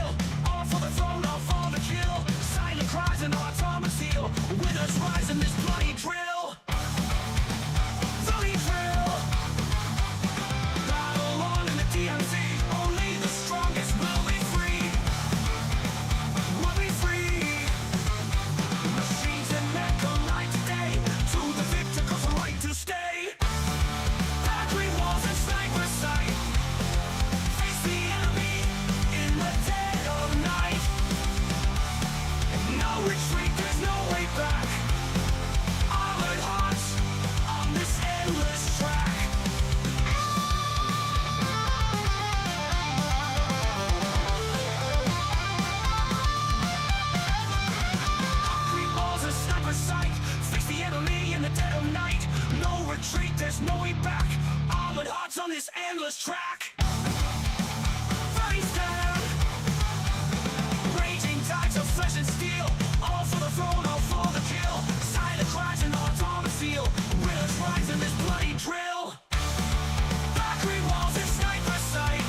steal. All for the throne, all for the kill. Silent cries and autonomous heal. Winners rise in this bloody drill. Bloody drill. Battle on in the DMZ. Only the strongest will be free. Will be free. Machines and men collide today. To the victor goes the right to stay. Factory walls and sniper sight. Face the enemy in the dead of night. No retreat, there's no way back. Armored hearts on this endless track. Concrete walls and sniper sight. Face the enemy in the dead of night. No retreat, there's no way back. Armored hearts on this endless track. Face down. Raging tides of flesh and steel. All for the throne, all for the kill. Silent cries and autonomous seal. Winners rise in this bloody drill. Factory walls and sniper sight.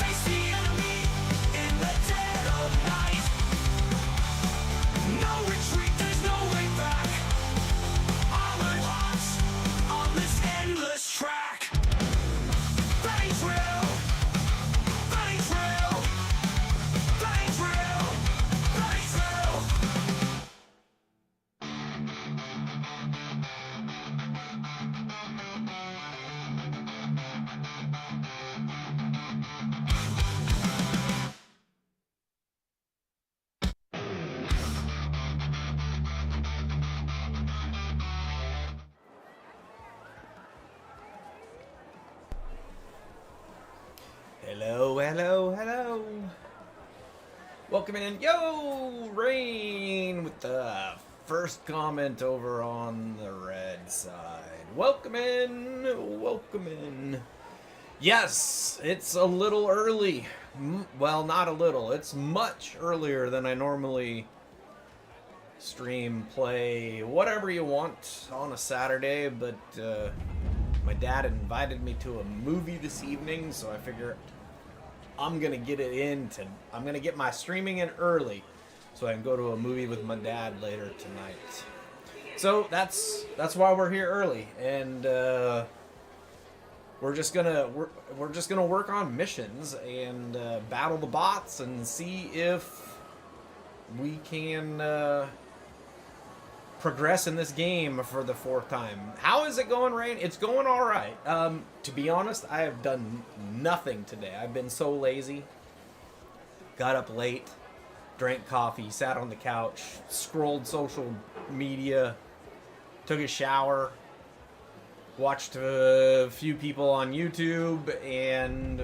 Face the enemy in the dead of night. No retreat, there's no way back. Armored hearts on this endless track. Bloody drill. Bloody drill. Bloody drill. Bloody drill. Hello, hello, hello. Welcome in. Yo, Rain with the first comment over on the red side. Welcome in. Welcome in. Yes, it's a little early. Well, not a little. It's much earlier than I normally stream, play, whatever you want on a Saturday, but my dad invited me to a movie this evening, so I figure I'm gonna I'm gonna get my streaming in early so I can go to a movie with my dad later tonight. So that's why we're here early, and we're just gonna work on missions and battle the bots and see if we can progress in this game for the 4th time. How is it going, Rain? It's going all right. To be honest, I have done nothing today. I've been so lazy. Got up late, drank coffee, sat on the couch, scrolled social media, took a shower, watched a few people on YouTube, and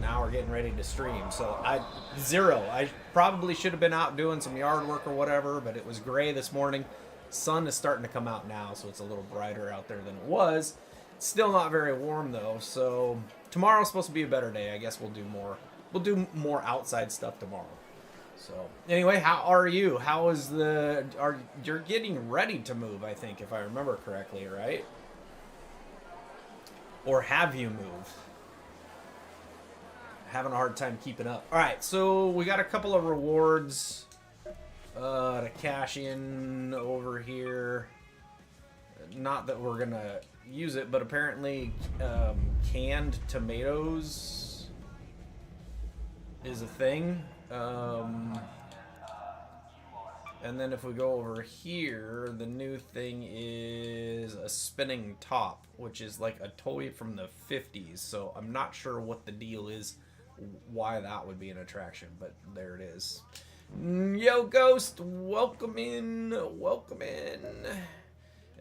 now we're getting ready to stream. So I probably should have been out doing some yard work or whatever, but it was gray this morning. Sun is starting to come out now, so it's a little brighter out there than it was. It's still not very warm though, so tomorrow's supposed to be a better day. I guess we'll do more outside stuff tomorrow. So anyway, how are you? How is you're getting ready to move, I think, if I remember correctly, right? Or have you moved? Having a hard time keeping up. All right, so we got a couple of rewards to cash in over here. Not that we're gonna use it, but apparently canned tomatoes is a thing. And then if we go over here, the new thing is a spinning top, which is like a toy from the 50s. So I'm not sure what the deal is, why that would be an attraction, but there it is. Yo, Ghost, welcome in, welcome in.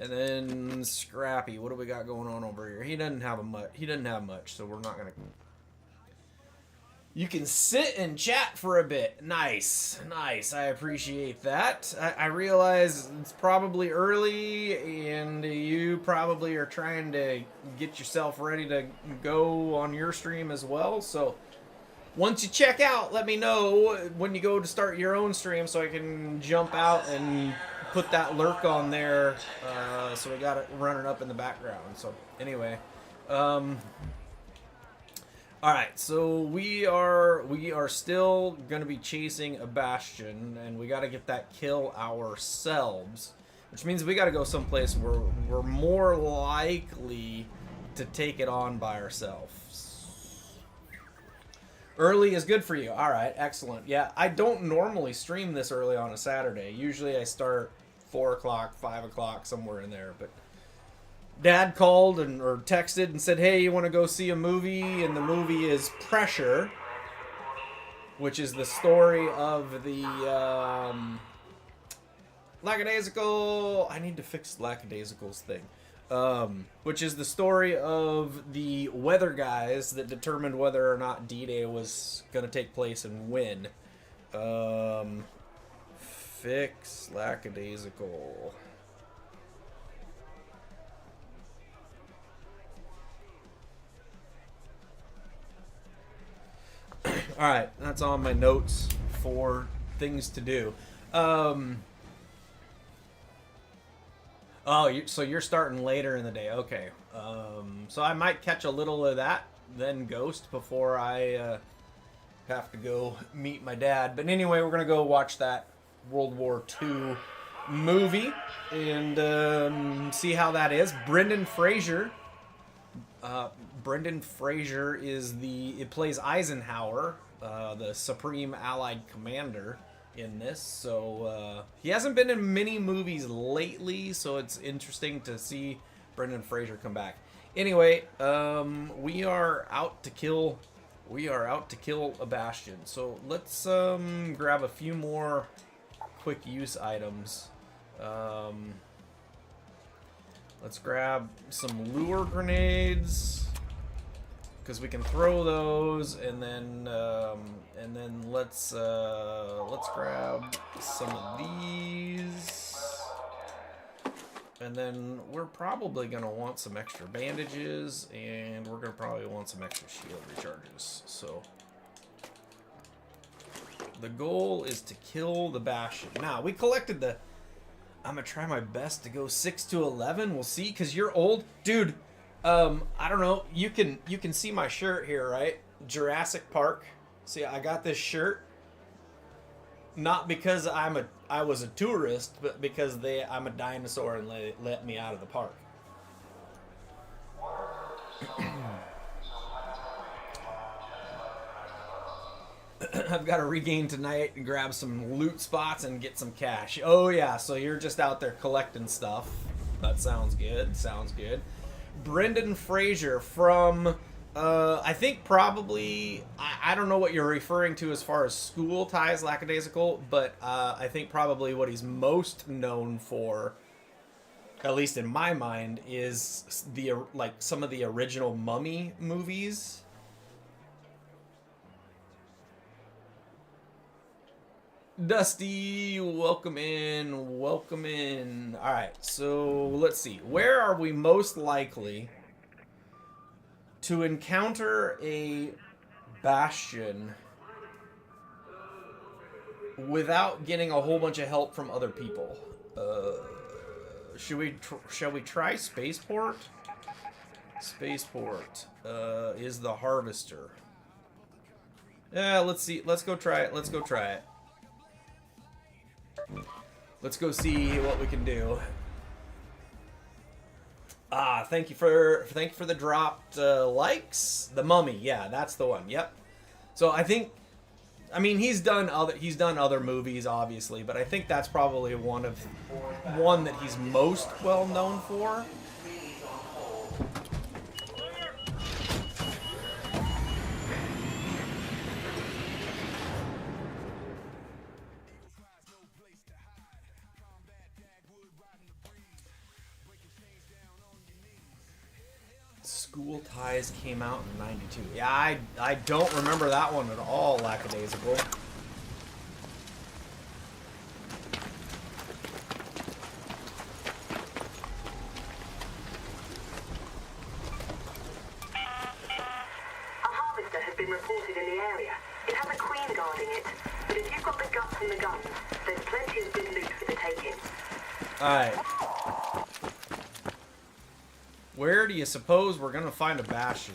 And then Scrappy, what do we got going on over here? He doesn't have much, so we're not gonna. You can sit and chat for a bit. Nice, nice. I appreciate that. I realize it's probably early, and you probably are trying to get yourself ready to go on your stream as well. So once you check out, let me know when you go to start your own stream so I can jump out and put that lurk on there. So we got it running up in the background. So anyway, all All right, so we are still gonna be chasing a bastion, and we got to get that kill ourselves, which means we got to go someplace where we're more likely to take it on by ourselves. Early is good for you. All right, excellent. Yeah, I don't normally stream this early on a Saturday. Usually I start 4 o'clock, 5 o'clock, somewhere in there, but Dad called or texted and said, hey, you want to go see a movie? And the movie is Pressure, which is the story of the lackadaisical... I need to fix lackadaisical's thing. Which is the story of the weather guys that determined whether or not D-Day was going to take place and when. Fix lackadaisical... All right, that's on my notes for things to do. Oh, so you're starting later in the day. Okay. So I might catch a little of that, then Ghost, before I have to go meet my dad. But anyway, we're going to go watch that World War II movie and see how that is. Brendan Fraser is it plays Eisenhower, the Supreme Allied Commander in this. So he hasn't been in many movies lately, so it's interesting to see Brendan Fraser come back. Anyway, we are out to kill a bastion. So let's grab a few more quick use items. Let's grab some lure grenades, because we can throw those, and then let's grab some of these, and then we're probably gonna want some extra bandages, and we're gonna probably want some extra shield recharges. So the goal is to kill the bastion. Now we collected the. I'm gonna try my best to go 6 to 11. We'll see, cause you're old, dude. I don't know. You can see my shirt here, right? Jurassic Park. See, I got this shirt not because I was a tourist, but because I'm a dinosaur and they let me out of the park. I've got to regain tonight and grab some loot spots and get some cash. Oh yeah, so you're just out there collecting stuff. That sounds good. Sounds good. Brendan Fraser from, I think probably, I don't know what you're referring to as far as School Ties Lackadaisical, but I think probably what he's most known for, at least in my mind, is some of the original Mummy movies. Dusty, welcome in, welcome in. All right, so let's see. Where are we most likely to encounter a bastion without getting a whole bunch of help from other people? Shall we try Spaceport? Spaceport is the harvester. Yeah, let's see. Let's go try it. Let's go try it. Let's go see what we can do. Thank you for the dropped likes. The Mummy, yeah, that's the one. Yep. So I mean, he's done other movies, obviously, but I think that's probably one that he's most well known for. School Ties came out in '92. Yeah, I don't remember that one at all, lackadaisical. A harvester has been reported in the area. It has a queen guarding it, but if you've got the guts and the guns, there's plenty of good loot for the taking. Alright. Where do you suppose we're gonna find a bastion?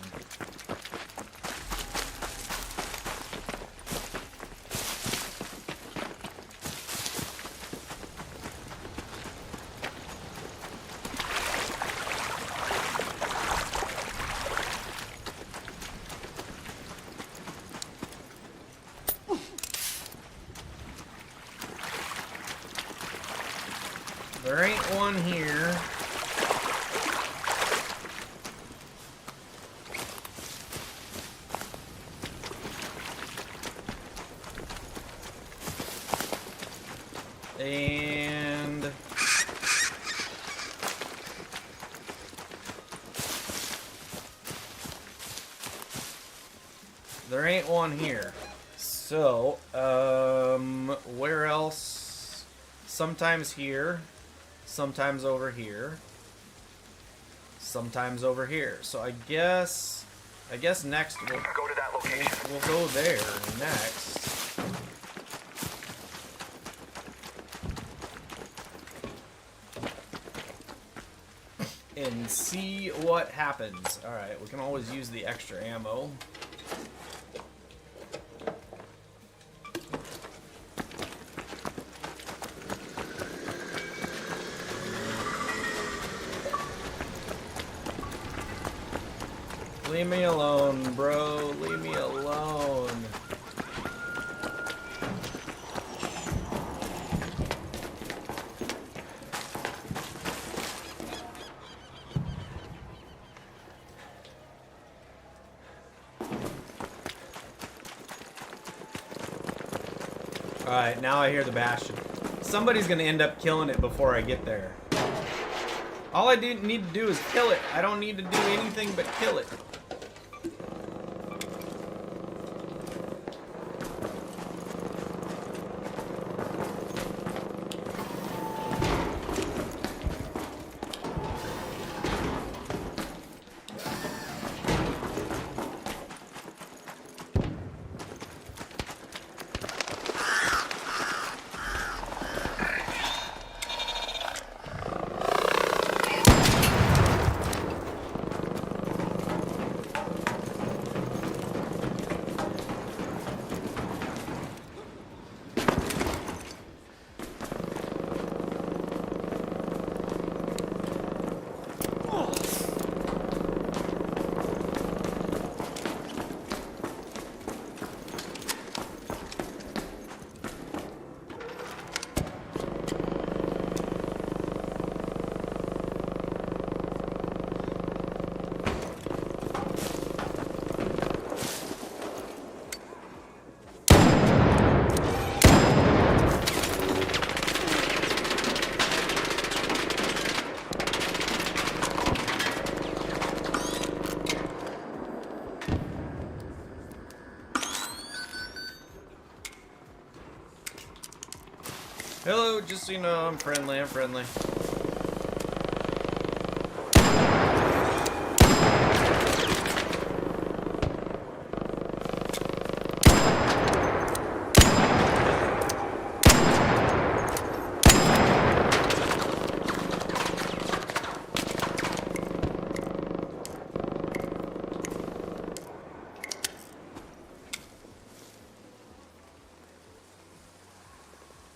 There ain't one here. And there ain't one here. So, where else? Sometimes here, sometimes over here, sometimes over here. So I guess next we'll Go to that location. we'll go there next. And see what happens. Alright, we can always use the extra ammo. Leave me alone, bro. Leave me alone. Alright, now I hear the Bastion. Somebody's gonna end up killing it before I get there. All I need to do is kill it. I don't need to do anything but kill it. Hello, just so you know, I'm friendly, I'm friendly.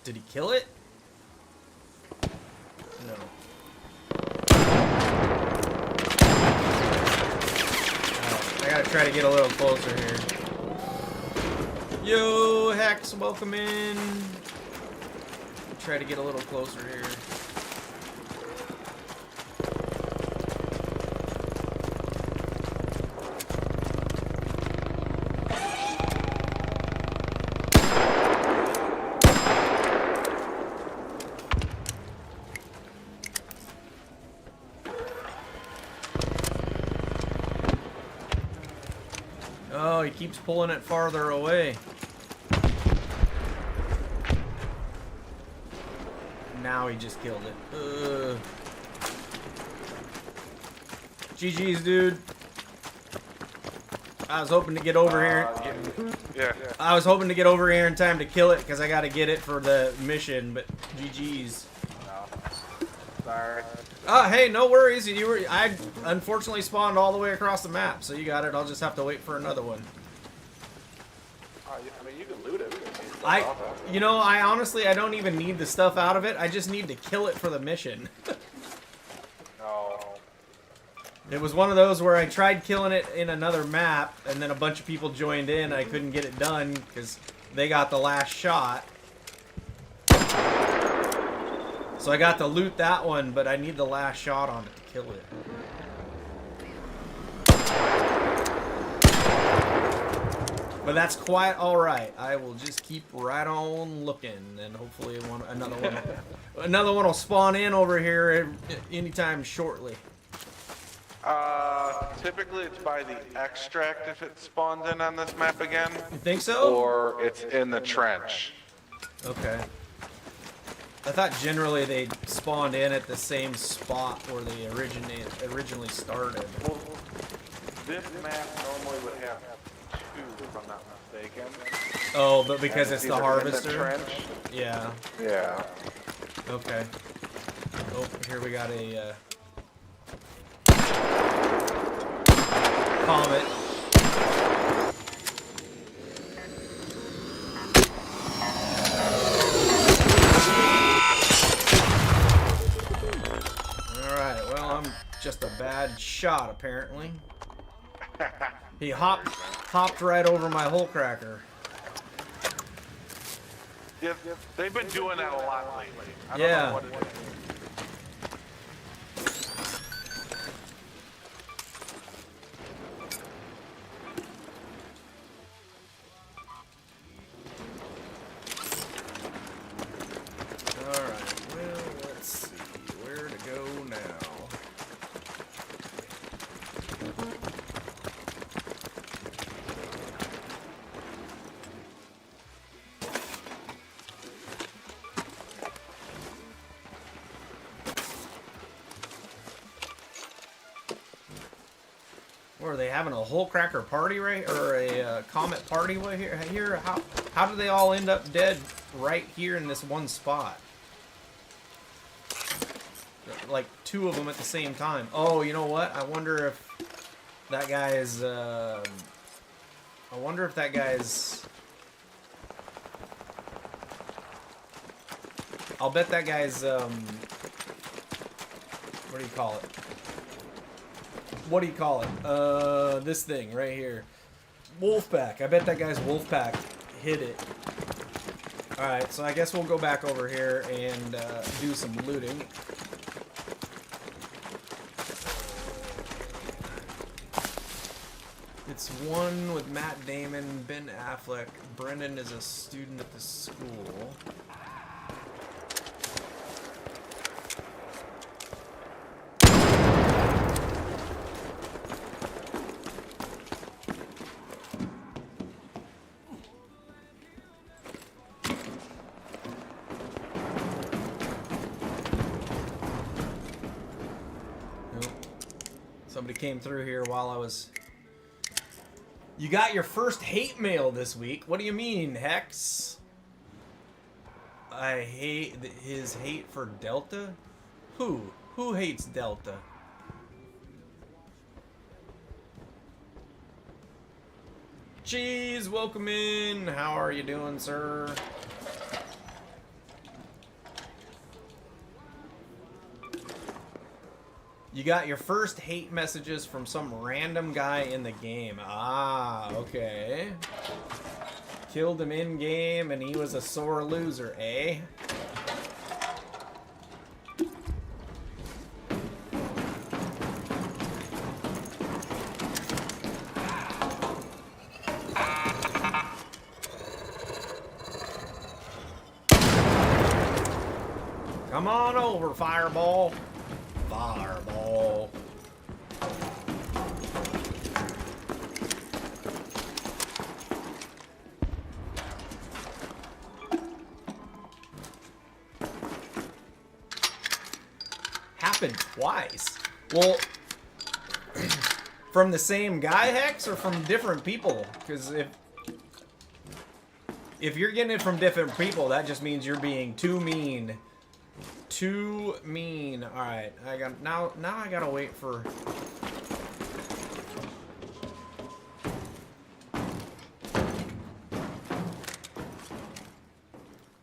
Did he kill it? No. Oh, I gotta try to get a little closer here. Yo, Hex, welcome in. Try to get a little closer here. Oh, he keeps pulling it farther away. Now he just killed it. GG's, dude. I was hoping to get over here. Yeah. I was hoping to get over here in time to kill it because I got to get it for the mission, but GG's. Sorry. Oh, hey, no worries. I unfortunately spawned all the way across the map, so you got it. I'll just have to wait for another one. I mean, you can loot it. I honestly, I don't even need the stuff out of it. I just need to kill it for the mission. No. It was one of those where I tried killing it in another map, and then a bunch of people joined in. I couldn't get it done because they got the last shot. So I got to loot that one, but I need the last shot on it to kill it. But that's quite all right. I will just keep right on looking, and hopefully another one will spawn in over here anytime shortly. Typically it's by the extract if it spawns in on this map again. You think so? Or it's in the trench. Okay. I thought generally they spawned in at the same spot where they originally started. Well, this map normally would have two, if I'm not mistaken. Oh, but because And it's the either in harvester? trench. Yeah. Yeah. Okay. Oh, here we got a comet. Alright, well, I'm just a bad shot, apparently. He hopped right over my hole cracker. Yeah, they've been doing that a lot lately. I don't Yeah. know what it is. Alright, well, let's see where to go now. Or are they having a hole cracker party right, or a comet party right here? Here, how do they all end up dead right here in this one spot? Like two of them at the same time. Oh, you know what? I wonder if that guy is. I wonder if that guy's. I'll bet that guy's. What do you call it? What do you call it? This thing right here. Wolfpack. I bet that guy's Wolfpack hit it. Alright, so I guess we'll go back over here and do some looting. It's one with Matt Damon, Ben Affleck. Brendan is a student at the school. Somebody came through here while I was... You got your first hate mail this week. What do you mean, Hex? I hate his hate for Delta? Who? Who hates Delta? Jeez, welcome in. How are you doing, sir? You got your first hate messages from some random guy in the game. Ah, okay. Killed him in game and he was a sore loser, eh? Come on over, Fireball. Fireball. Happened twice. Well, from the same guy, Hex, or from different people? Because if you're getting it from different people, that just means you're being too mean. Too mean. All right, I got now I gotta wait for.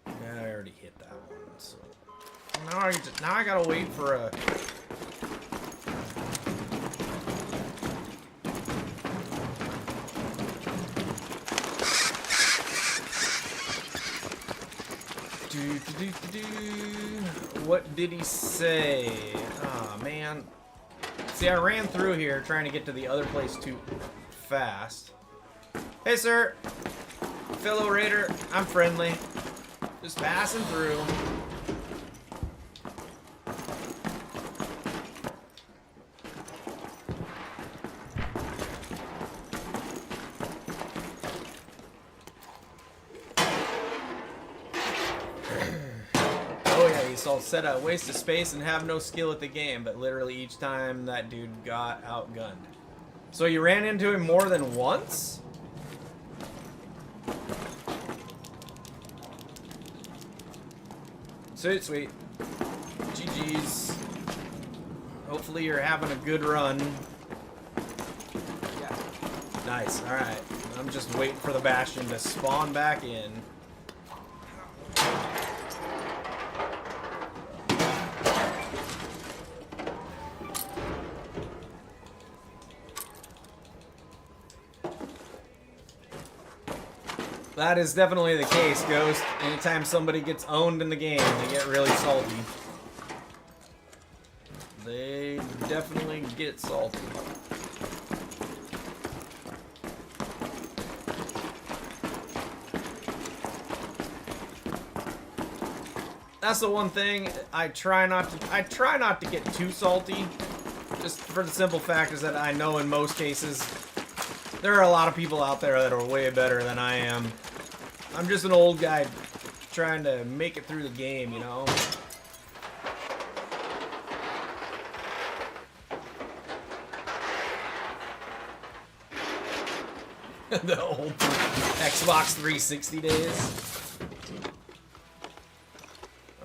Yeah, I already hit that one. So now I gotta wait for a. What did he say? Oh man. See, I ran through here trying to get to the other place too fast. Hey, sir. Fellow raider, I'm friendly. Just passing through. Said I wasted space and have no skill at the game, but literally each time that dude got outgunned. So you ran into him more than once? Sweet, sweet. GG's. Hopefully you're having a good run. Yeah. Nice, alright. I'm just waiting for the Bastion to spawn back in. That is definitely the case, Ghost. Anytime somebody gets owned in the game, they get really salty. They definitely get salty. That's the one thing I try not to get too salty. Just for the simple fact is that I know in most cases there are a lot of people out there that are way better than I am. I'm just an old guy trying to make it through the game, you know? The old Xbox 360 days.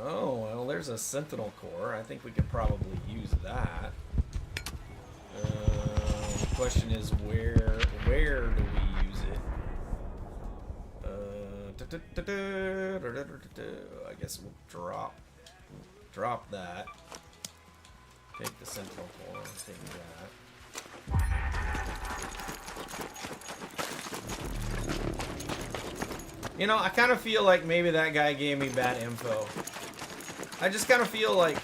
Oh, well, there's a Sentinel core. I think we could probably use that. The question is, where do we use it? I guess we'll drop that. Take the Sentinel core, take that. You know, I kind of feel like maybe that guy gave me bad info. I just kind of feel like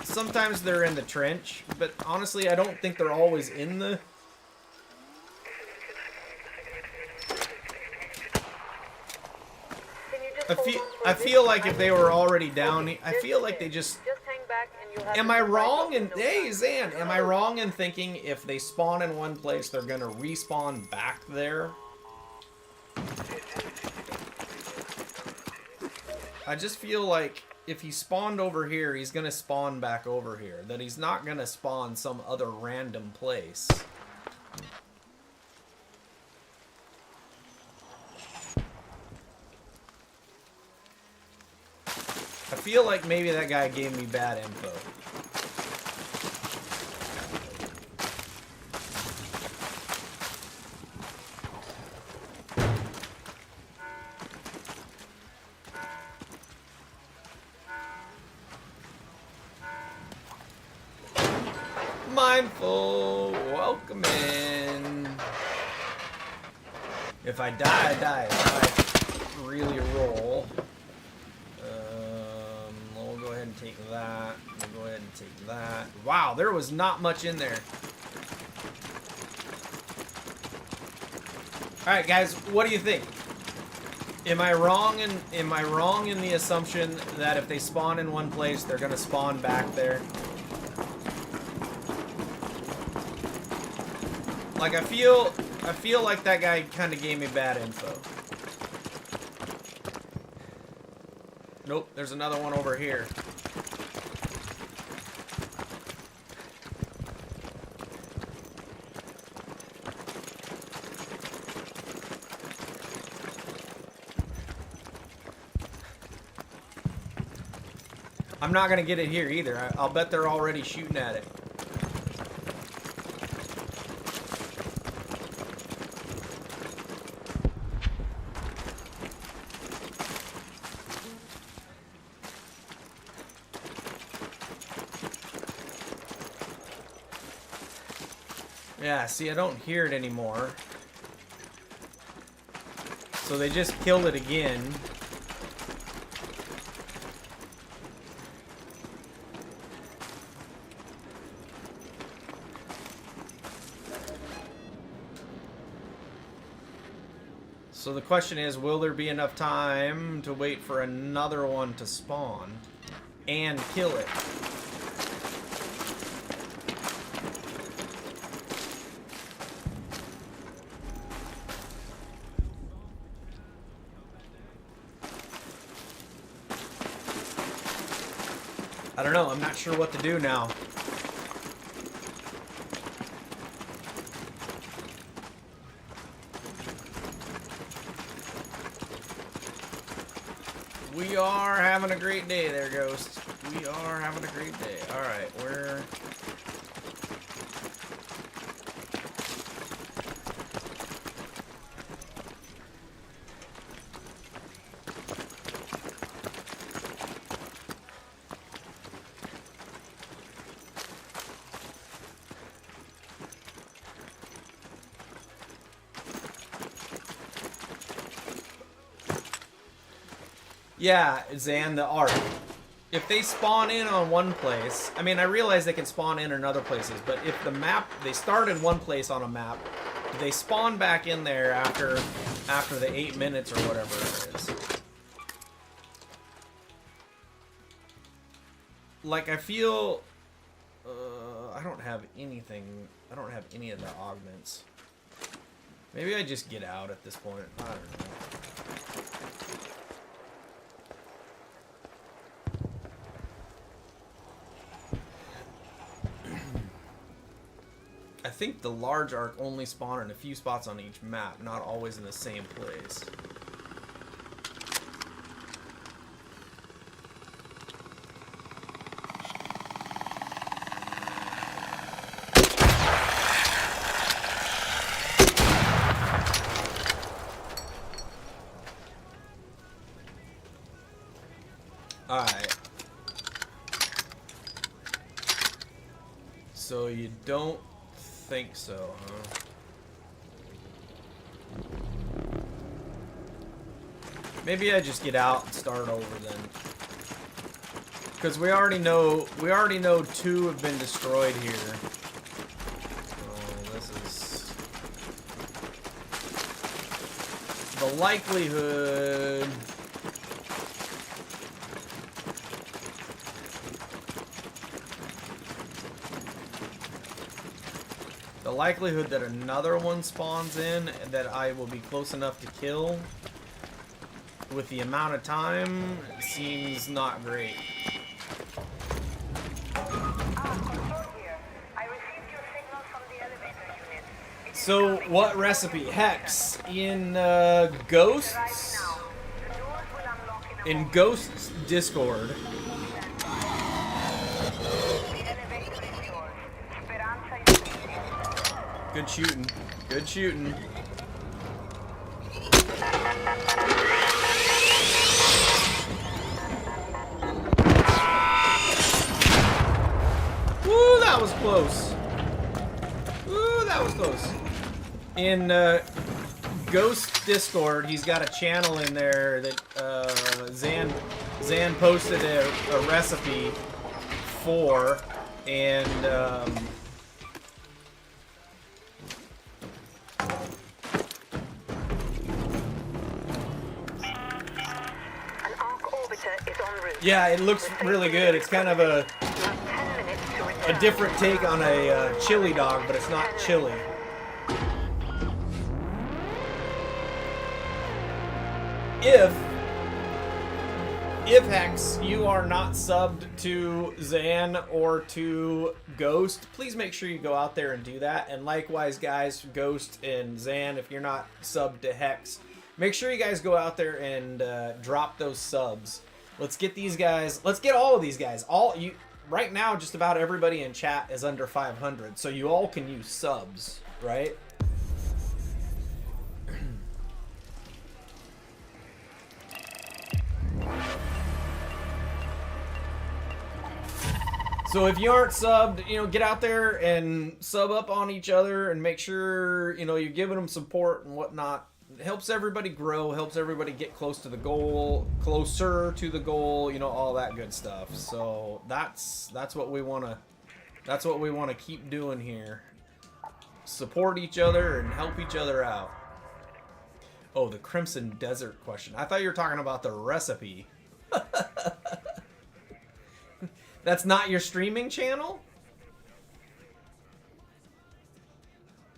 sometimes they're in the trench, but honestly, I don't think they're always in the... I feel like if they were already down, I feel like they just... hang back and you'll have... Am I wrong in... Hey, Zan, am I wrong in thinking if they spawn in one place, they're gonna respawn back there? I just feel like if he spawned over here, he's gonna spawn back over here. That he's not gonna spawn some other random place. I feel like maybe that guy gave me bad info. Mindful, welcome in. If I die, I die. If I really roll. We'll go ahead and take that. We'll go ahead and take that. Wow, there was not much in there. Alright guys, what do you think? Am I wrong in the assumption that if they spawn in one place, they're gonna spawn back there? Like I feel like that guy kind of gave me bad info. Nope, there's another one over here. I'm not gonna get it here either. I'll bet they're already shooting at it. Yeah, see, I don't hear it anymore. So they just killed it again. So the question is, will there be enough time to wait for another one to spawn and kill it? I don't know. I'm not sure what to do now. We are having a great day there, Ghost. We are having a great day. Alright, we're... Yeah, Zan, the Arc. If they spawn in on one place, I mean, I realize they can spawn in other places, but if the map, they start in one place on a map, do they spawn back in there after the 8 minutes or whatever it is? Like, I feel, I don't have anything, I don't have any of the augments. Maybe I just get out at this point, I don't know. I think the large arc only spawn in a few spots on each map, not always in the same place. Alright. So you don't think so, huh? Maybe I just get out and start over then. Because we already know 2 have been destroyed here. Oh, this is the likelihood. The likelihood that another one spawns in that I will be close enough to kill with the amount of time seems not great. So what recipe? Hex in Ghosts? In Ghosts Discord. Good shooting. Good shooting. Woo, that was close. Woo, that was close. In Ghost Discord, he's got a channel in there that Zan posted a recipe for, and yeah, it looks really good. It's kind of a different take on a chili dog, but it's not chili. If Hex, you are not subbed to Zan or to Ghost, please make sure you go out there and do that. And likewise, guys, Ghost and Zan, if you're not subbed to Hex, make sure you guys go out there and drop those subs. Let's get these guys. Let's get all of these guys. Right now, just about everybody in chat is under 500, so you all can use subs, right? So if you aren't subbed, get out there and sub up on each other and make sure, you're giving them support and whatnot. It helps everybody grow, helps everybody get closer to the goal, all that good stuff. So that's what we want to keep doing here. Support each other and help each other out. Oh, the Crimson Desert question. I thought you were talking about the recipe. That's not your streaming channel?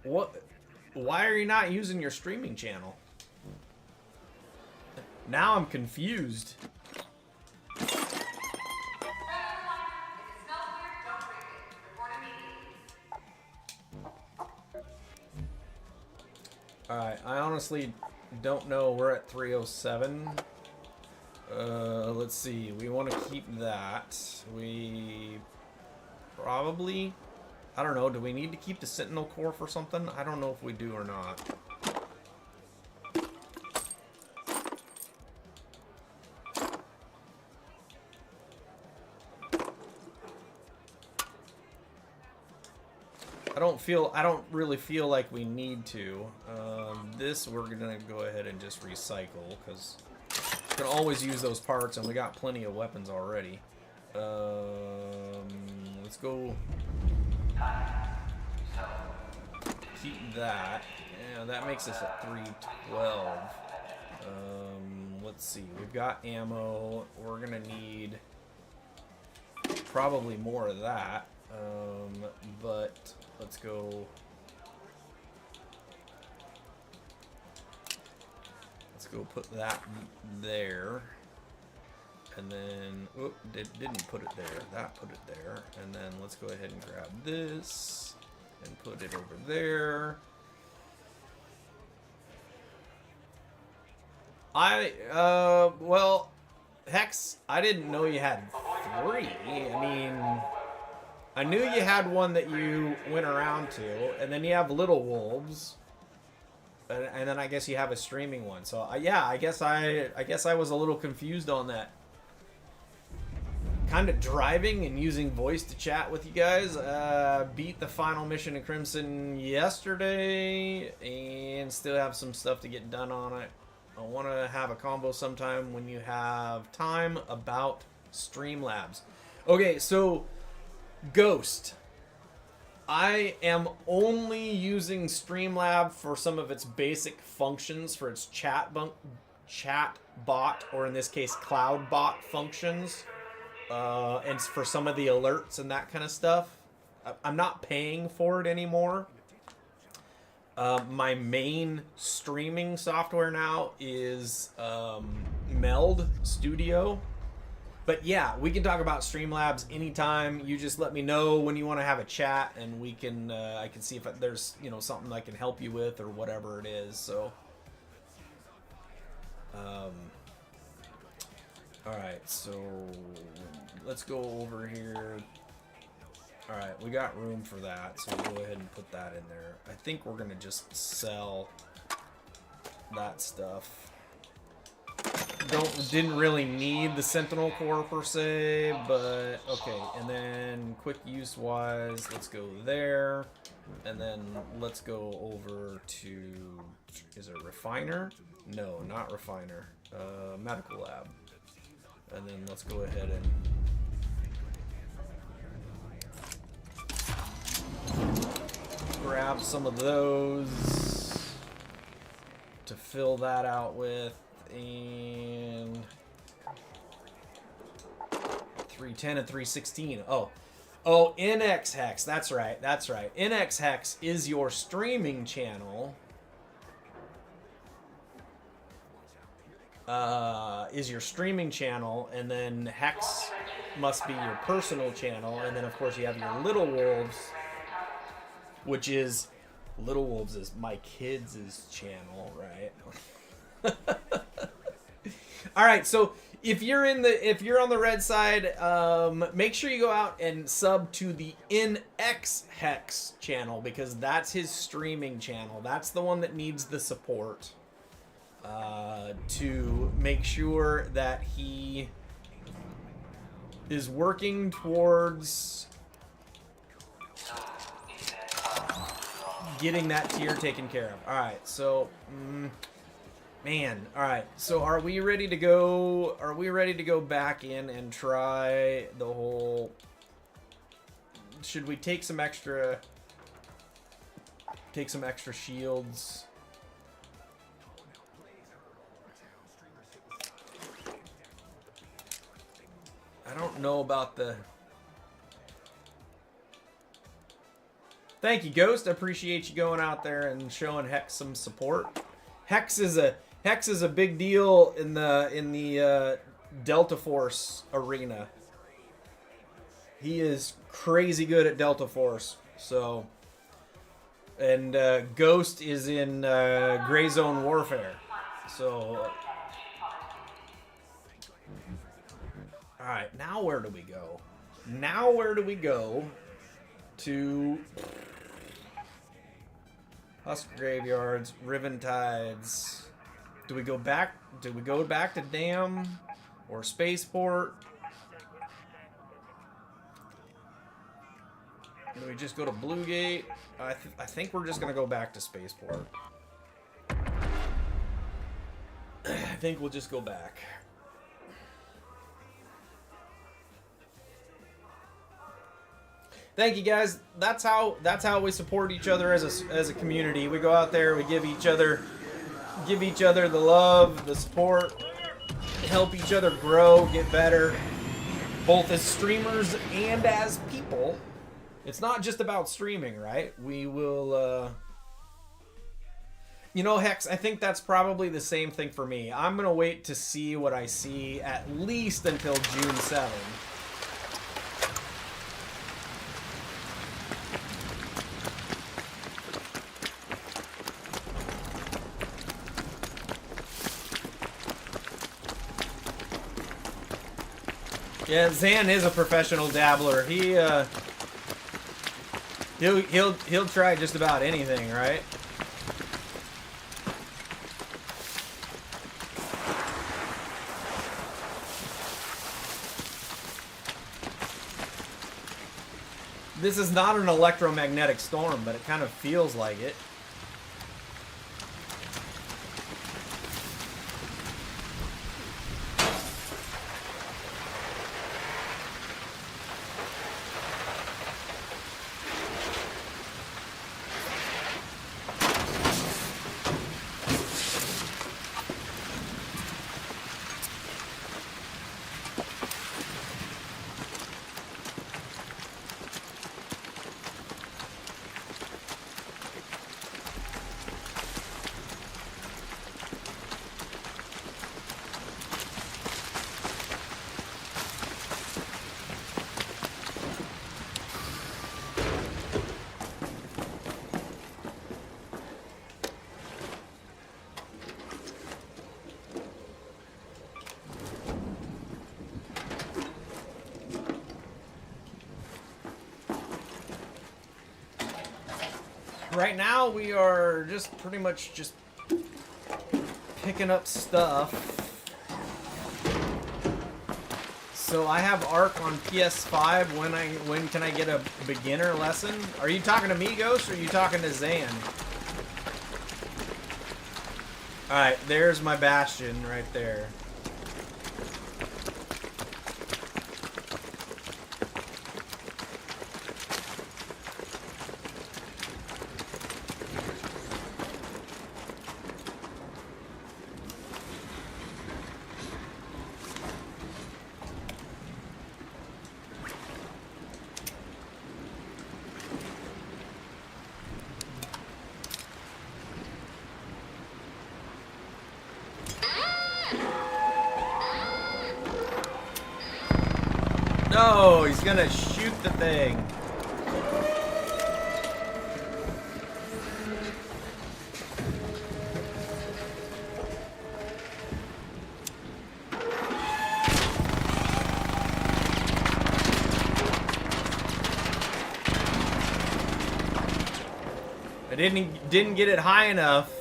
What? Why are you not using your streaming channel? Now I'm confused. Alright, I honestly don't know. We're at 307. Let's see. We want to keep that. We probably... I don't know. Do we need to keep the Sentinel core for something? I don't know if we do or not. I don't really feel like we need to. This we're gonna go ahead and just recycle because we can always use those parts, and we got plenty of weapons already. Let's go. Keep that. Yeah, that makes us at 312. Let's see. We've got ammo. We're gonna need probably more of that. But let's go. Let's go put that there, and then didn't put it there. That put it there, and then let's go ahead and grab this and put it over there. Well, Hex, I didn't know you had 3. I mean, I knew you had one that you went around to, and then you have Little Wolves, and then I guess you have a streaming one. So yeah, I guess I was a little confused on that. Kind of driving and using voice to chat with you guys. Beat the final mission in Crimson yesterday, and still have some stuff to get done on it. I want to have a combo sometime when you have time about Streamlabs. Okay, so Ghost. I am only using Streamlab for some of its basic functions, for its chat bot, or in this case, cloud bot functions, and for some of the alerts and that kind of stuff. I'm not paying for it anymore. My main streaming software now is Meld Studio. But yeah, we can talk about Streamlabs anytime. You just let me know when you want to have a chat, and we can I can see if there's something I can help you with or whatever it is. So, all right, so let's go over here. All right, we got room for that, so we'll go ahead and put that in there. I think we're gonna just sell that stuff. Didn't really need the Sentinel core per se, but okay. And then quick use wise, let's go there, and then let's go over to, is it Refiner? No, not Refiner. Medical Lab. And then let's go ahead and grab some of those to fill that out with. And 310 and 316. Oh, NX Hex. That's right. NX Hex is your streaming channel. And then Hex must be your personal channel, and then of course you have your Little Wolves, which is Little Wolves is my kids' channel, right? All right, so if you're on the red side, make sure you go out and sub to the NX Hex channel, because that's his streaming channel. That's the one that needs the support to make sure that he is working towards getting that tier taken care of. All right, so. Man, all right. So are we ready to go? Are we ready to go back in and try the whole? Should we take some extra shields? I don't know about the... Thank you, Ghost. I appreciate you going out there and showing Hex some support. Hex is a big deal in the Delta Force arena. He is crazy good at Delta Force. So, and Ghost is in Gray Zone Warfare. So, all right. Now where do we go? Now where do we go to? Husk Graveyards, Riven Tides. Do we go back? Do we go back to Dam or Spaceport? Do we just go to Bluegate? I think we're just gonna go back to Spaceport. I think we'll just go back. Thank you guys. That's how we support each other as a community. We go out there, we give each other the love, the support, help each other grow, get better, both as streamers and as people. It's not just about streaming, right? We will you know, Hex, I think that's probably the same thing for me. I'm going to wait to see what I see at least until June 7th. Yeah, Zan is a professional dabbler. He'll try just about anything, right? This is not an electromagnetic storm, but it kind of feels like it. Right now, we are just pretty much just picking up stuff. So I have Arc on PS5. When can I get a beginner lesson? Are you talking to me, Ghost, or are you talking to Zan? All right, there's my Bastion right there. No, he's gonna shoot the thing. I didn't get it high enough.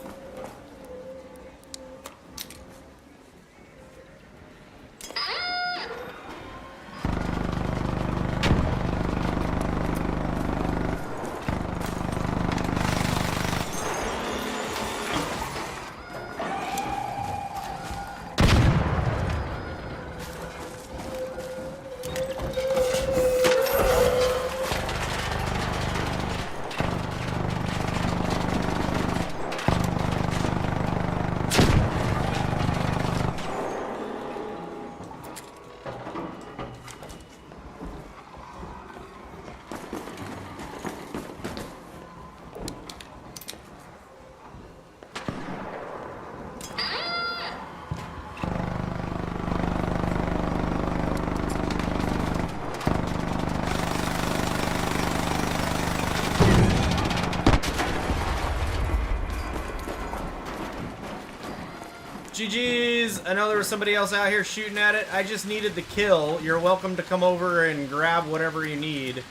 GG's. I know there was somebody else out here shooting at it. I just needed the kill. You're welcome to come over and grab whatever you need.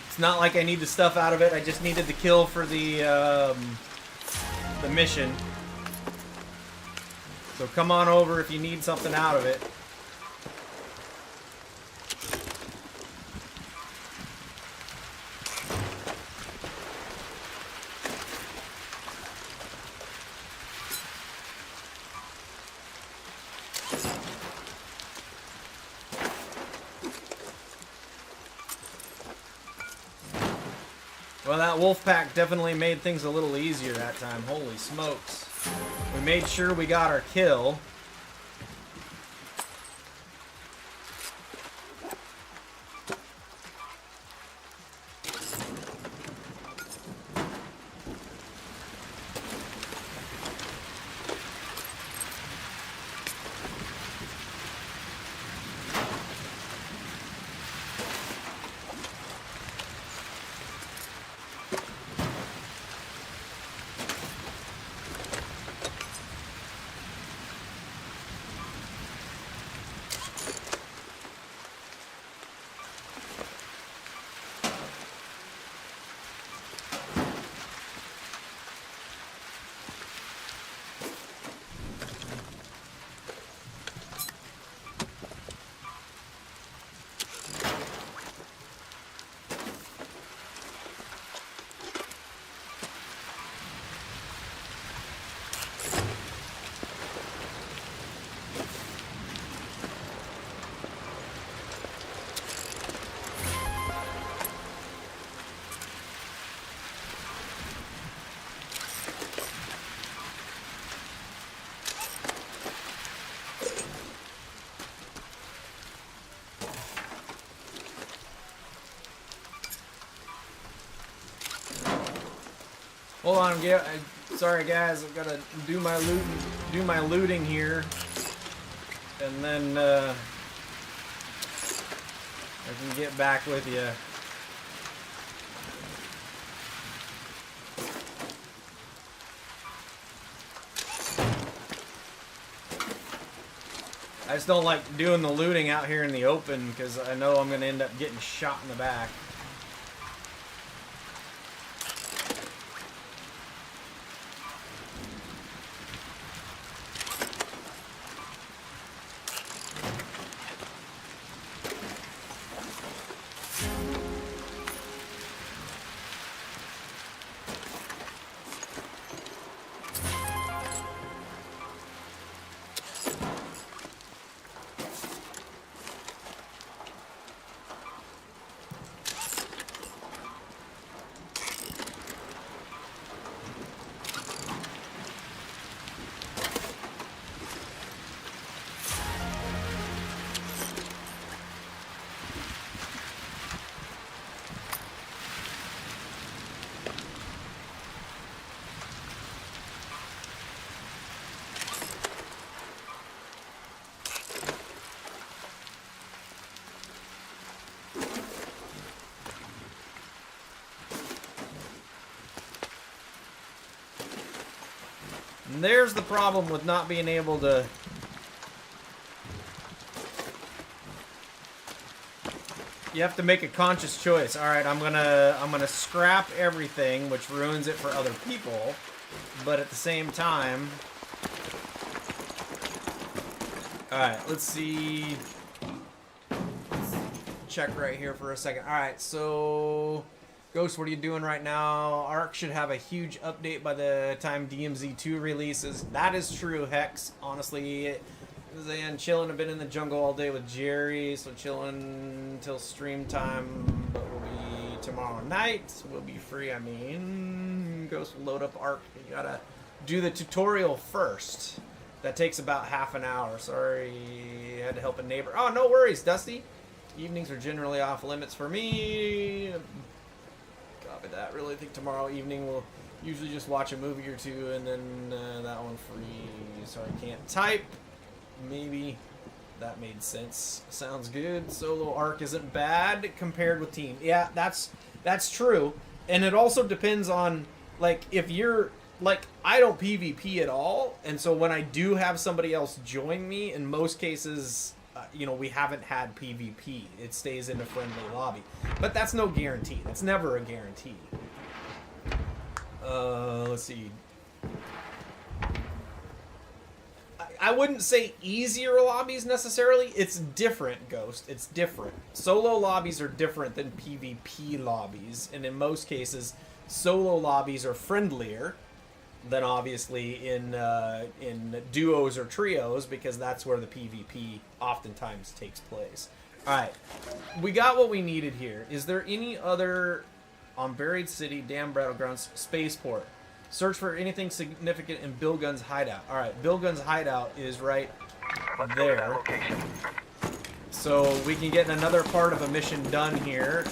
It's not like I need the stuff out of it. I just needed the kill for the mission. So come on over if you need something out of it. Well, that wolf pack definitely made things a little easier that time. Holy smokes. We made sure we got our kill. Hold on, sorry guys, I've got to do my looting here, and then I can get back with you. I just don't like doing the looting out here in the open because I know I'm going to end up getting shot in the back. And there's the problem with not being able to... You have to make a conscious choice. All right, I'm gonna scrap everything, which ruins it for other people, but at the same time... All right, let's see... Check right here for a second. All right, so... Ghost, what are you doing right now? Arc should have a huge update by the time DMZ2 releases. That is true, Hex. Honestly, and chilling. I've been in the jungle all day with Jerry, so chilling until stream time. But we'll be tomorrow night. We'll be free. I mean, Ghost will load up Arc. You gotta do the tutorial first. That takes about half an hour. Sorry, had to help a neighbor. Oh, no worries, Dusty. Evenings are generally off limits for me. Copy that. Really think tomorrow evening we'll usually just watch a movie or two, and then that one free. Sorry, can't type. Maybe that made sense. Sounds good. Solo Arc isn't bad compared with team. Yeah, that's true. And it also depends on, like, if you're like, I don't PvP at all, and so when I do have somebody else join me, in most cases, you know, we haven't had PvP. It stays in a friendly lobby. But that's no guarantee. That's never a guarantee. Let's see. I wouldn't say easier lobbies necessarily. It's different, Ghost. It's different. Solo lobbies are different than PvP lobbies, and in most cases, solo lobbies are friendlier than obviously in duos or trios, because that's where the PvP oftentimes takes place. All right, we got what we needed here. Is there any other on Buried City, Damn Battlegrounds, Spaceport? Search for anything significant in Bill Gunn's hideout. All right, Bill Gunn's hideout is right there. So we can get another part of a mission done here.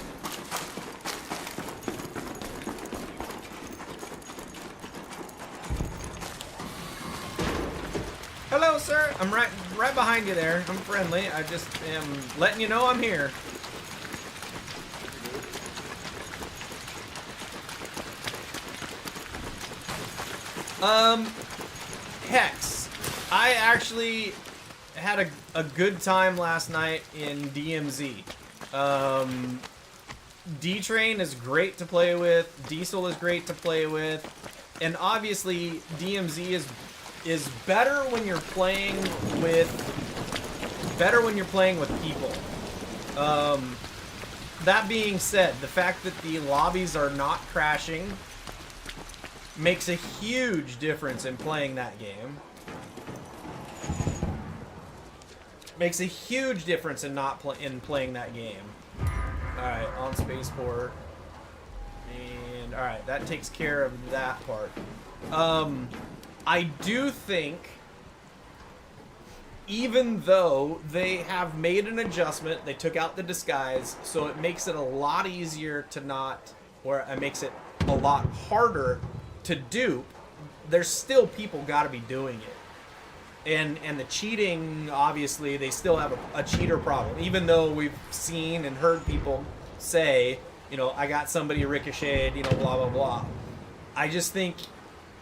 Hello, sir. I'm right behind you there. I'm friendly. I just am letting you know I'm here. Hex. I actually had a good time last night in DMZ. D-Train is great to play with. Diesel is great to play with. And obviously, DMZ is better when you're playing with people. That being said, the fact that the lobbies are not crashing makes a huge difference in playing that game. Makes a huge difference in playing that game. All right, on Spaceport, and all right, that takes care of that part. I do think, even though they have made an adjustment, they took out the disguise, so it makes it a lot easier to not, or it makes it a lot harder to dupe. There's still people got to be doing it, and the cheating, obviously they still have a cheater problem, even though we've seen and heard people say, you know, I got somebody ricocheted, you know, blah blah blah. I just think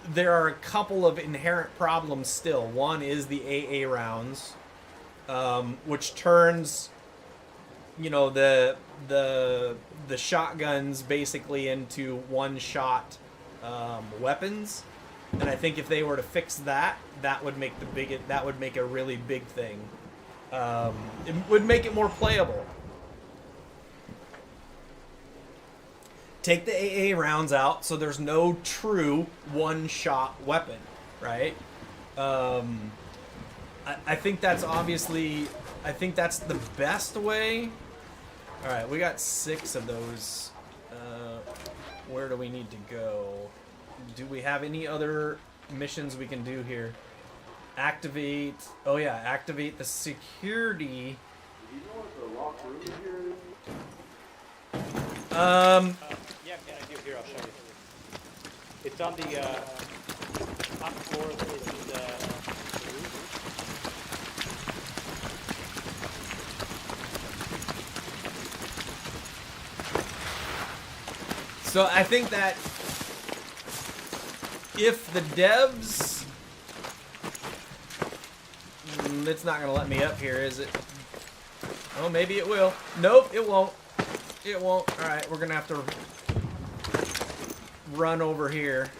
there are a couple of inherent problems still. One is the AA rounds, which turns, you know, the shotguns basically into one-shot weapons. And I think if they were to fix that, that would make a really big thing. It would make it more playable. Take the AA rounds out, so there's no true one-shot weapon, right? I think that's obviously, I think that's the best way. All right, we got 6 of those. Where do we need to go? Do we have any other missions we can do here? Activate, oh yeah, activate the security. Do you know what the locked room here is? Yeah, I do. Here, I'll show you. It's on the top floor of the roof. So I think that if the devs, it's not gonna let me up here, is it? Oh, maybe it will. Nope, it won't. It won't. All right, we're gonna have to run over here.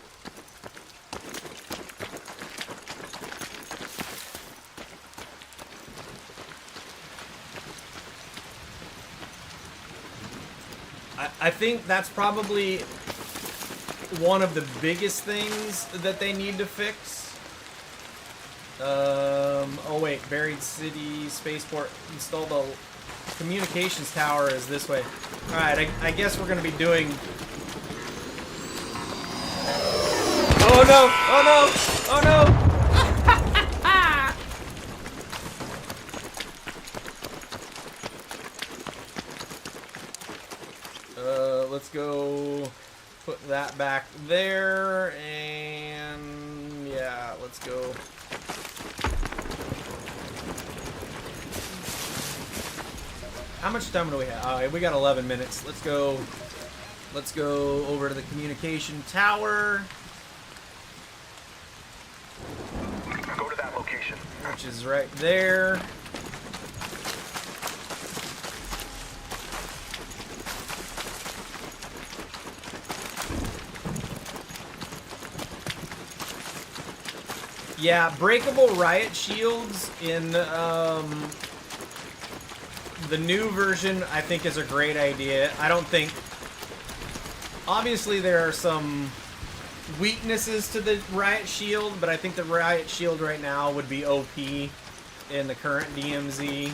I think that's probably one of the biggest things that they need to fix. Oh wait, Buried City, Spaceport, install the communications tower is this way. Alright, I guess we're gonna be doing... Oh no! Oh no! Oh no! Let's go put that back there, and yeah, let's go. How much time do we have? All right, we got 11 minutes. Let's go over to the communication tower. which is right there. Yeah, breakable riot shields in the new version, I think, is a great idea. I don't think... Obviously, there are some weaknesses to the riot shield, but I think the riot shield right now would be OP in the current DMZ.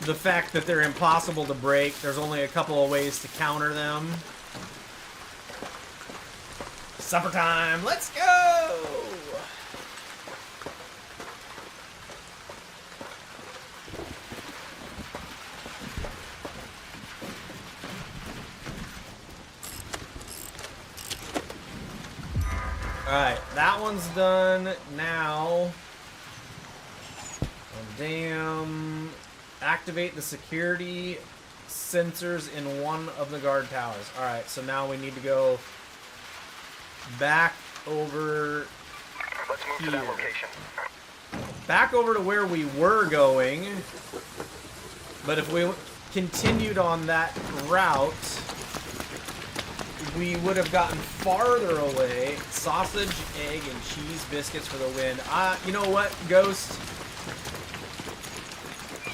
The fact that they're impossible to break, there's only a couple of ways to counter them. Supper time, let's go! Alright, that one's done. Now, damn, activate the security sensors in one of the guard towers. Alright, so now we need to go back over Let's move here. to that location. Back over to where we were going. But if we continued on that route, we would have gotten farther away. Sausage, egg, and cheese biscuits for the win. You know what, Ghost?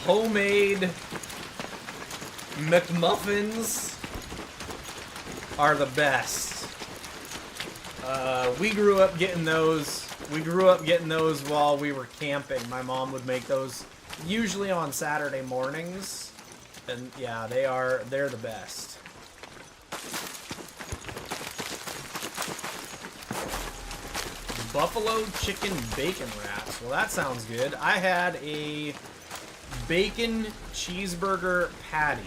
Homemade McMuffins are the best. We grew up getting those. We grew up getting those while we were camping. My mom would make those usually on Saturday mornings. And yeah, they're the best. Buffalo chicken bacon wraps. Well, that sounds good. I had a bacon cheeseburger patty.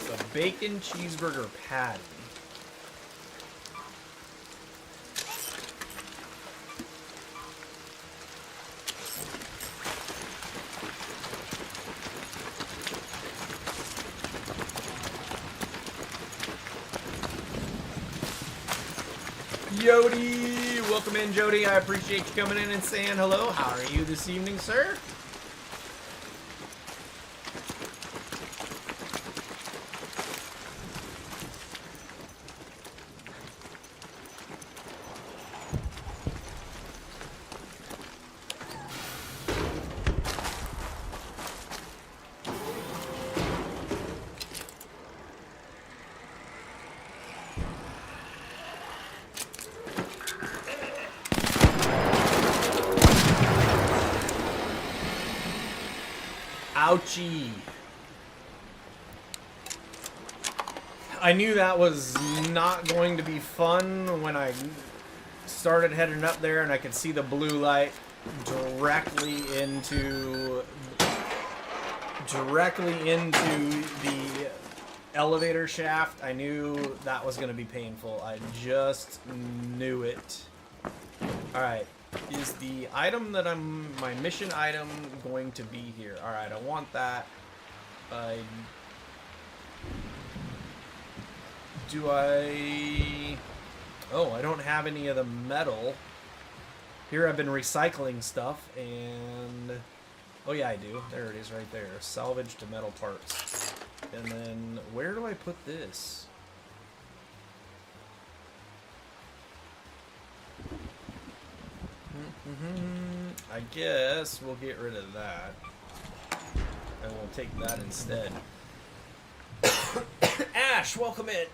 A bacon cheeseburger patty. Jody! Welcome in, Jody. I appreciate you coming in and saying hello. How are you this evening, sir? Ouchie. I knew that was not going to be fun when I started heading up there and I could see the blue light directly into the elevator shaft. I knew that was going to be painful. I just knew it. Alright. Is the item that my mission item going to be here? Alright, I want that. Oh, I don't have any of the metal. Here I've been recycling stuff and... Oh yeah, I do. There it is right there. Salvage to metal parts. And then, where do I put this? I guess we'll get rid of that. And we'll take that instead. Ash, welcome in.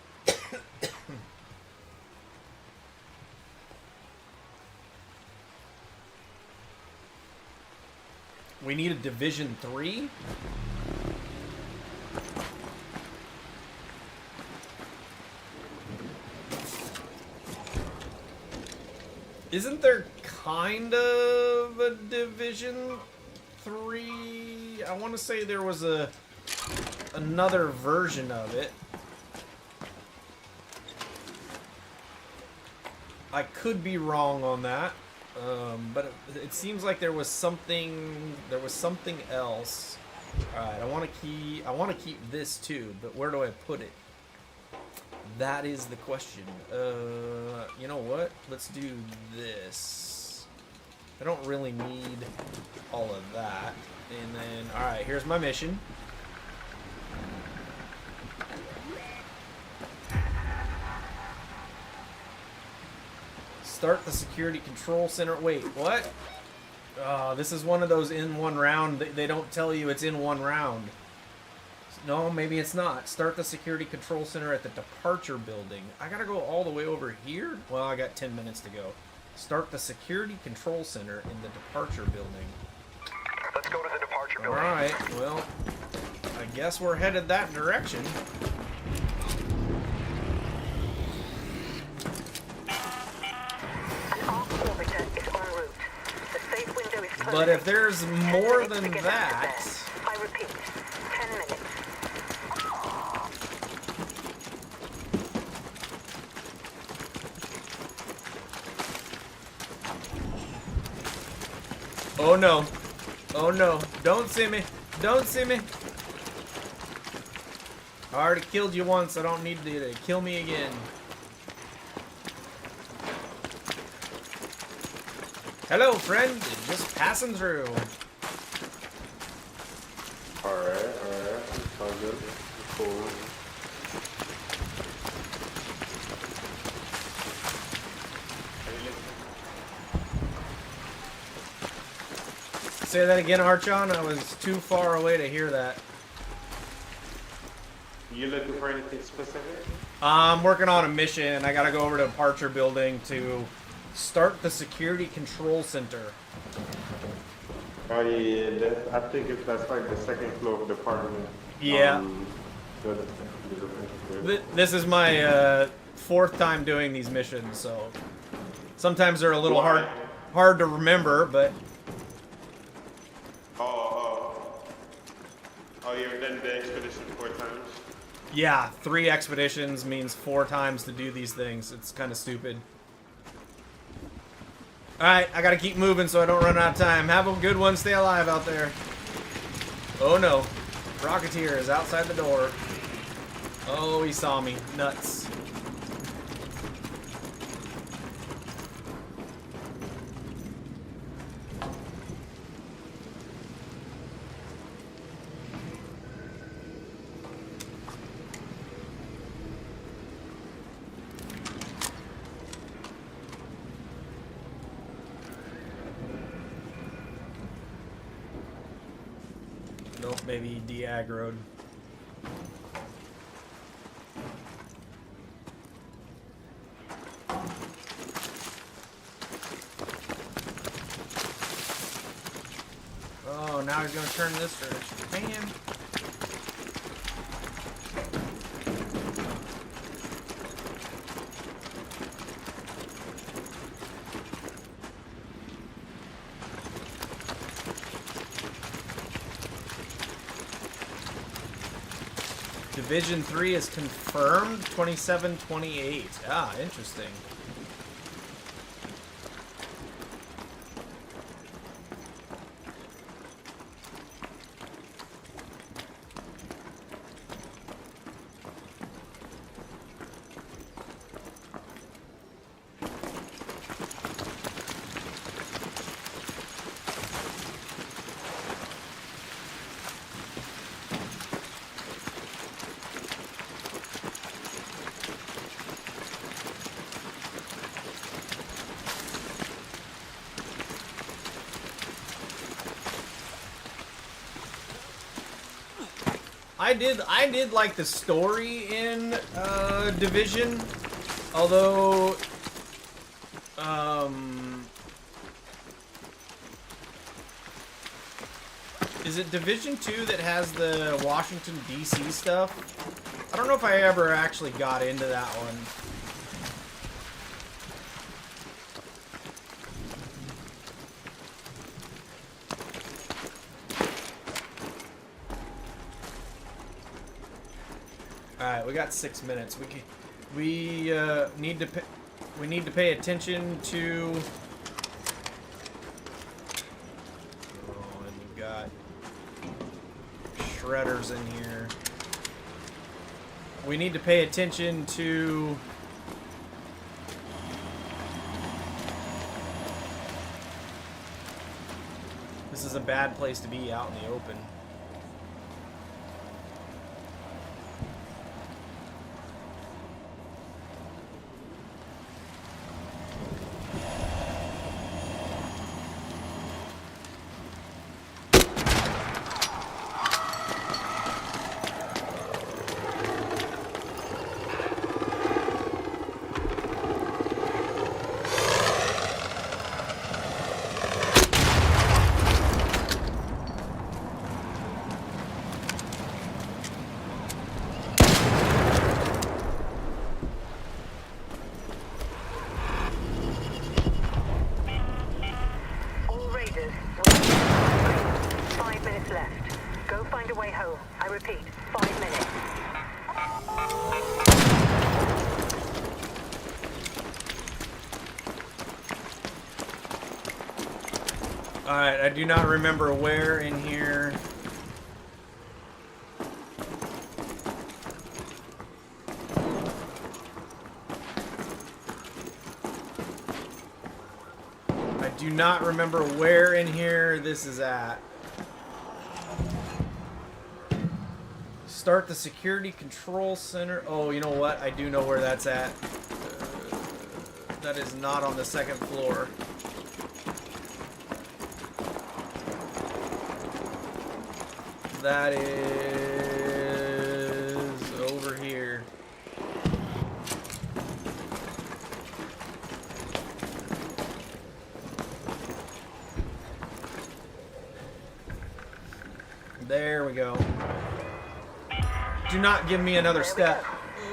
We need a Division 3? Isn't there kind of a Division 3? I want to say there was another version of it. I could be wrong on that. But it seems like there was something else. All right, I want to keep this too, but where do I put it? That is the question. You know what? Let's do this. I don't really need all of that. And then, all right, here's my mission. Start the security control center. Wait, what? This is one of those in one round. They don't tell you it's in one round. No, maybe it's not. Start the security control center at the departure building. I gotta go all the way over here? Well, I got 10 minutes to go. Start the security control center in the departure building. Let's go to the departure building. Alright, well, I guess we're headed that direction. But if there's more than that... I repeat, 10 minutes. Oh no. Oh no. Don't see me. Don't see me. I already killed you once. I don't need you to kill me again. Hello, friend. Just passing through. Alright. It's all good. Cool. Say that again, Archon. I was too far away to hear that. You looking for anything specific? I'm working on a mission. I gotta go over to Departure Building to start the security control center. Oh yeah, I think that's like the second floor of the apartment. Yeah. This is my fourth time doing these missions, so sometimes they're a little hard to remember, but... Oh, you've done the expedition 4 times? Yeah, 3 expeditions means 4 times to do these things. It's kind of stupid. Alright, I gotta keep moving so I don't run out of time. Have a good one. Stay alive out there. Oh no. Rocketeer is outside the door. Oh, he saw me. Nuts. Nope, maybe de-aggroed. Oh, now he's gonna turn this direction. Man. Division 3 is confirmed, 27-28. Ah, interesting. I did like the story in Division, although is it Division 2 that has the Washington DC stuff? I don't know if I ever actually got into that one. Alright, we got 6 minutes. We need to pay attention to got shredders in here. We need to pay attention to... This is a bad place to be out in the open. All raiders, 5 minutes left. Go find a way home. I repeat, 5 minutes. Alright, I do not remember where in here. I do not remember where in here this is at. Start the security control center. Oh, you know what? I do know where that's at. That is not on the second floor. That is over here. There we go. Do not give me another step.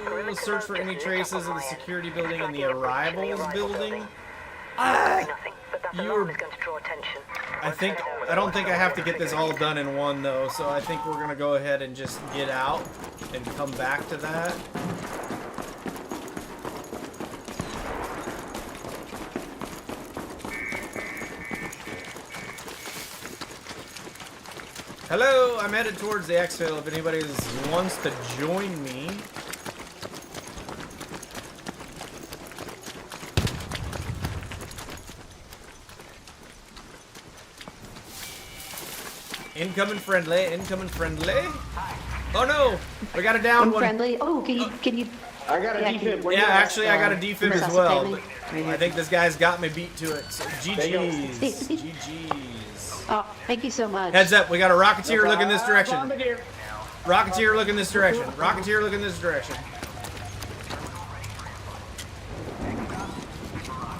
Ooh, search for any traces of the security building in the arrivals building. Nothing, but that You're- alarm is going to draw attention. I don't think I have to get this all done in one though, so I think we're gonna go ahead and just get out and come back to that. Hello, I'm headed towards the exfil if anybody wants to join me. Incoming friendly, incoming friendly. Oh no, we got a down one. Unfriendly. Oh, can you? I got a Yeah, defib. can Yeah, actually I got a defib as well. resuscitate me? Right here. I think this guy's got me beat to it. So GG's. See. GG's. Oh, thank you so much. Heads up, we got a Rocketeer looking this direction. Rocketeer looking this direction. Rocketeer looking this direction.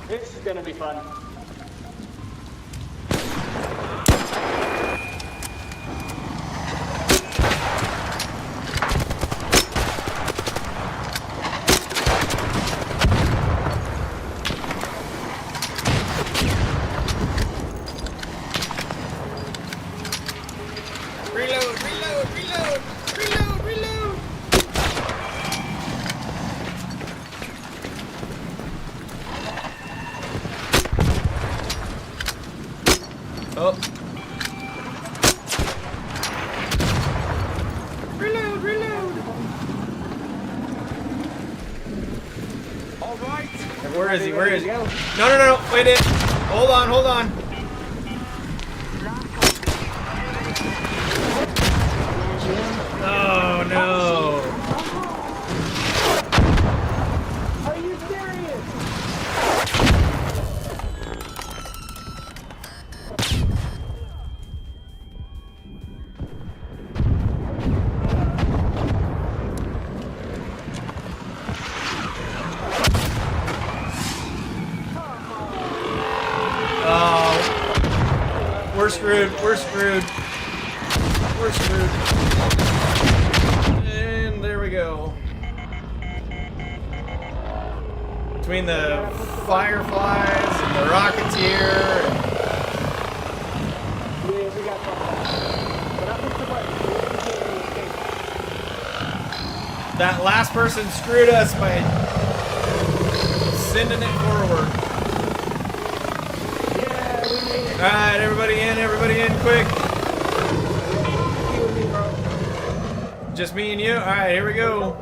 This is gonna be fun. Reload, reload, reload, reload, reload. Oh. Reload, reload. All right. Where is he? Where is he? No, no, no, no. Wait it. Hold on, hold on. Oh no. Are you serious? Oh. We're screwed. We're screwed. We're screwed. And there we go. Between the Fireflies and the Rocketeer. Yeah, we got something. But I pushed the button. That last person screwed us by sending it forward. Yeah, we made it. Alright, everybody in, quick. Just me and you? Alright, here we go.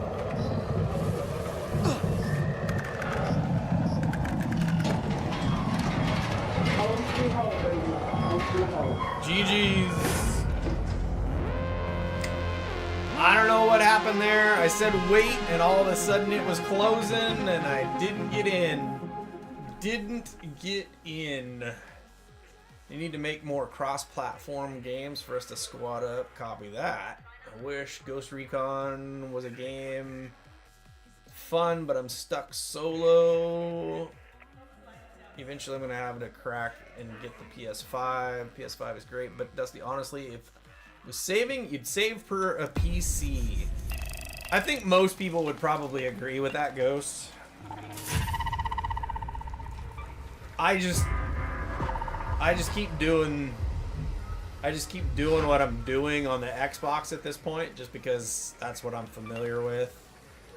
GG's. I don't know what happened there. I said wait, and all of a sudden it was closing, and I didn't get in. Didn't get in. You need to make more cross-platform games for us to squad up. Copy that. I wish Ghost Recon was a game fun, but I'm stuck solo. Eventually I'm going to have to crack and get the PS5. PS5 is great, but Dusty, honestly, if it was saving, you'd save for a PC. I think most people would probably agree with that, Ghost. I just keep doing what I'm doing on the Xbox at this point, just because that's what I'm familiar with.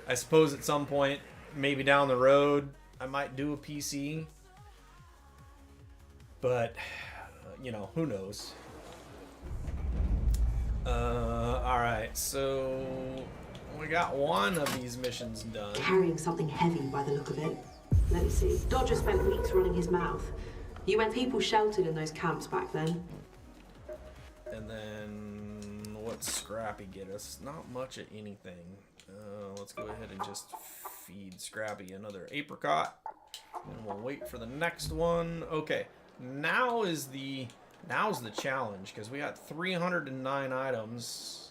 I suppose at some point, maybe down the road, I might do a PC. But, you know, who knows? Alright, so we got one of these missions done. Carrying something heavy by the look of it. Let me see. Dodger spent weeks running his mouth. You when people sheltered in those camps back then. And then what's Scrappy get us? Not much of anything. Let's go ahead and just feed Scrappy another apricot. And we'll wait for the next one. Okay, now's the challenge, because we got 309 items.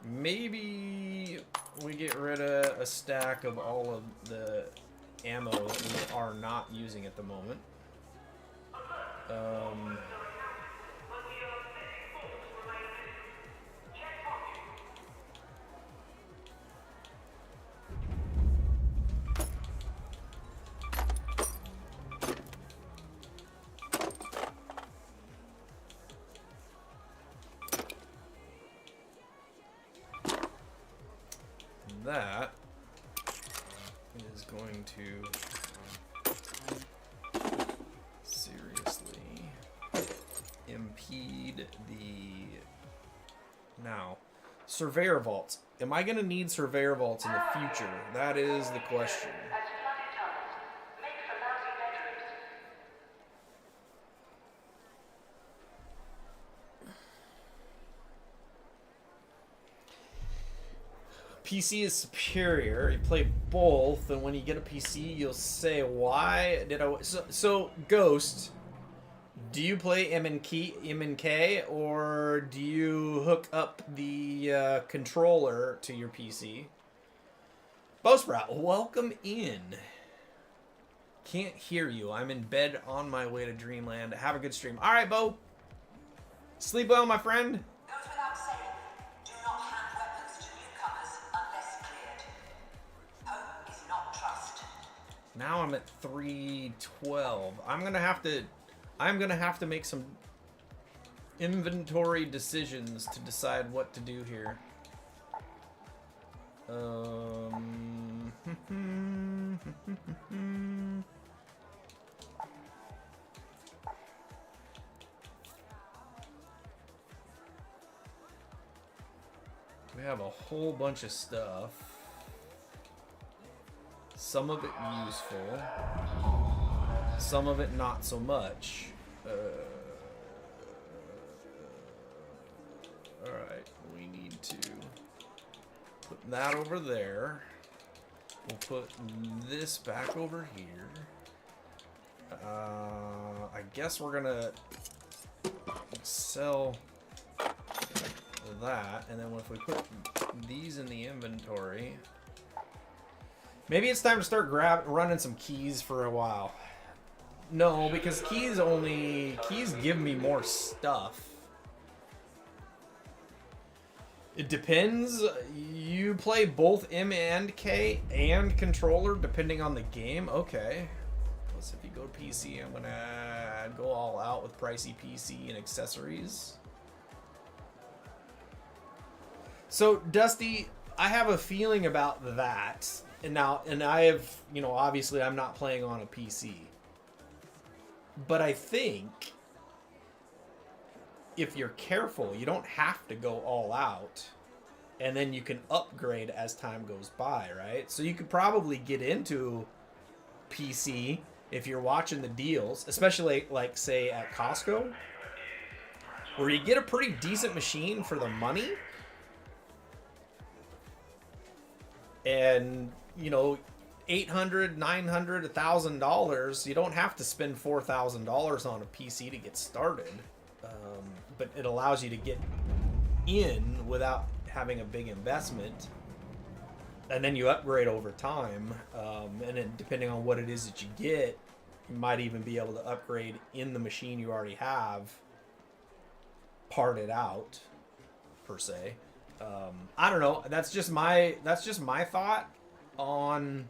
Maybe we get rid of a stack of all of the ammo that we are not using at the moment. That is going to seriously impede the... Now, surveyor vaults. Am I going to need surveyor vaults in the future? That is the question. PC is superior. You play both, and when you get a PC, you'll say, "Why did I?" So Ghost, do you play M&K, or do you hook up the controller to your PC? Bowsprout, welcome in. Can't hear you. I'm in bed on my way to Dreamland. Have a good stream. All right, Bo. Sleep well, my friend. Now I'm at 312. I'm gonna have to make some inventory decisions to decide what to do here. We have a whole bunch of stuff. Some of it useful, some of it not so much. Alright, we need to put that over there. We'll put this back over here. I guess we're gonna sell that, and then if we put these in the inventory... Maybe it's time to start running some keys for a while. No, because keys give me more stuff. It depends. You play both M and K and controller depending on the game. Okay. Plus, if you go to PC, I'm gonna go all out with pricey PC and accessories. So, Dusty, I have a feeling about that. And I have, you know, obviously I'm not playing on a PC. But I think if you're careful, you don't have to go all out. and then you can upgrade as time goes by, right? So you could probably get into PC if you're watching the deals, especially like say at Costco, where you get a pretty decent machine for the money. And, you know, $800, $900, $1,000, you don't have to spend $4,000 on a PC to get started. But it allows you to get in without having a big investment. And then you upgrade over time. And then depending on what it is that you get, you might even be able to upgrade in the machine you already have, part it out, per se. I don't know. That's just my thought on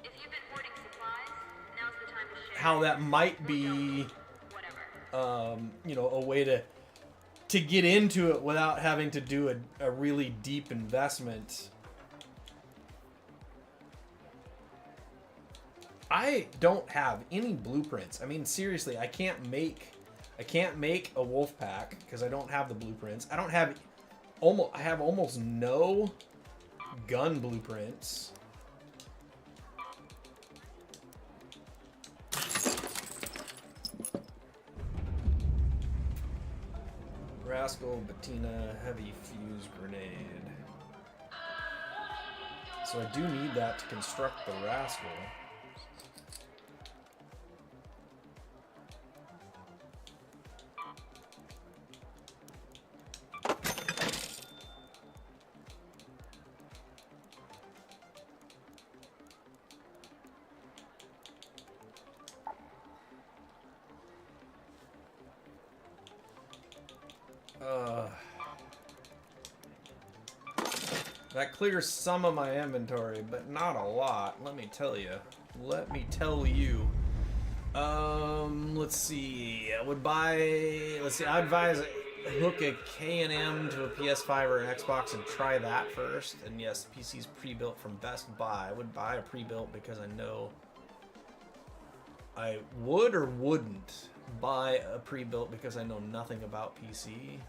If you've been hoarding supplies, now's the time to share. how that might be, Whatever. you know, a way to get into it without having to do a really deep investment. I don't have any blueprints. I mean, seriously, I can't make a wolf pack because I don't have the blueprints. I have almost no gun blueprints. Rascal, Bettina, heavy fuse grenade. So I do need that to construct the Rascal. That clears some of my inventory, but not a lot, let me tell you. Let me tell you. Let's see. I'd advise hook a K&M to a PS5 or an Xbox and try that first. And yes, the PC's pre-built from Best Buy. I would buy a pre-built because I know I would or wouldn't buy a pre-built because I know nothing about PC.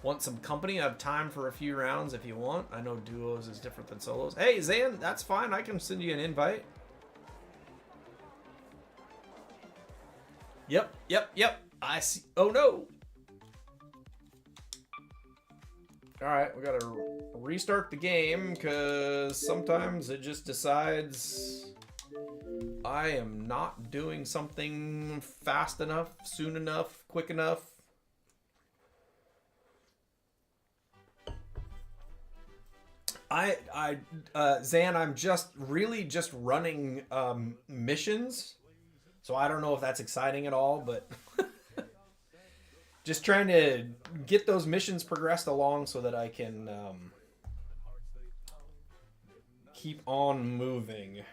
Want some company? I have time for a few rounds if you want. I know duos is different than solos. Hey, Zan, that's fine. I can send you an invite. Yep. I see. Oh, no. All right, we got to restart the game because sometimes it just decides I am not doing something fast enough, soon enough, quick enough. Zan, I'm just running missions, so I don't know if that's exciting at all, but just trying to get those missions progressed along so that I can keep on moving.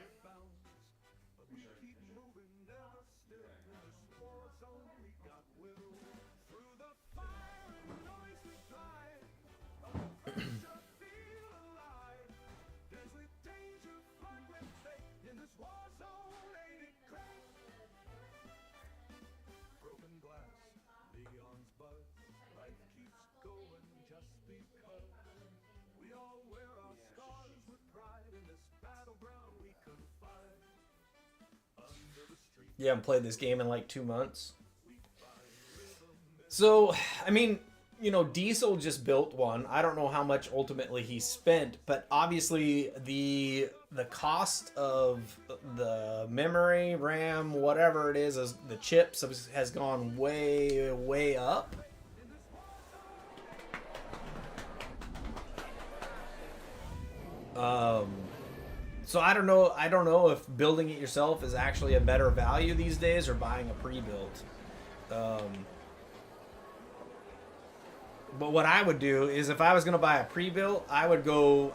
Yeah, I haven't played this game in like 2 months. So, I mean, you know, Diesel just built one. I don't know how much ultimately he spent, but obviously the cost of the memory, RAM, whatever it is the chips has gone way up. So I don't know if building it yourself is actually a better value these days or buying a pre-built. But what I would do is if I was going to buy a pre-built, I would go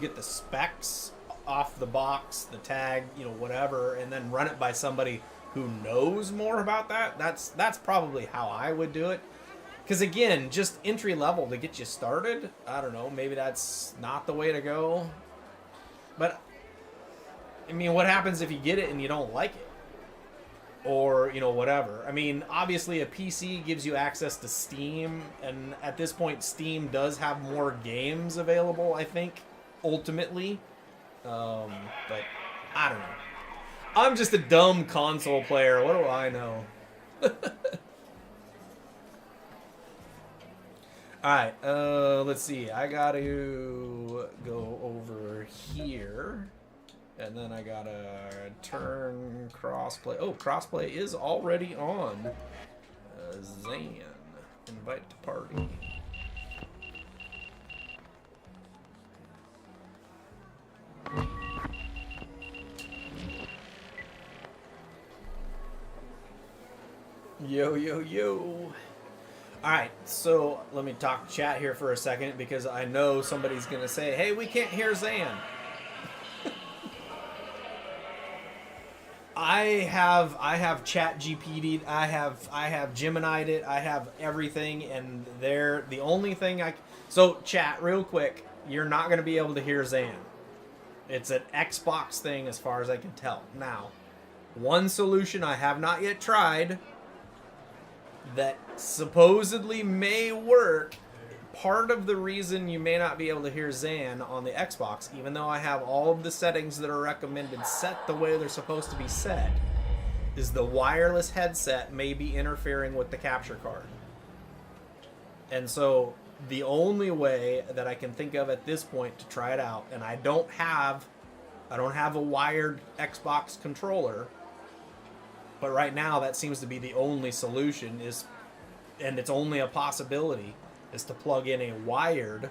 get the specs off the box, the tag, you know, whatever, and then run it by somebody who knows more about that. That's probably how I would do it. Because again, just entry level to get you started, I don't know, maybe that's not the way to go. But I mean, what happens if you get it and you don't like it? or, you know, whatever. I mean, obviously a PC gives you access to Steam, and at this point Steam does have more games available, I think, ultimately. But I don't know. I'm just a dumb console player. What do I know? Alright, let's see. I gotta go over here. And then I gotta turn crossplay. Oh, crossplay is already on. Zan, invite to party. Yo, yo, yo. Alright, so let me talk to chat here for a second because I know somebody's gonna say, hey, we can't hear Zan. I have Chat GPT'd, I have Gemini'd it, I have everything, and they're the only thing so chat real quick, you're not gonna be able to hear Zan. It's an Xbox thing as far as I can tell. Now, one solution I have not yet tried that supposedly may work. Part of the reason you may not be able to hear Zan on the Xbox, even though I have all of the settings that are recommended set the way they're supposed to be set, is the wireless headset may be interfering with the capture card. And so the only way that I can think of at this point to try it out, and I don't have a wired Xbox controller, but right now that seems to be the only solution, and it's only a possibility, is to plug in a wired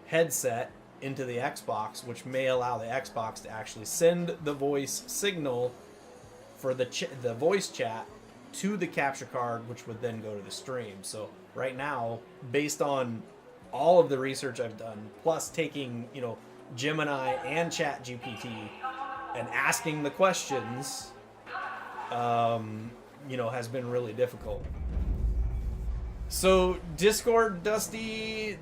headset into the Xbox, which may allow the Xbox to actually send the voice signal for the voice chat to the capture card, which would then go to the stream. So right now, based on all of the research I've done, plus taking, you know, Gemini and Chat GPT and asking the questions, you know, has been really difficult. So Discord, Dusty,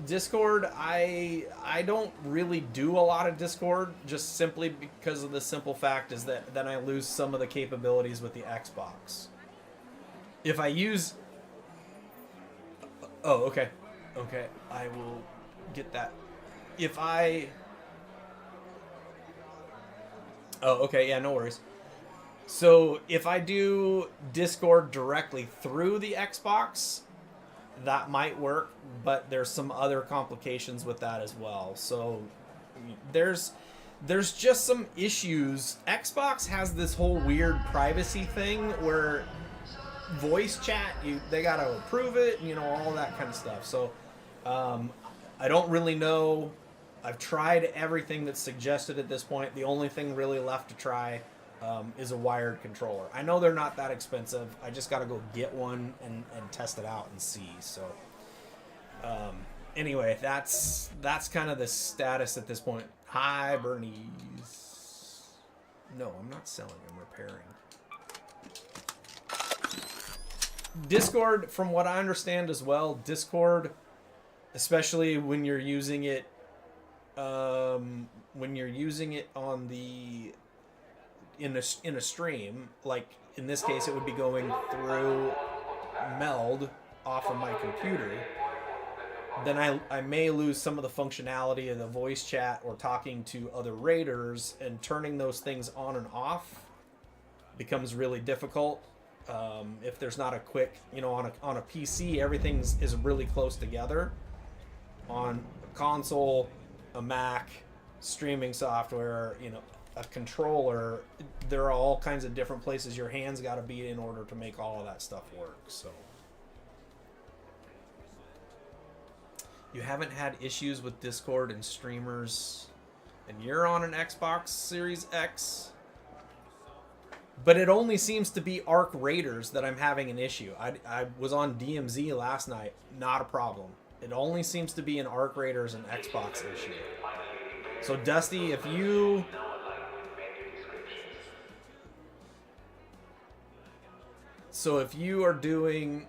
Discord, I don't really do a lot of Discord, just simply because of the simple fact is that then I lose some of the capabilities with the Xbox. If I use... Oh, okay. Okay, I will get that. If I... Oh, okay, yeah, no worries. So if I do Discord directly through the Xbox, that might work, but there's some other complications with that as well. So there's just some issues. Xbox has this whole weird privacy thing where voice chat, they gotta approve it, you know, all that kind of stuff. So I don't really know. I've tried everything that's suggested at this point. The only thing really left to try is a wired controller. I know they're not that expensive. I just got to go get one and test it out and see. So anyway, that's kind of the status at this point. Hi, Bernice. No, I'm not selling. I'm repairing. Discord, from what I understand as well, Discord, especially when you're using it on the in a stream, like in this case it would be going through Meld off of my computer, then I may lose some of the functionality of the voice chat or talking to other raiders, and turning those things on and off becomes really difficult. If there's not a quick, you know, on a PC, everything is really close together. On a console, a Mac, streaming software, you know, a controller, there are all kinds of different places your hands got to be in order to make all of that stuff work. So you haven't had issues with Discord and streamers, and you're on an Xbox Series X, but it only seems to be Arc Raiders that I'm having an issue. I was on DMZ last night, not a problem. It only seems to be an Arc Raiders and Xbox issue. So Dusty, if you are doing,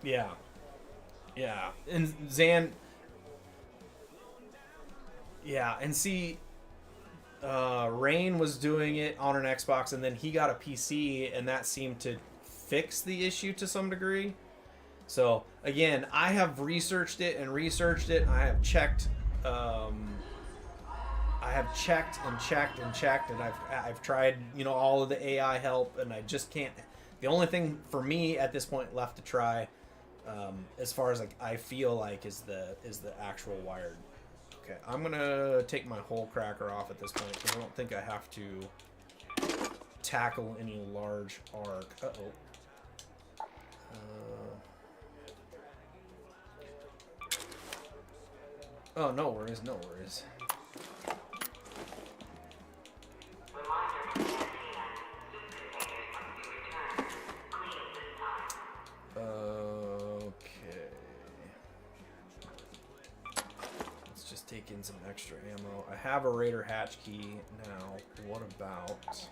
yeah, Yeah, and Zan. Yeah, and see, Rain was doing it on an Xbox, and then he got a PC, and that seemed to fix the issue to some degree. So again, I have researched it and researched it. I have checked. I have checked and checked and checked, and I've tried, you know, all of the AI help, and I just can't. The only thing for me at this point left to try, as far as like I feel like, is the actual wired. Okay, I'm gonna take my hole cracker off at this point because I don't think I have to tackle any large arc. Oh, no worries, no worries. Okay. Let's just take in some extra ammo. I have a Raider hatch key now. What about...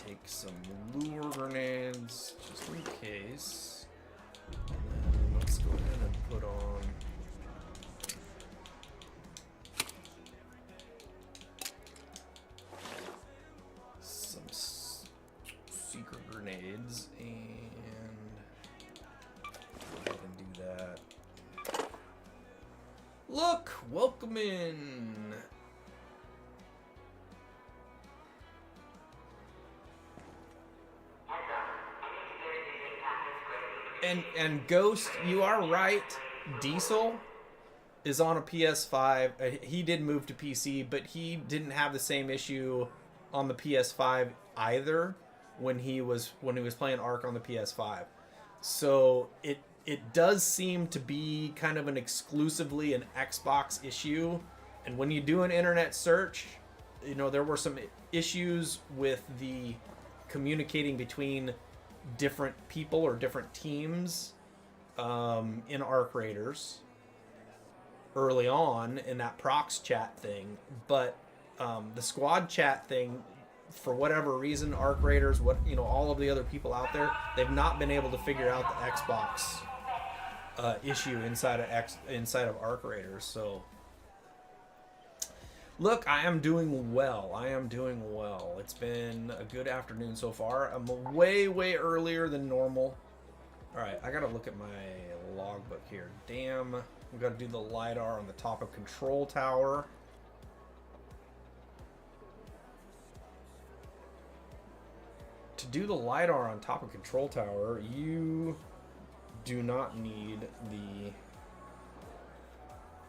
take some lure grenades, just in case. And then let's go ahead and put on... some secret grenades, and go ahead and do that. Look! Welcome in! And Ghost, you are right. Diesel is on a PS5. He did move to PC, but he didn't have the same issue on the PS5 either when he was playing Arc on the PS5. So it does seem to be kind of an exclusively an Xbox issue. And when you do an internet search, you know, there were some issues with the communicating between different people or different teams in Arc Raiders early on in that prox chat thing, but the squad chat thing, for whatever reason, Arc Raiders, all of the other people out there, they've not been able to figure out the Xbox issue inside of Arc Raiders. So look, I am doing well. It's been a good afternoon so far. I'm way earlier than normal. All right, I gotta look at my logbook here. Damn, we gotta do the LiDAR on the top of control tower. To do the LiDAR on top of control tower, you do not need the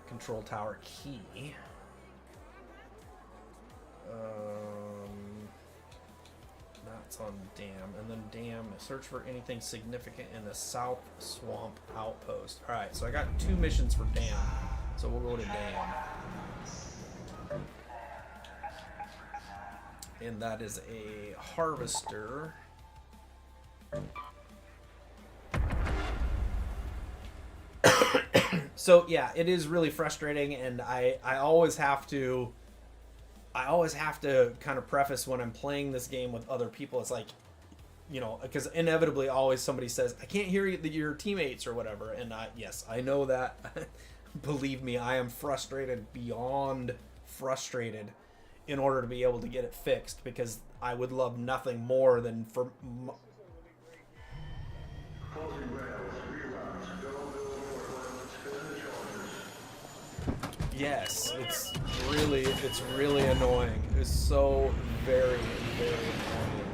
control tower key. That's on dam, and then dam, search for anything significant in the South Swamp Outpost. Alright, so I got 2 missions for dam, so we'll go to dam. And that is a harvester. So yeah, it is really frustrating, and I always have to kind of preface when I'm playing this game with other people. It's like, you know, because inevitably always somebody says, I can't hear your teammates or whatever. And yes, I know that. Believe me, I am frustrated beyond frustrated in order to be able to get it fixed, because I would love nothing more than for... Yes, it's really annoying. It's so very annoying.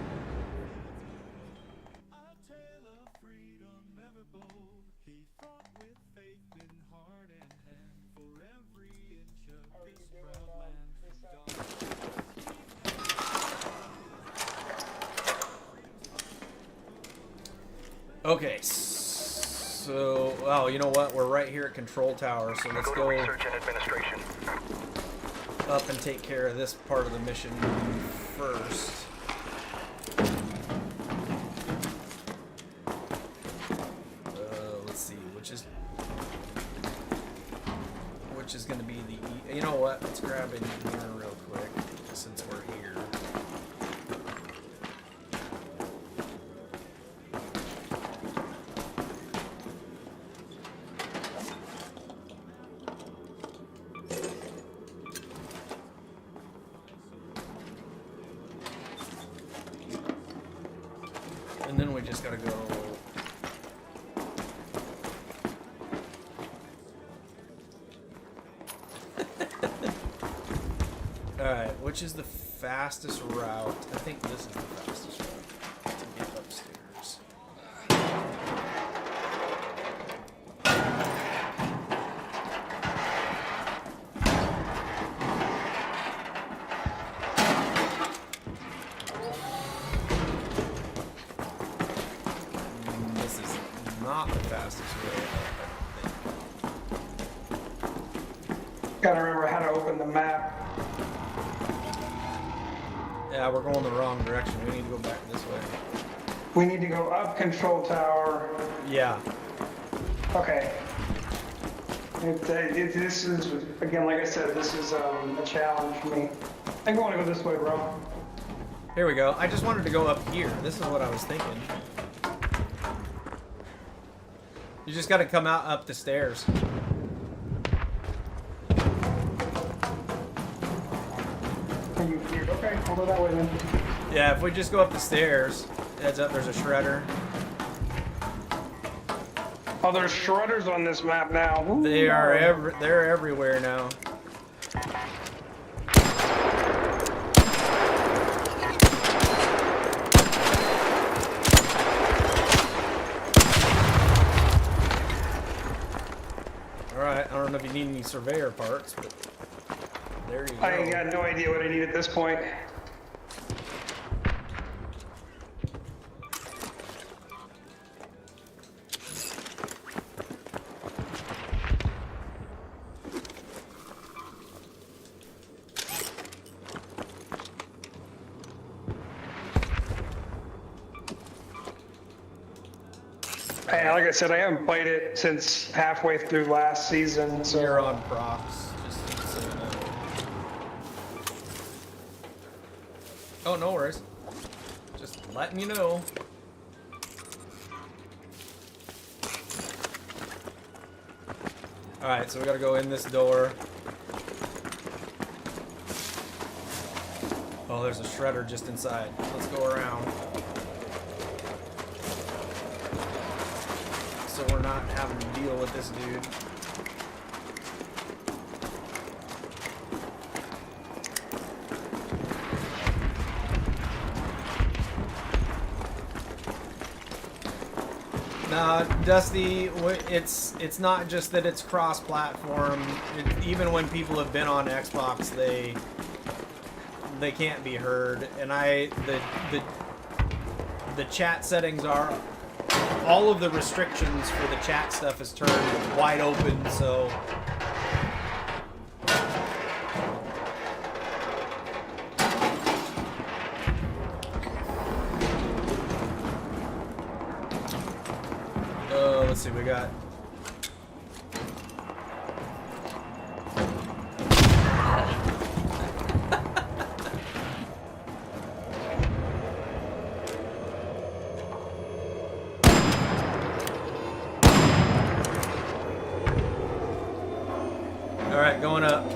Okay, so, well, you know what? We're right here at Control Tower, so let's go Research and Administration. up and take care of this part of the mission first. Let's see, which is going to be the... You know what? Let's grab in here real quick, since we're here. And then we just gotta go. Alright, which is the fastest route? I think this is the fastest route to get upstairs. This is not the fastest way, I don't think. Gotta remember how to open the map. Yeah, we're going the wrong direction. We need to go back this way. We need to go up control tower. Yeah. Okay. This is, again, like I said, this is a challenge for me. I think I want to go this way, bro. Here we go. I just wanted to go up here. This is what I was thinking. You just got to come out up the stairs. Okay, I'll go that way then. Yeah, if we just go up the stairs, heads up, there's a shredder. Oh, there's shredders on this map now. Ooh, They are they're everywhere now. Alright, I don't know if you need any surveyor parts, but there you go. I got no idea what I need at this point. And like I said, I haven't played it since halfway through last season, so You're on procs, just so you know. Oh, no worries. Just letting you know. Alright, so we gotta go in this door. Oh, there's a shredder just inside. Let's go around. So we're not having to deal with this dude. Nah, Dusty, it's not just that it's cross-platform. Even when people have been on Xbox, they can't be heard. And the chat settings are, all of the restrictions for the chat stuff is turned wide open, so let's see, we got Alright, going up.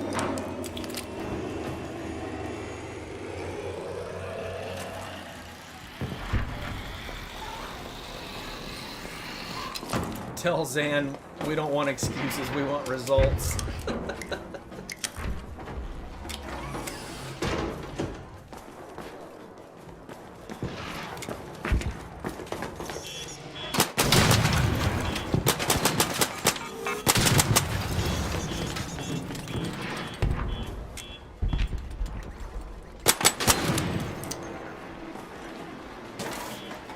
Tell Zan we don't want excuses, we want results.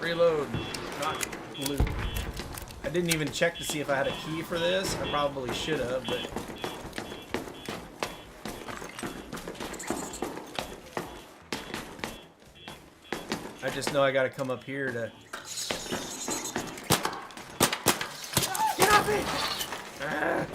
Reload, not loot. I didn't even check to see if I had a key for this. I probably should have, but I just know I gotta come up here to get off me! Ah.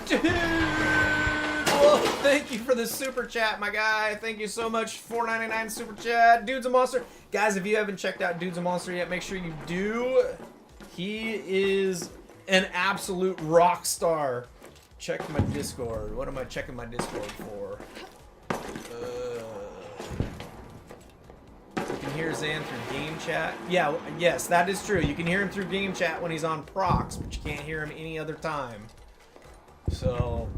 Dude! Well, thank you for the super chat, my guy. Thank you so much. $4.99 super chat. Dude's a monster. Guys, if you haven't checked out Dude's a Monster yet, make sure you do. He is an absolute rock star. Check my Discord. What am I checking my Discord for? You can hear Zan through game chat. Yeah, yes, that is true. You can hear him through game chat when he's on procs, but you can't hear him any other time. So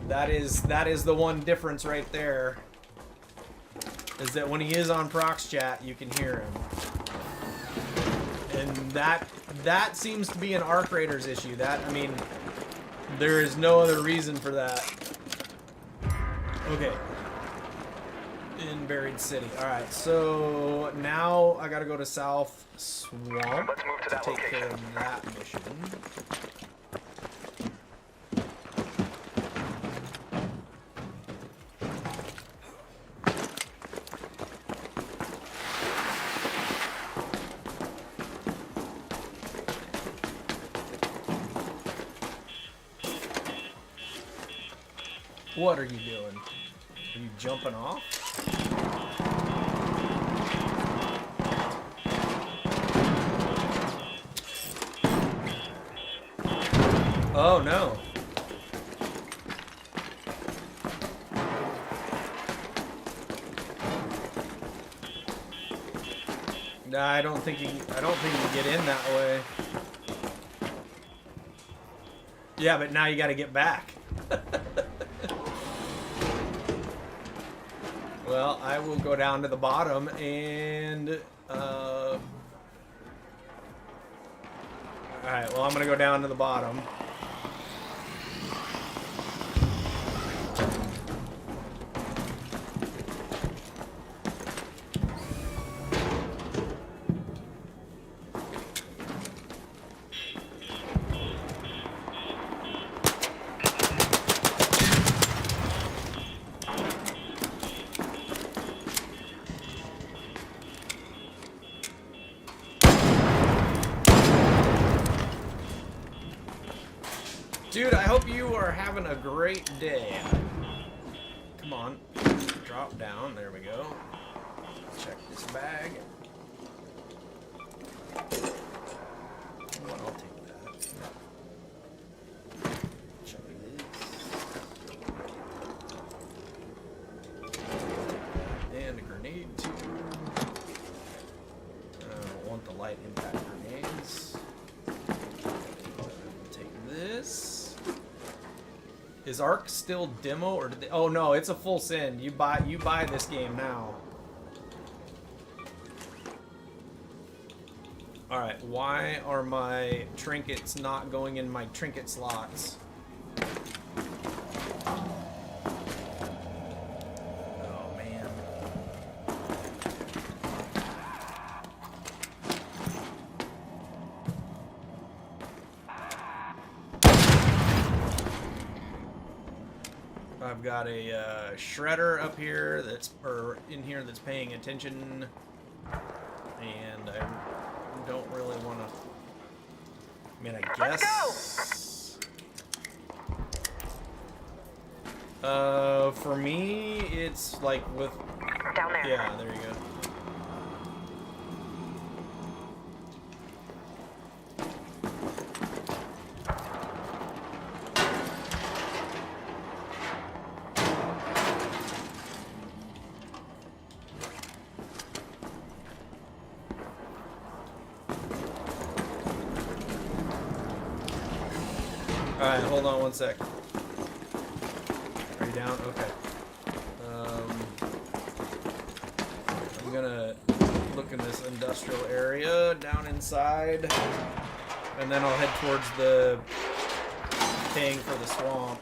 that is the one difference right there. Is that when he is on procs chat, you can hear him. And that seems to be an Arc Raiders issue. I mean, there is no other reason for that. Okay. In Buried City. Alright, so now I gotta go to South Swamp. Let's move to that take location. care of that mission. What are you doing? Are you jumping off? Oh no. Nah, I don't think you get in that way. Yeah, but now you got to get back. Well, I will go down to the bottom and alright, well, I'm gonna go down to the bottom. Dude, I hope you are having a great day. Come on. Drop down. There we go. Check this bag. Well, I'll take that. Check this. And a grenade, too. I don't want the light impact grenades. Take this. Is Arc still demo or did they, oh no, it's a full send. You buy this game now. All right, why are my trinkets not going in my trinket slots? Oh man. I've got a shredder up here or in here that's paying attention, and I don't really want to. I mean, I guess. For me, it's like with. Down there. Yeah, there you go. Alright, hold on one sec. Are you down? Okay. I'm gonna look in this industrial area down inside, and then I'll head towards the thing for the swamp.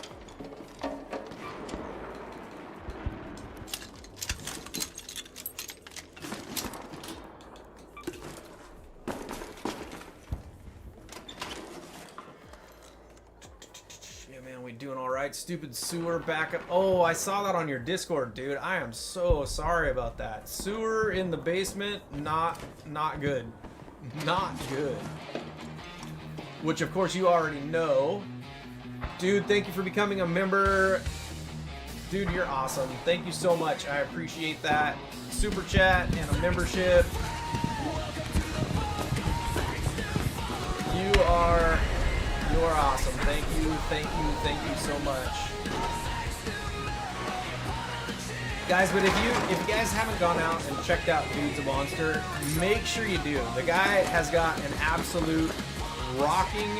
Doing all right. Stupid sewer backup. Oh, I saw that on your Discord, dude. I am so sorry about that. Sewer in the basement, not good. Not good. Which, of course, you already know. Dude, thank you for becoming a member. Dude, you're awesome. Thank you so much. I appreciate that. Super chat and a membership. You are awesome. Thank you so much. Guys, but if you guys haven't gone out and checked out Dude's a Monster, make sure you do. The guy has got an absolute rocking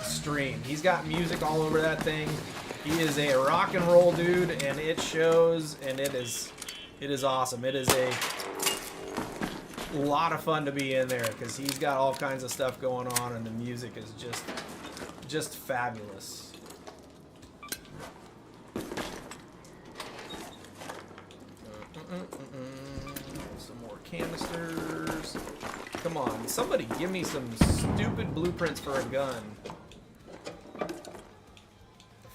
stream. He's got music all over that thing. He is a rock and roll dude, and it shows, and it is awesome. It is a lot of fun to be in there because he's got all kinds of stuff going on, and the music is just fabulous. Some more canisters. Come on, somebody give me some stupid blueprints for a gun. I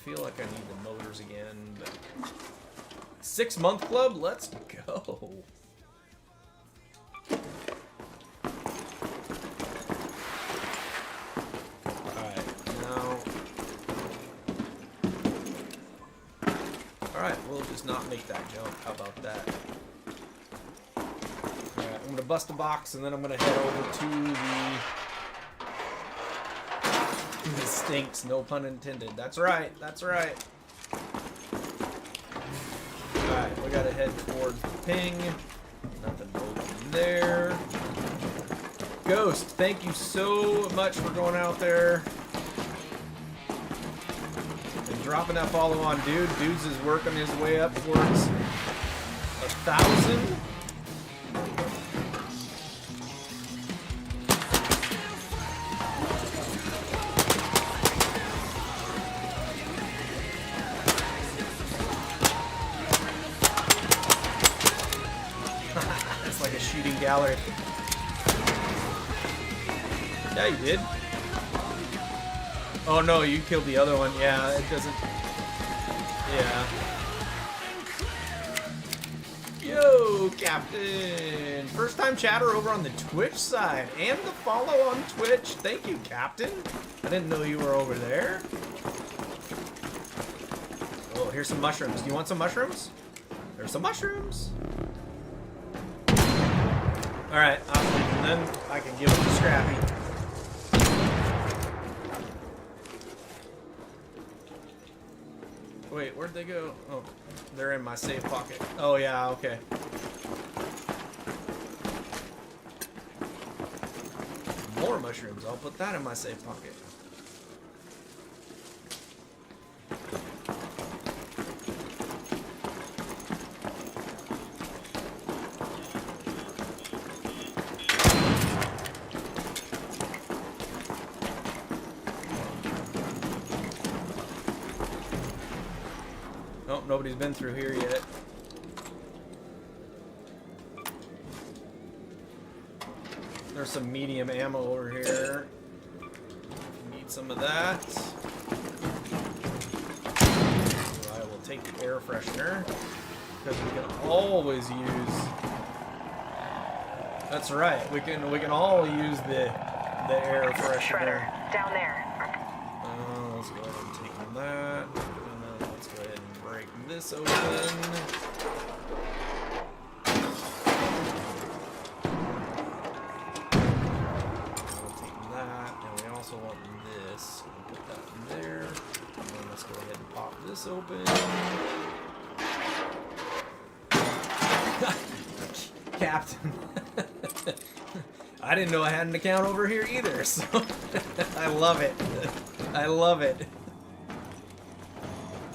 feel like I need the motors again. But 6-month club, let's go. Alright, we'll just not make that jump. How about that? Alright, I'm gonna bust a box and then I'm gonna head over to the stinks, no pun intended. That's right, that's right. Alright, we gotta head towards the ping. Nothing open there. Ghost, thank you so much for going out there. Dropping that follow on Dude. Dude's is working his way up towards 1,000. It's like a shooting gallery. Yeah, you did. Oh no, you killed the other one. Yeah, it doesn't. Yeah. Yo, Captain. First time chatter over on the Twitch side. And the follow on Twitch. Thank you, Captain. I didn't know you were over there. Oh, here's some mushrooms. Do you want some mushrooms? There's some mushrooms. Alright, and then I can give it to Scrappy. Wait, where'd they go? Oh, they're in my safe pocket. Oh, yeah, okay. More mushrooms. I'll put that in my safe pocket. Nobody's been through here yet. There's some medium ammo over here. Need some of that. So I will take the air freshener because we can always use. That's right. We can all use the air freshener. Down there. Let's go ahead and take that. This open. We'll take that, and we also want this. We'll put that in there. And then let's go ahead and pop this open. Captain. I didn't know I had an account over here either, so I love it. I love it.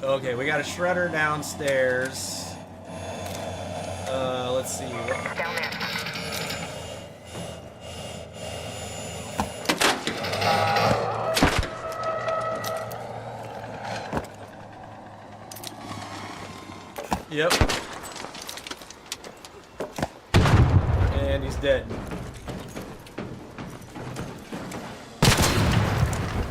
Okay, we got a shredder downstairs. Let's see. Down there. Yep. And he's dead.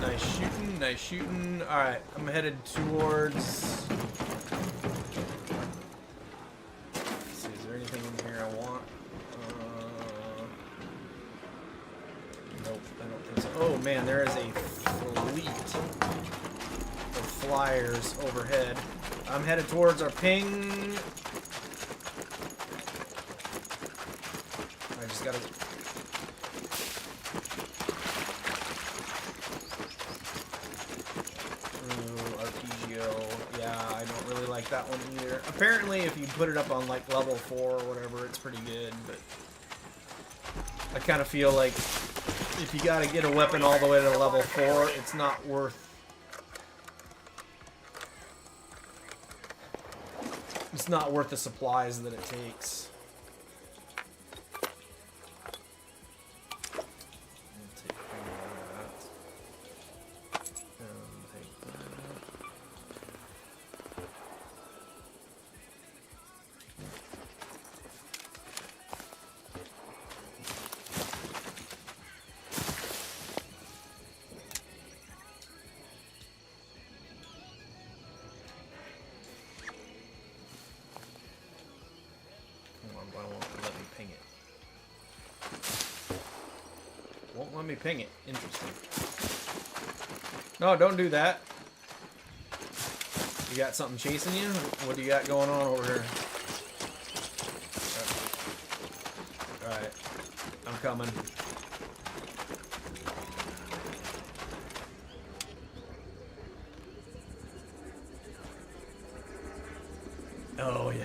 Nice shooting, nice shooting. Alright, I'm headed towards... Let's see, is there anything in here I want? Nope, I don't think so. Oh man, there is a fleet of flyers overhead. I'm headed towards our ping. I just gotta like that one either. Apparently, if you put it up on like level 4 or whatever, it's pretty good. But I kind of feel like if you got to get a weapon all the way to level 4, it's not worth. It's not worth the supplies that it takes. Let me ping it. Interesting. No, don't do that. You got something chasing you? What do you got going on over here? Alright. I'm coming. Oh, yeah.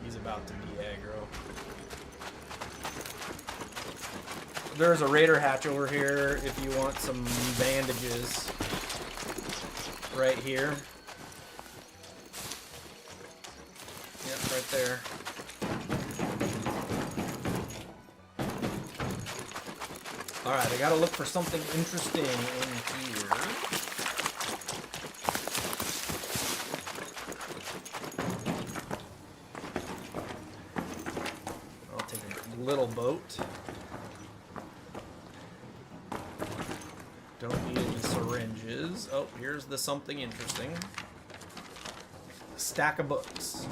He's about to be aggro. There's a raider hatch over here if you want some bandages. Right here. Yep, right there. Alright, I gotta look for something interesting in here. I'll take a little boat. Don't need any syringes. Oh, here's the something interesting. A stack of books.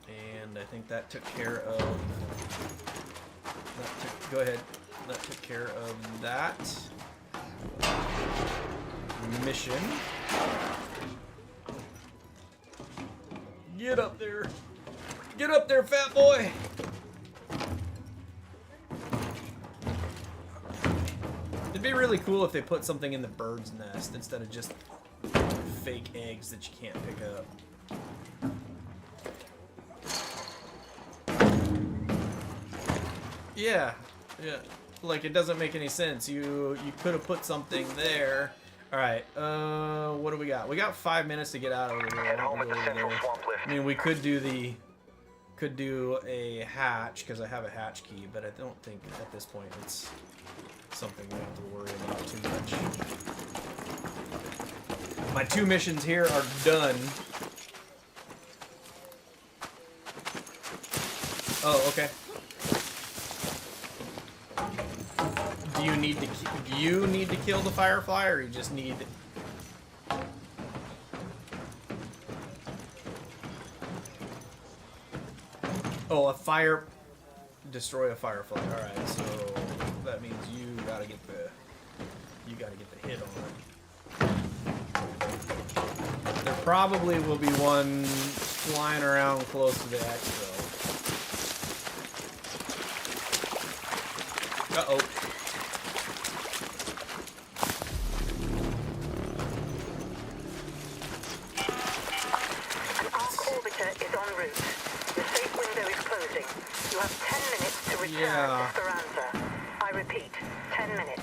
And I think that took care of... go ahead. That took care of that. Mission. Get up there. Get up there, fat boy. It'd be really cool if they put something in the bird's nest instead of just fake eggs that you can't pick up. Yeah, yeah. Like, it doesn't make any sense. You could have put something there. All right. What do we got? We got 5 minutes to get out over here. I mean, we could do a hatch because I have a hatch key, but I don't think at this point it's something we have to worry about too much. My 2 missions here are done. Oh, okay. Do you need to kill the firefly, or you just need? Oh, destroy a firefly. All right, so that means you gotta get the hit on it. There probably will be one flying around close to the expo. Uh-oh. Is en route. The safe window is closing. You have 10 minutes to return to Speranza. I repeat, 10 minutes.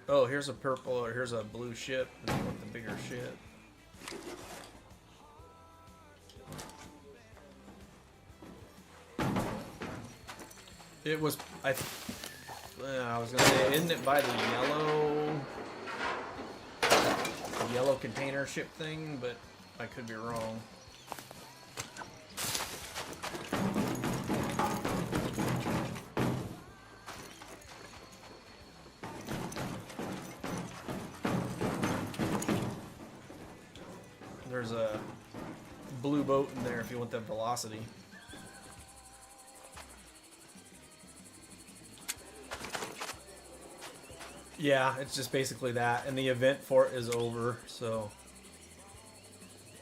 Oh, here's a purple, or here's a blue ship. I want the bigger ship. It was, I was gonna say, isn't it by the yellow container ship thing? But I could be wrong. There's a blue boat in there if you want that velocity. Yeah, it's just basically that, and the event for it is over, so...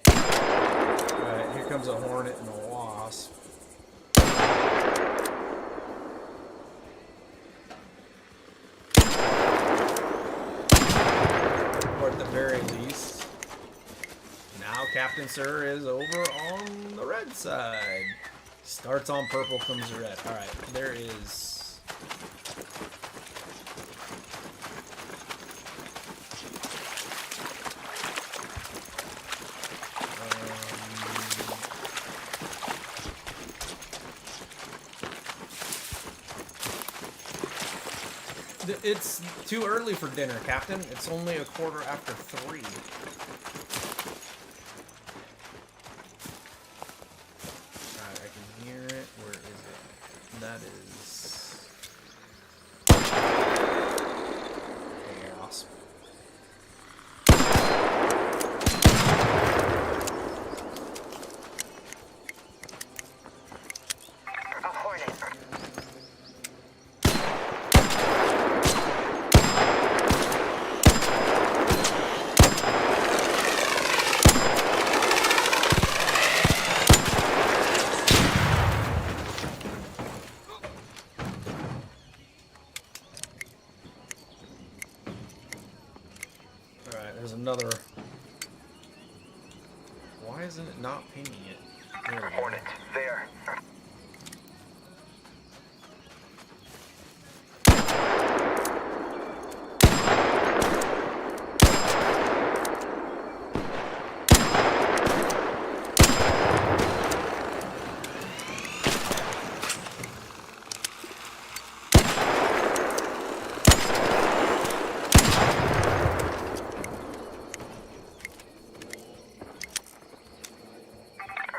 Alright, here comes a hornet and a wasp. Captain Sir is over on the red side. Starts on purple, comes to red. Alright, there is... It's too early for dinner, Captain. It's only 3:15. Alright, I can hear it. Where is it? That is... Chaos. A Hornet. Alright, there's another... Why isn't it not pinging it? There we go. Hornet, there.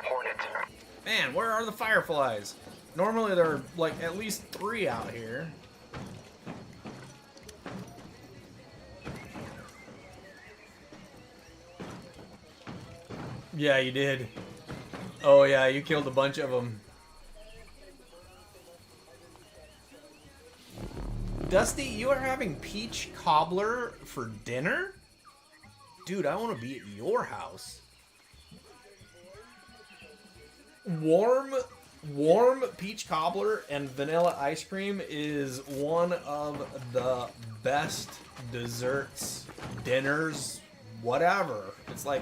Hornet. Man, where are the fireflies? Normally there are like at least 3 out here. Yeah, you did. Oh yeah, you killed a bunch of them. Dusty, you are having peach cobbler for dinner? Dude, I want to be at your house. Warm peach cobbler and vanilla ice cream is one of the best desserts, dinners, whatever. It's like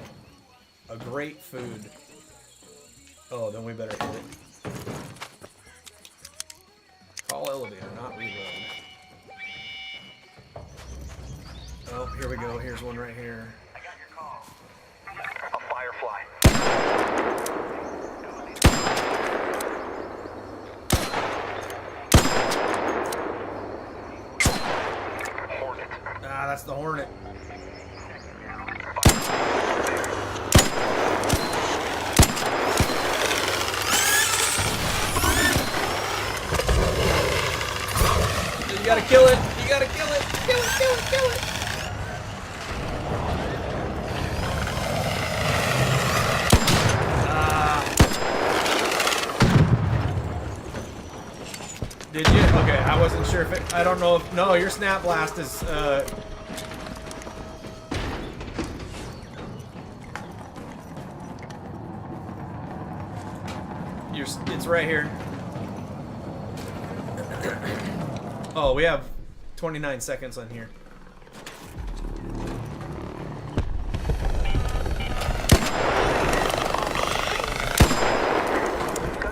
a great food. Oh, then we better hit it. Call elevator, not reload. Oh, here we go. Here's one right here. I got your call. A firefly. Hornet. Ah, that's the Hornet. You gotta kill it. You gotta kill it. Kill it, kill it, kill it. Did you? Okay, I wasn't sure if it... I don't know if... No, your snap blast is... It's right here. Oh, we have 29 seconds on here.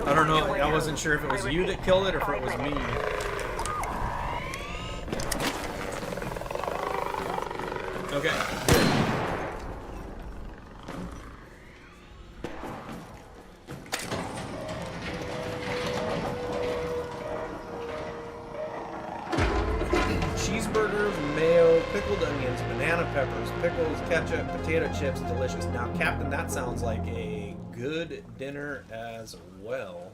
I don't know. I wasn't sure if it was you that killed it or if it was me. Okay, good. Cheeseburgers, mayo, pickled onions, banana peppers, pickles, ketchup, potato chips, delicious. Now, Captain, that sounds like a good dinner as well.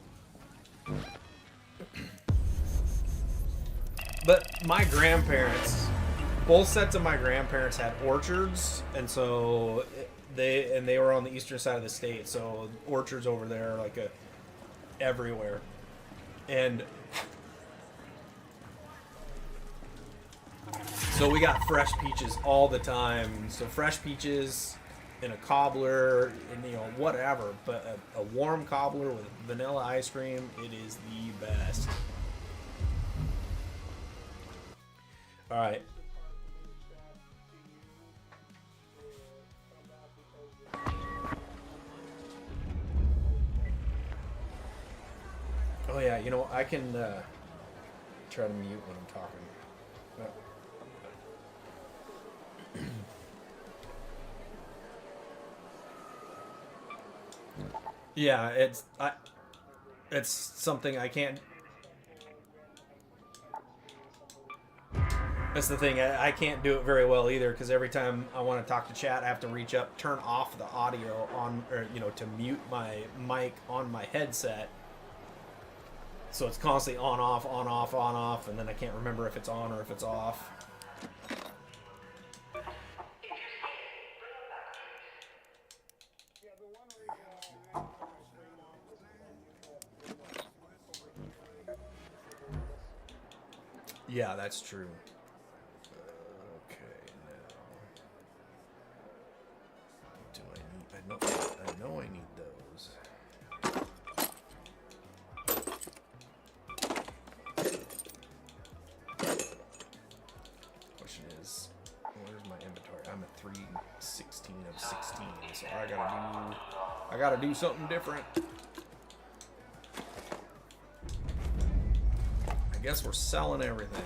But my grandparents, both sets of my grandparents had orchards, and so they were on the eastern side of the state, so orchards over there are like everywhere. And so we got fresh peaches all the time. So fresh peaches in a cobbler, and whatever. But a warm cobbler with vanilla ice cream, it is the best. All right. Oh yeah, you know, I can try to mute when I'm talking. Yeah, it's something I can't. That's the thing. I can't do it very well either, because every time I want to talk to chat, I have to reach up, turn off the audio on, or you know, to mute my mic on my headset. So it's constantly on, off, on, off, on, off, and then I can't remember if it's on or if it's off. Yeah, that's true. Okay, now. Do I know I need those. Question is, where's my inventory? I'm at 316 of 16, so I gotta do something different. I guess we're selling everything.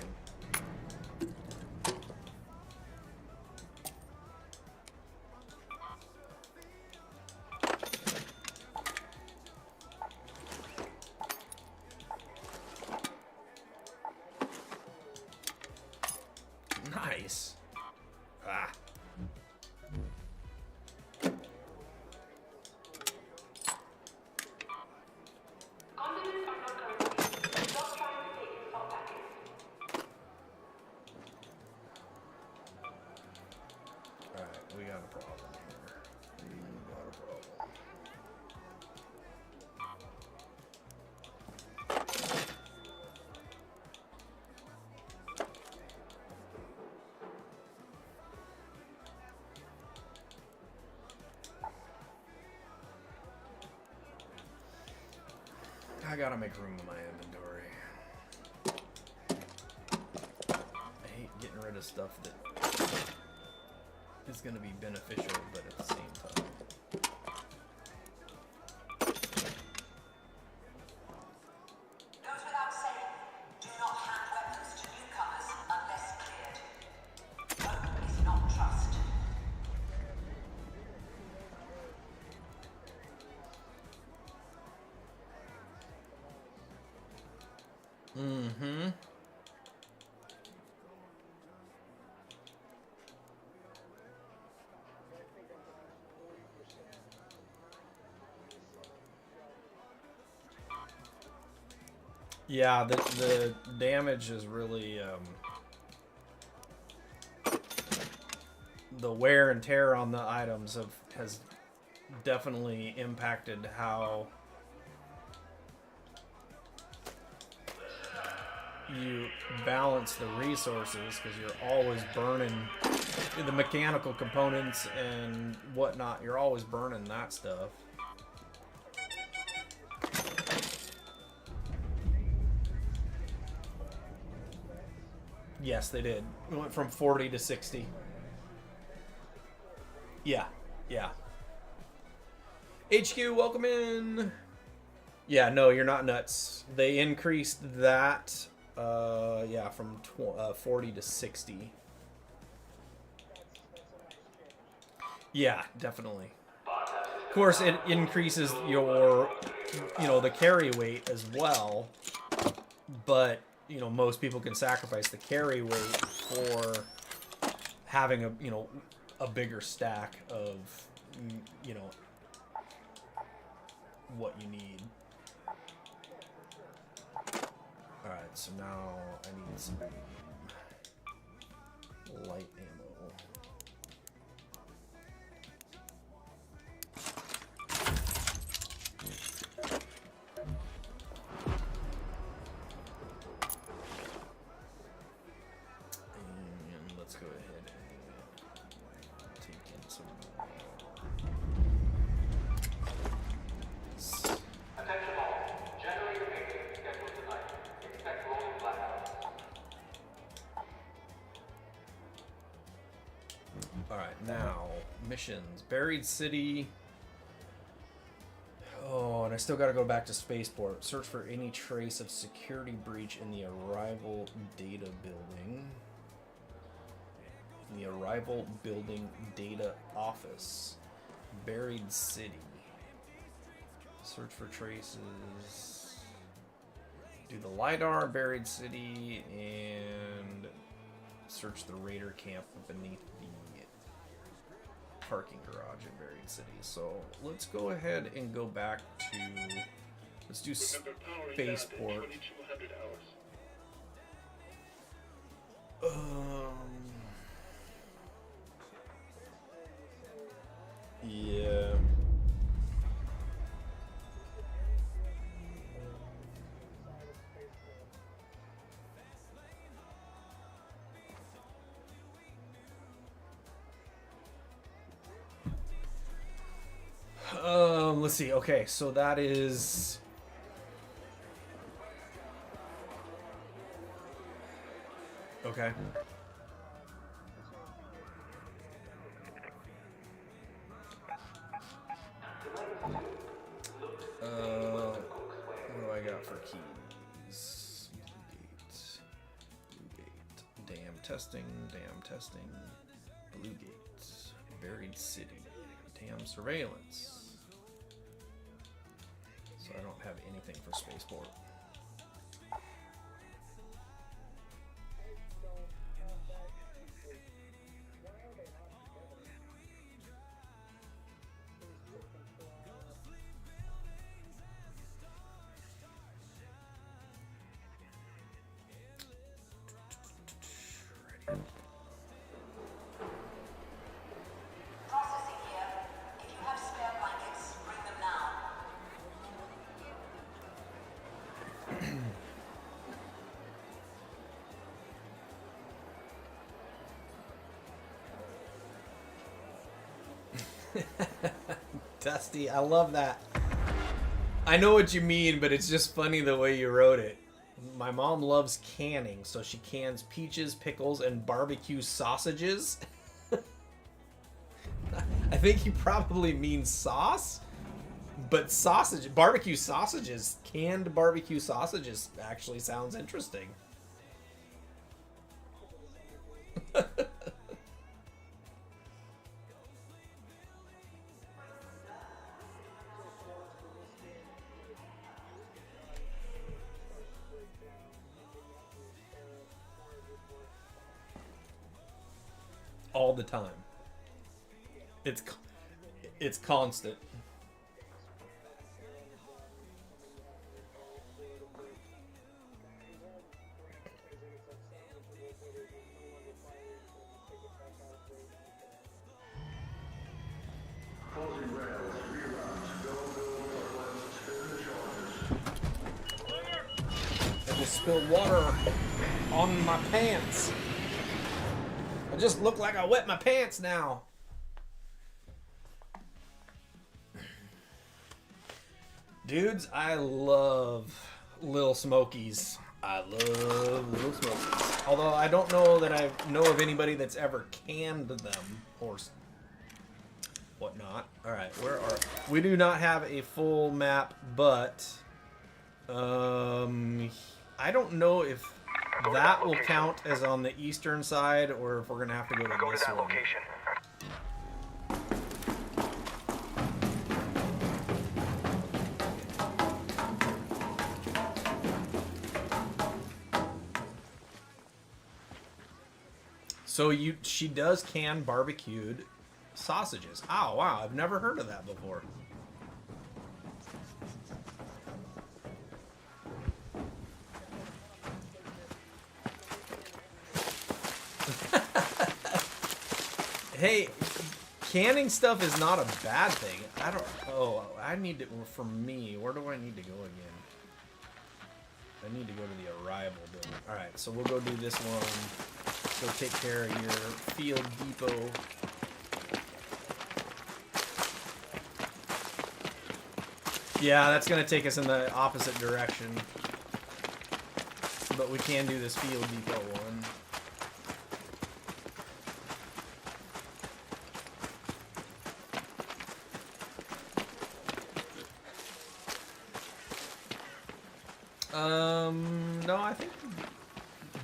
Nice. Ah. We got a problem here. We got a problem. I gotta make room in my inventory. I hate getting rid of stuff that is going to be beneficial, but at the same time. Goes without saying, do not hand weapons to newcomers unless cleared. Hope is not trust. Mm-hmm. Yeah, the damage is really the wear and tear on the items has definitely impacted how you balance the resources, because you're always burning the mechanical components and whatnot. You're always burning that stuff. Yes, they did. We went from 40 to 60. Yeah, yeah. HQ, welcome in. Yeah, no, you're not nuts. They increased that, yeah, from 40 to 60. Yeah, definitely. Of course, it increases your, you know, the carry weight as well, but you know, most people can sacrifice the carry weight for having a, you know, a bigger stack of, you know, what you need. All right, so now I need some light ammo. Missions. Buried City. Oh, and I still got to go back to Spaceport. Search for any trace of security breach in the arrival data building. The arrival building data office. Buried city. Search for traces. Do the LiDAR, buried city, and search the Raider camp beneath the parking garage in buried city. So let's go ahead and go back to, let's do Spaceport. Yeah. Let's see. Okay, so that is okay. What do I got for keys? Blue gate. Dam testing. Blue gates. Buried city. Dam surveillance. So I don't have anything for Spaceport. Dusty, I love that. I know what you mean, but it's just funny the way you wrote it. My mom loves canning, so she cans peaches, pickles, and barbecue sausages. I think you probably mean sauce, but barbecue sausages, canned barbecue sausages actually sounds interesting. All the time. It's constant. I just spilled water on my pants. I just look like I wet my pants now. Dudes, I love Little Smokies. I love Little Smokies. Although I don't know that I know of anybody that's ever canned them or whatnot. Alright, where are... We do not have a full map, but... I don't know if that will count as on the eastern side, or if we're gonna have to go to this one. Location. So she does can barbecued sausages. Oh wow, I've never heard of that before. Hey, canning stuff is not a bad thing. I need to, for me, where do I need to go again? I need to go to the arrival building. Alright, so we'll go do this one. Go take care of your field depot. Yeah, that's going to take us in the opposite direction. But we can do this field depot one. No, I think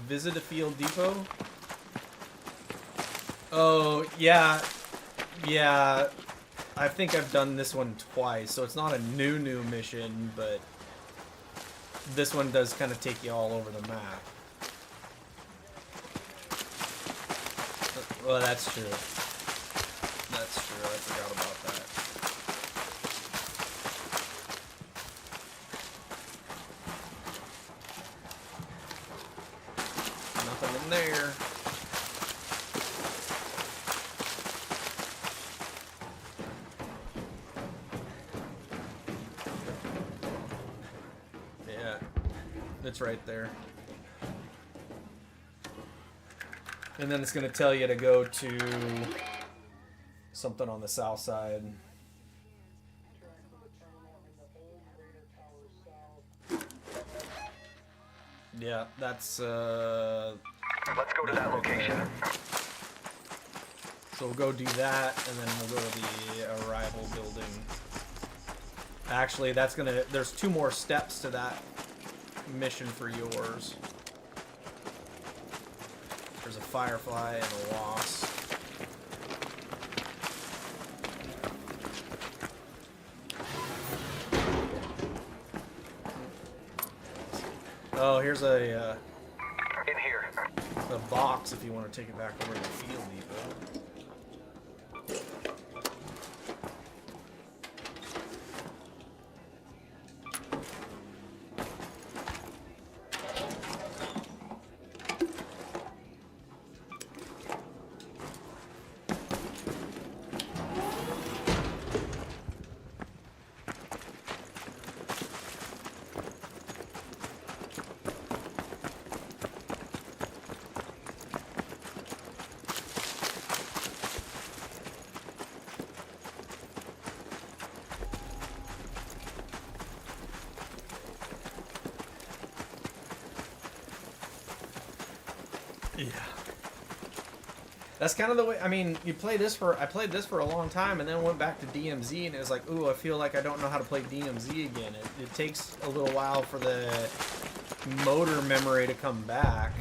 visit a field depot. Oh, yeah. Yeah. I think I've done this one twice, so it's not a new mission, but this one does kind of take you all over the map. Well, that's true. That's true. I forgot about that. Nothing in there. Yeah, it's right there. And then it's going to tell you to go to something on the south side. Yeah, that's Let's go to that location. So we'll go do that, and then we'll go to the arrival building. Actually, that's gonna. There's 2 more steps to that mission for yours. There's a firefly and a wasp. Oh, here's a In here. box if you want to take it back over to the field depot. Yeah. That's kind of the way, I mean, I played this for a long time and then went back to DMZ and it was like, ooh, I feel like I don't know how to play DMZ again. It takes a little while for the motor memory to come back.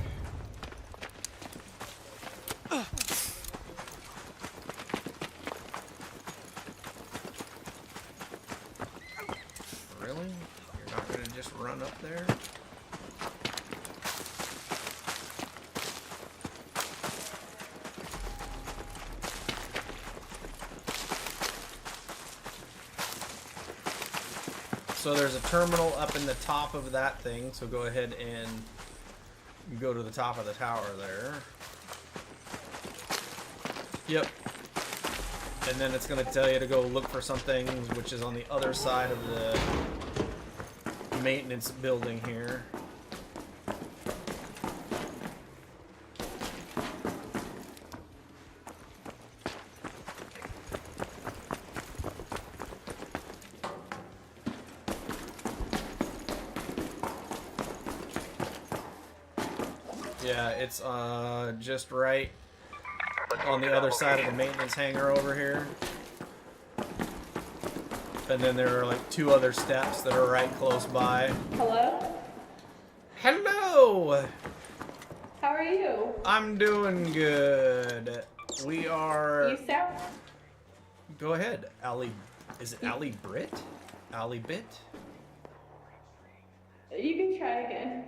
Really? You're not going to just run up there? So there's a terminal up in the top of that thing, so go ahead and go to the top of the tower there. Yep. And then it's going to tell you to go look for something which is on the other side of the maintenance building here. Yeah, it's just right on the other side of the maintenance hangar over here. And then there are like 2 other steps that are right close by. Hello? Hello! How are you? I'm doing good. We are... You sound... Go ahead, Ali. Is it Ali Britt? Ali Bit? You can try again.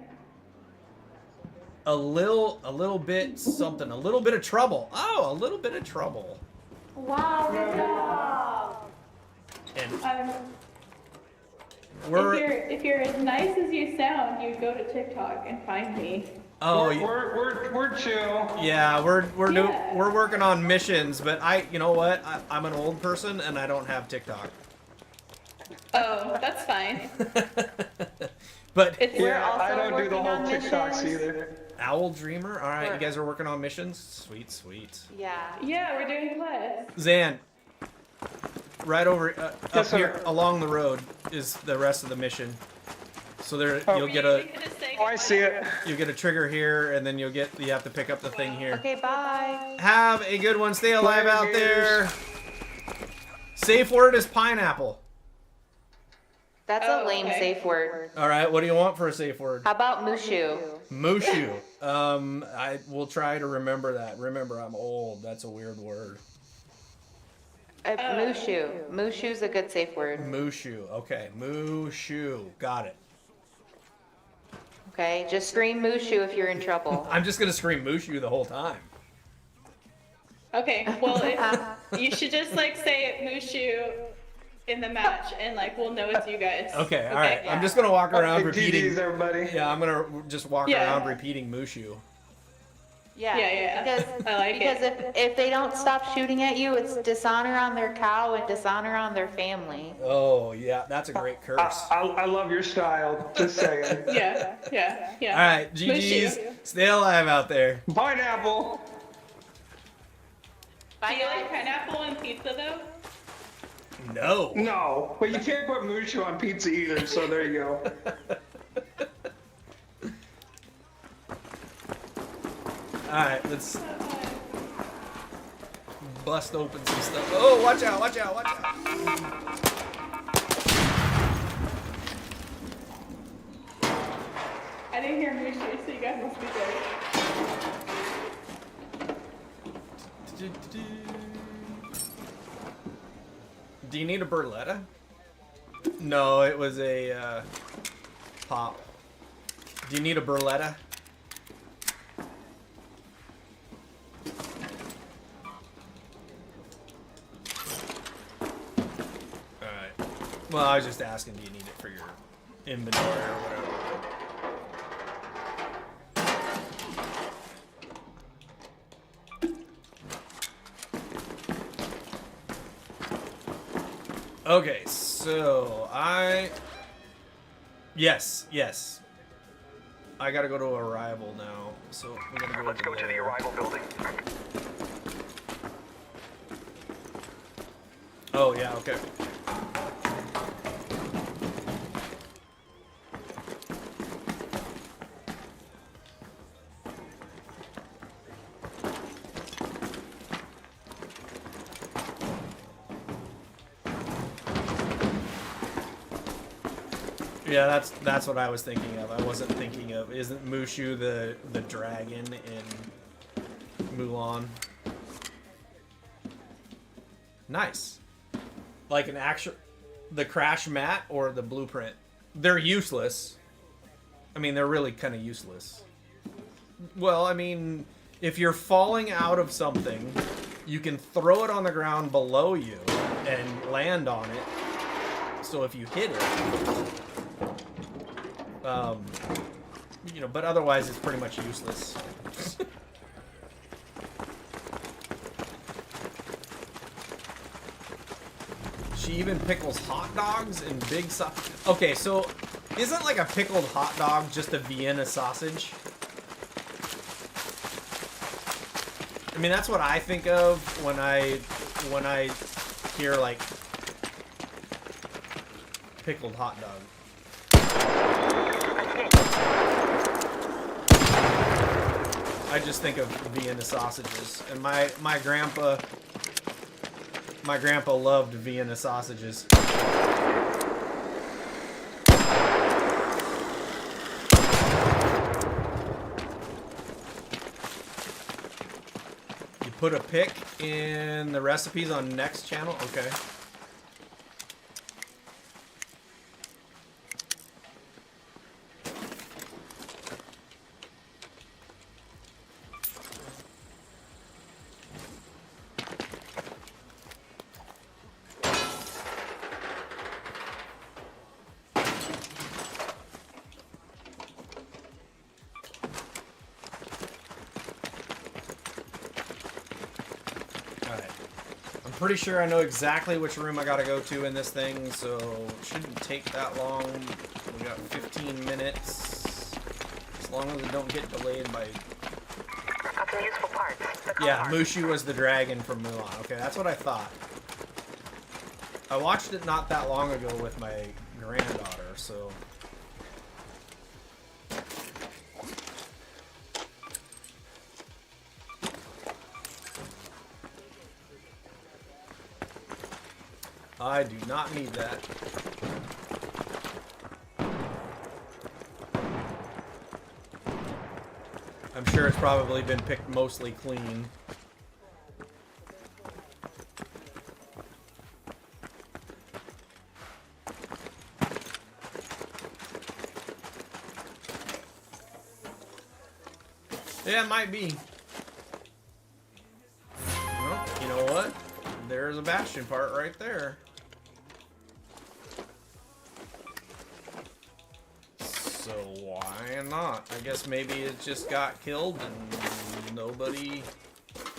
A little bit something. A little bit of trouble. Oh, a little bit of trouble. Wow, good job. And if you're as nice as you sound, you go to TikTok and find me. Oh, we're chill. yeah, we're working on missions, but you know what? I'm an old person and I don't have TikTok. Oh, that's fine. But I don't do the whole TikToks either. Owl Dreamer. All right, you guys are working on missions. Sweet, sweet. Yeah, we're doing quests. Zan, right over up sir. here along the road is the rest of the mission. So there, you'll get Oh, I see it. you get a trigger here, and then you have to pick up the thing here. Okay, bye. Have a good one. Stay alive out Laters. there. Safe word is pineapple. That's a lame safe word. All right, what do you want for a safe word? How about Mushu? Mushu. I will try to remember that. Remember, I'm old. That's a weird word. Mushu. Mushu's a good safe word. Mushu. Okay, Mushu. Got it. Okay, just scream Mushu if you're in trouble. I'm just gonna scream Mushu the whole time. Okay, well, you should just like say it Mushu in the match, and like we'll know it's you guys. Okay, all right. I'm just gonna walk around repeating. GG's, everybody. Yeah, I'm gonna just walk around repeating Mushu. Yeah. Because I like it. If they don't stop shooting at you, it's dishonor on their cow and dishonor on their family. Oh yeah, that's a great curse. I love your style. Just saying. Yeah. All right, GG's. Stay alive out there. Pineapple. Do you like pineapple on pizza though? No. No, but you can't put Mushu on pizza either. So there you go. Alright, let's bust open some stuff. Oh, watch out, watch out, watch out. I didn't hear Mushu, so you guys must be good. Do you need a burletta? No, it was a pop. Do you need a burletta? Well, I was just asking, do you need it for your inventory or whatever? Okay, so Yes. I gotta go to Arrival now, so we're gonna go. Let's go to the Arrival building. Oh yeah, okay. Yeah, that's what I was thinking of. I wasn't thinking of, isn't Mushu the dragon in Mulan? Nice. Like an actual, the crash mat or the blueprint. They're useless. I mean, they're really kind of useless. Well, I mean, if you're falling out of something, you can throw it on the ground below you and land on it. So if you hit it, you know, but otherwise it's pretty much useless. She even pickles hot dogs and big Okay, so isn't like a pickled hot dog just a Vienna sausage? I mean, that's what I think of when I hear like pickled hot dog. I just think of Vienna sausages, and my grandpa loved Vienna sausages. You put a pic in the recipes on next channel, okay? Pretty sure I know exactly which room I gotta go to in this thing, so it shouldn't take that long. We got 15 minutes, as long as it don't get delayed by... Got some useful parts. Yeah, Mushu was the dragon from Mulan. Okay, that's what I thought. I watched it not that long ago with my granddaughter, so... I do not need that. I'm sure it's probably been picked mostly clean. Yeah, it might be. Well, you know what? There's a bastion part right there. So why not? I guess maybe it just got killed and nobody...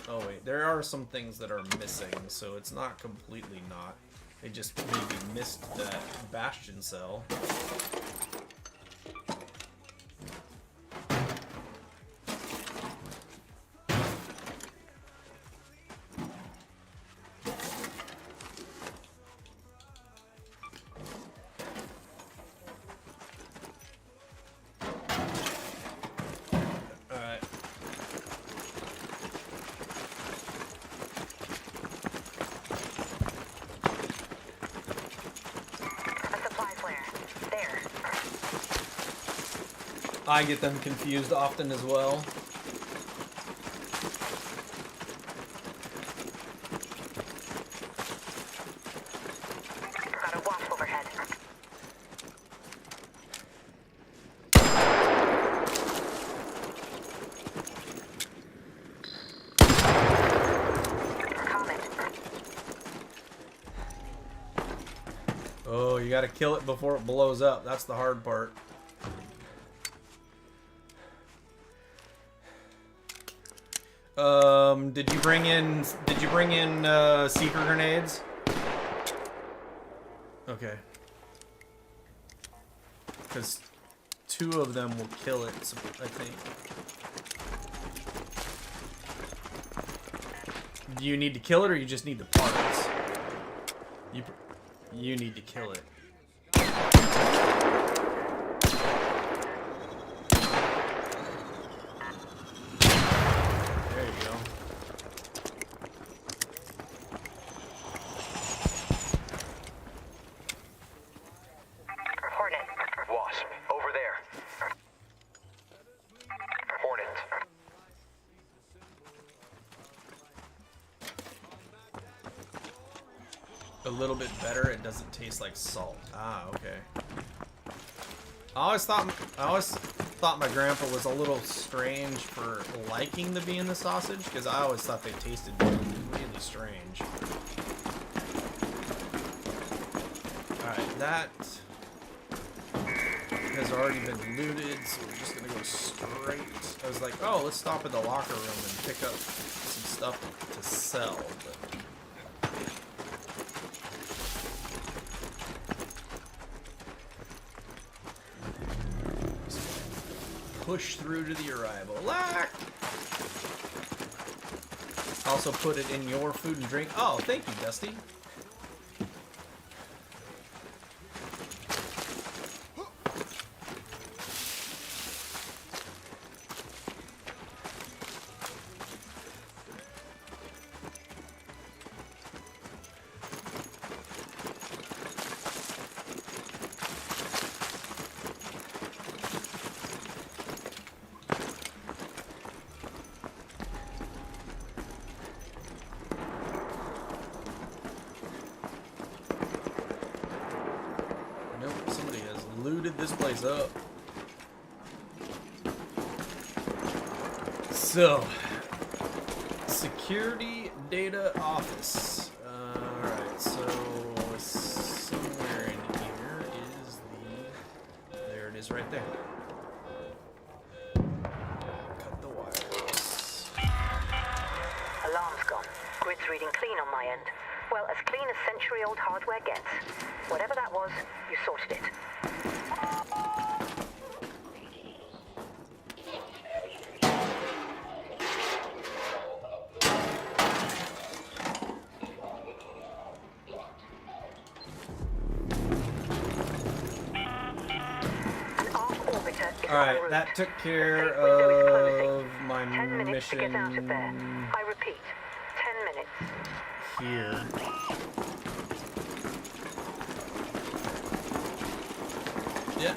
Oh wait, there are some things that are missing, so it's not completely not. They just maybe missed that bastion cell. I get them confused often as well. Got a wasp overhead. Oh, you gotta kill it before it blows up. That's the hard part. Did you bring in seeker grenades? Okay. Because 2 of them will kill it, I think. Do you need to kill it or you just need the parts? You need to kill it. A little bit better. It doesn't taste like salt. Ah, okay. I always thought my grandpa was a little strange for liking the bee in the sausage, because I always thought they tasted really strange. Alright, that has already been looted, so we're just gonna go straight. I was like, oh, let's stop at the locker room and pick up some stuff to sell, but push through to the arrival. Lack! Also put it in your food and drink. Oh, thank you, Dusty. This place up. So, security data office. Alright, so somewhere in here is there it is right there. Cut the wires. Alarm's gone. Grid's reading clean on my end. Well, as clean as century-old hardware gets. Whatever that was, you sorted it. Alright, that took care of my mission. To get out of there. I repeat, 10 minutes. Here. Yeah.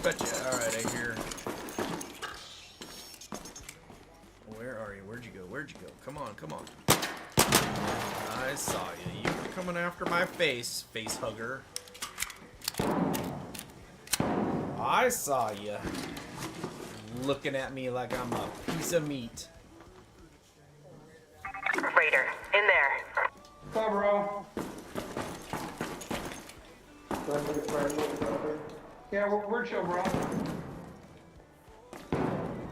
betcha. All right, I hear. Where are you? Where'd you go? Where'd you go? Come on, come on. I saw you. You were coming after my face hugger. I saw you. Looking at me like I'm a piece of meat. Raider, in there. Bye, bro. Yeah, we're chill, bro.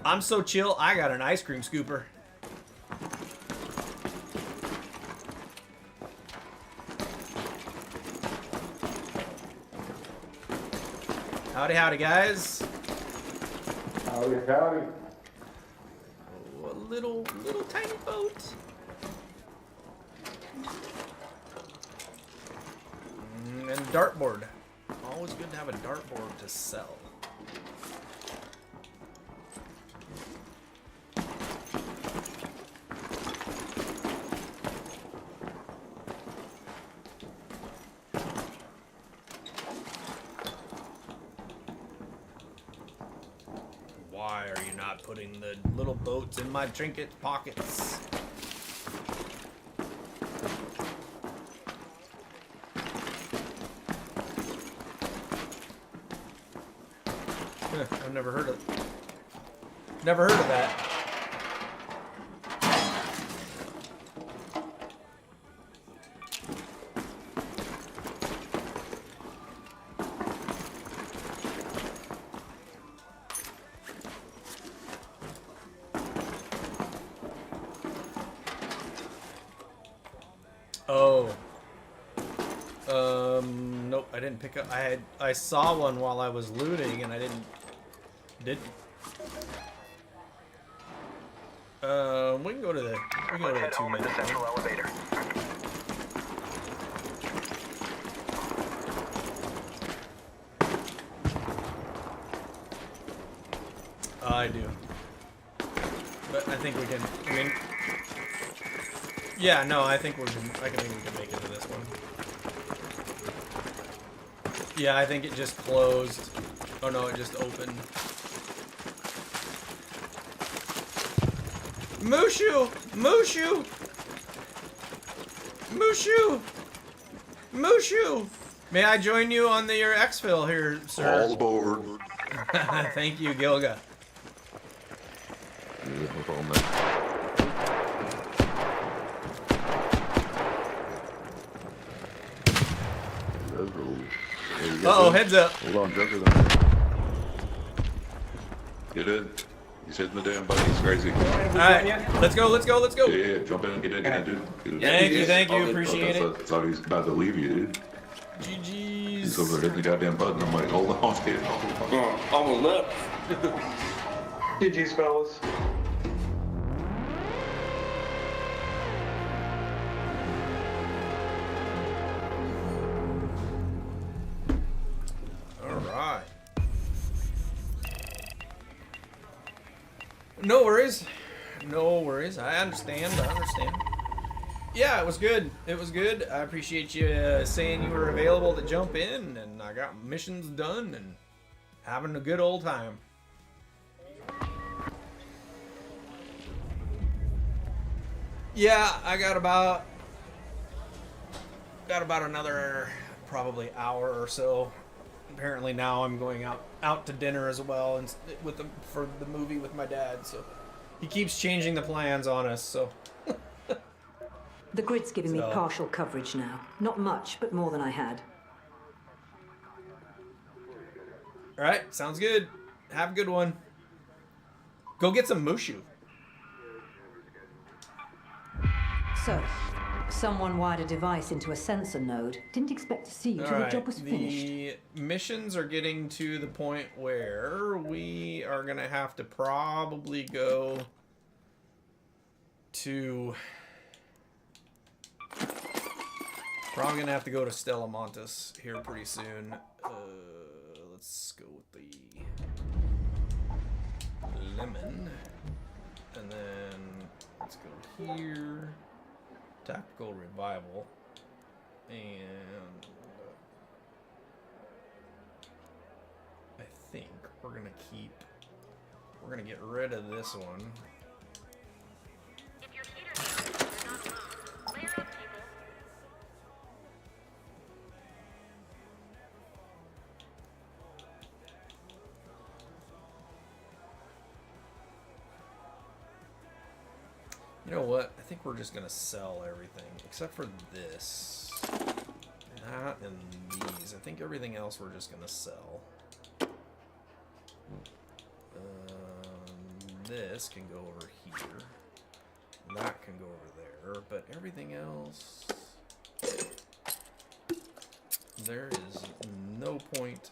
I'm so chill, I got an ice cream scooper. Howdy, howdy, guys. Howdy, howdy. Oh, a little tiny boat. And a dartboard. Always good to have a dartboard to sell. Why are you not putting the little boats in my trinket pockets? I've never heard of that. Oh. Nope, I didn't pick up. I saw one while I was looting and I didn't. We can go to the 2-minute central elevator. I do. But I think we can. I mean, yeah, no, I think we can make it to this one. Yeah, I think it just closed. Oh no, it just opened. Mushu! Mushu! Mushu! Mushu! May I join you on your exfil here, sir? All aboard. Thank you, Gilga. Yeah, no problem, man. Uh-oh, heads up. Hold on, jump in. Get in. He's hitting the damn button. He's crazy. Alright, let's go, let's go, let's go. Yeah, jump in. Get in, dude. Thank you, appreciate it. I thought he was about to leave you, dude. GG's. He's over there hitting the goddamn button. I'm like, hold on, kid. Almost left. GG's, fellas. Alright. No worries. No worries. I understand. Yeah, it was good. It was good. I appreciate you saying you were available to jump in, and I got missions done and having a good old time. Yeah, I got about another probably hour or so. Apparently now I'm going out to dinner as well, and for the movie with my dad. So he keeps changing the plans on us. So the grid's giving me partial coverage now. Not much, but more than I had. All right, sounds good. Have a good one. Go get some Mushu. So, someone wired a device into a sensor node. Didn't expect to see you till the job was finished. The missions are getting to the point where we are going to have to probably go to... Probably going to have to go to Stella Montes here pretty soon. Let's go with the lemon. And then let's go here. Tactical revival. And I think we're gonna get rid of this one. If your heater's down, you're not alone. Clear up, people. You know what? I think we're just gonna sell everything except for this, that, and these. I think everything else we're just gonna sell. This can go over here. That can go over there. But everything else, there is no point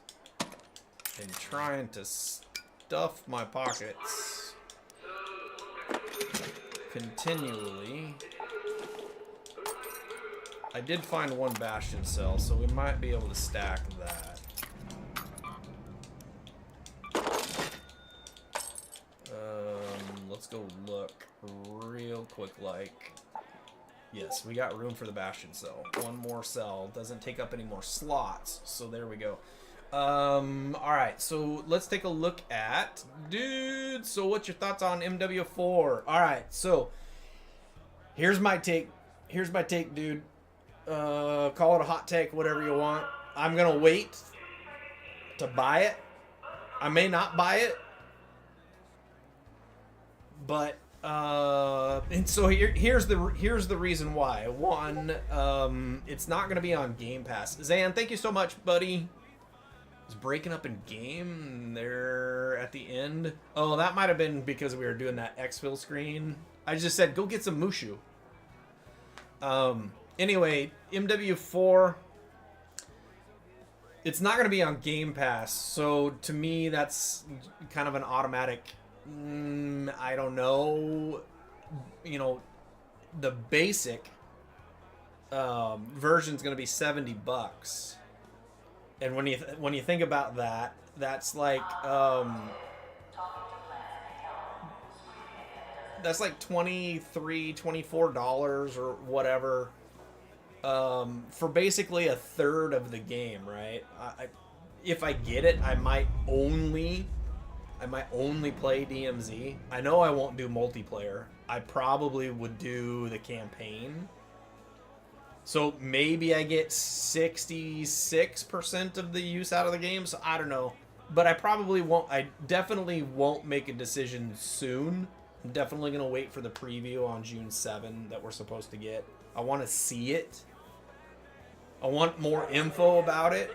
in trying to stuff my pockets continually. I did find one Bastion cell, so we might be able to stack that. Let's go look real quick. Like, yes, we got room for the Bastion cell. One more cell doesn't take up any more slots, so there we go. All right, so let's take a look at, dude. So what's your thoughts on MW4? All right, so here's my take. Here's my take, dude. Call it a hot take, whatever you want. I'm gonna wait to buy it. I may not buy it, but and so here's the reason why. One, it's not gonna be on Game Pass. Zan, thank you so much, buddy. It's breaking up in game there at the end. Oh, that might have been because we were doing that exfil screen. I just said go get some Mushu. Anyway, MW4, it's not going to be on Game Pass, so to me that's kind of an automatic, I don't know, you know, the basic version's going to be $70. And when you think about that, that's like $23, $24 or whatever, for basically a third of the game, right? If I get it, I might only play DMZ. I know I won't do multiplayer. I probably would do the campaign. So maybe I get 66% of the use out of the game. So I don't know, but I probably won't. I definitely won't make a decision soon. I'm definitely gonna wait for the preview on June 7 that we're supposed to get. I want to see it. I want more info about it.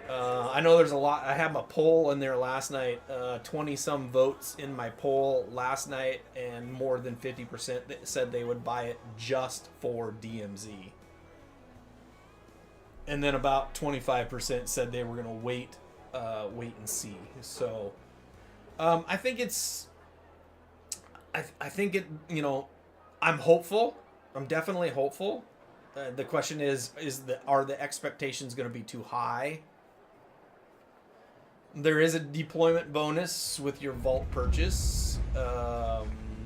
I know there's a lot. I had my poll in there last night. 20-some votes in my poll last night, and more than 50% said they would buy it just for DMZ. And then about 25% said they were gonna wait and see. So I think it's. I think it. You know, I'm hopeful. I'm definitely hopeful. The question is are the expectations going to be too high? There is a deployment bonus with your vault purchase.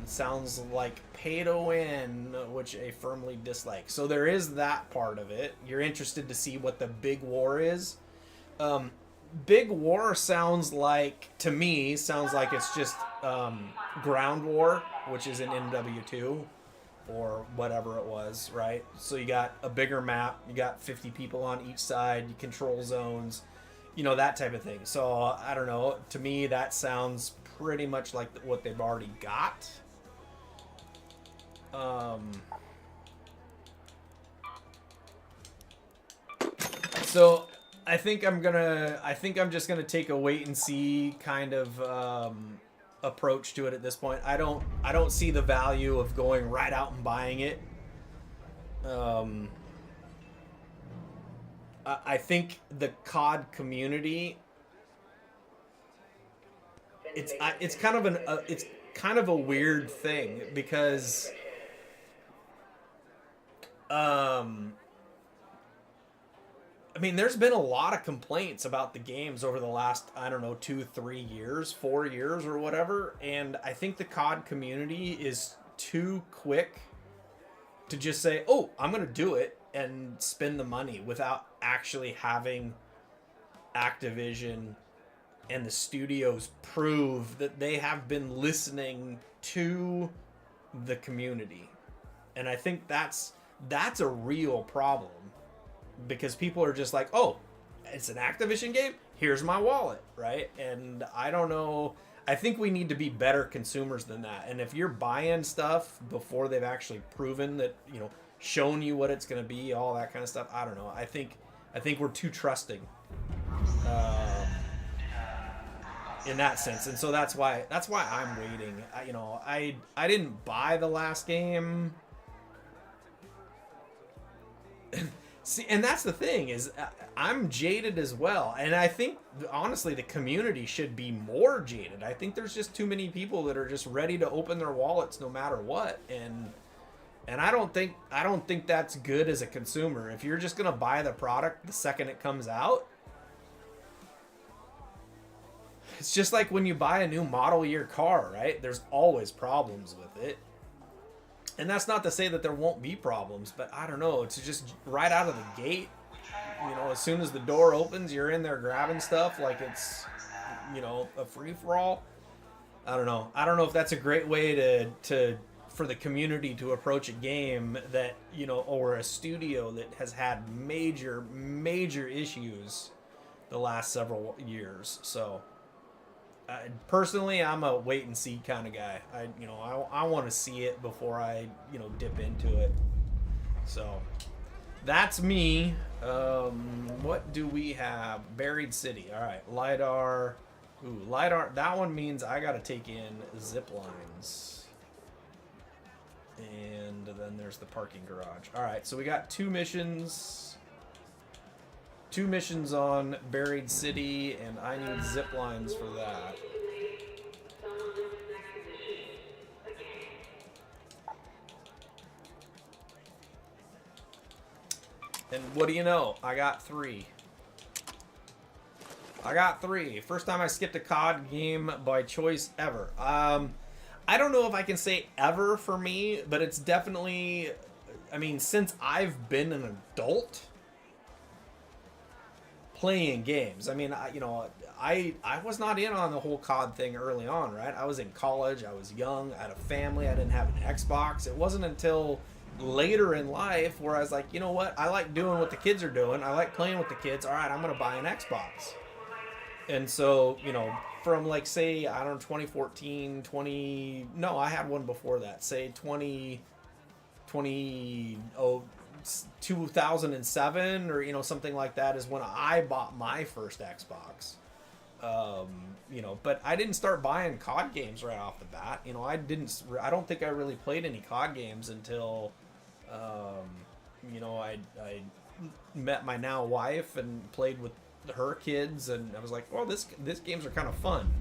Sounds like pay to win, which I firmly dislike. So there is that part of it. You're interested to see what the big war is. Big war sounds like, to me, it's just ground war, which is in MW2 or whatever it was, right? So you got a bigger map, you got 50 people on each side, you control zones, you know, that type of thing. So I don't know, to me that sounds pretty much like what they've already got. So I think I'm just gonna take a wait and see kind of approach to it at this point. I don't see the value of going right out and buying it. I think the COD community, it's kind of a weird thing because I mean, there's been a lot of complaints about the games over the last, I don't know, 2, 3 years, 4 years or whatever. And I think the COD community is too quick to just say, oh, I'm going to do it and spend the money without actually having Activision and the studios prove that they have been listening to the community. And I think that's a real problem, because people are just like, oh, it's an Activision game, here's my wallet, right? And I don't know, I think we need to be better consumers than that. And if you're buying stuff before they've actually proven that, you know, shown you what it's going to be, all that kind of stuff, I don't know. I think we're too trusting in that sense. And so that's why I'm waiting. I didn't buy the last game. See, and that's the thing, is I'm jaded as well. And I think, honestly, the community should be more jaded. I think there's just too many people that are just ready to open their wallets no matter what. And I don't think that's good as a consumer. If you're just going to buy the product the second it comes out, it's just like when you buy a new model year car, right? There's always problems with it. And that's not to say that there won't be problems, but I don't know. It's just right out of the gate. You know, as soon as the door opens, you're in there grabbing stuff like it's, you know, a free-for-all. I don't know. I don't know if that's a great way to for the community to approach a game that, you know, or a studio that has had major issues the last several years. So personally, I'm a wait and see kind of guy. I want to see it before I, you know, dip into it. So that's me. What do we have? Buried City. All right, LiDAR. Ooh, LiDAR. That one means I got to take in zip lines. And then there's the parking garage. All right, so we got two missions. Two missions on Buried City, and I need zip lines for that. And what do you know? I got 3. First time I skipped a COD game by choice ever. I don't know if I can say ever for me, but it's definitely, I mean, since I've been an adult playing games. I mean, I was not in on the whole COD thing early on, right? I was in college, I was young, I had a family, I didn't have an Xbox. It wasn't until later in life where I was like, you know what? I like doing what the kids are doing. I like playing with the kids. All right, I'm going to buy an Xbox. And so, you know, from like, say, I don't know, 2014, I had one before that. Say 2007 or, you know, something like that is when I bought my first Xbox. You know, but I didn't start buying COD games right off the bat. You know, I don't think I really played any COD games until, you know, I met my now wife and played with her kids, and I was like, well, this games are kind of fun.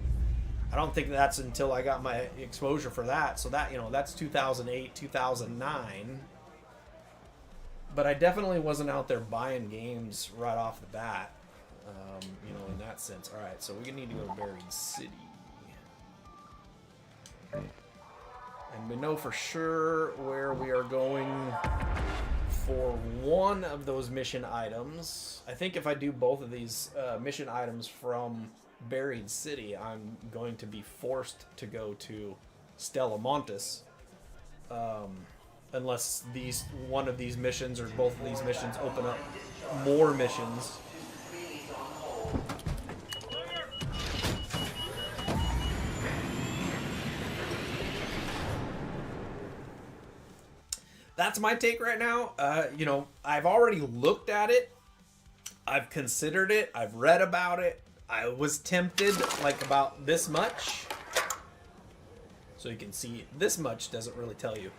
I don't think that's until I got my exposure for that. So that, you know, that's 2008, 2009. But I definitely wasn't out there buying games right off the bat, you know, in that sense. All right, so we need to go to Buried City. And we know for sure where we are going for one of those mission items. I think if I do both of these mission items from Buried City, I'm going to be forced to go to Stella Montis. Unless one of these missions or both of these missions open up more missions. That's my take right now. You know, I've already looked at it. I've considered it. I've read about it. I was tempted, like about this much. So you can see this much doesn't really tell you.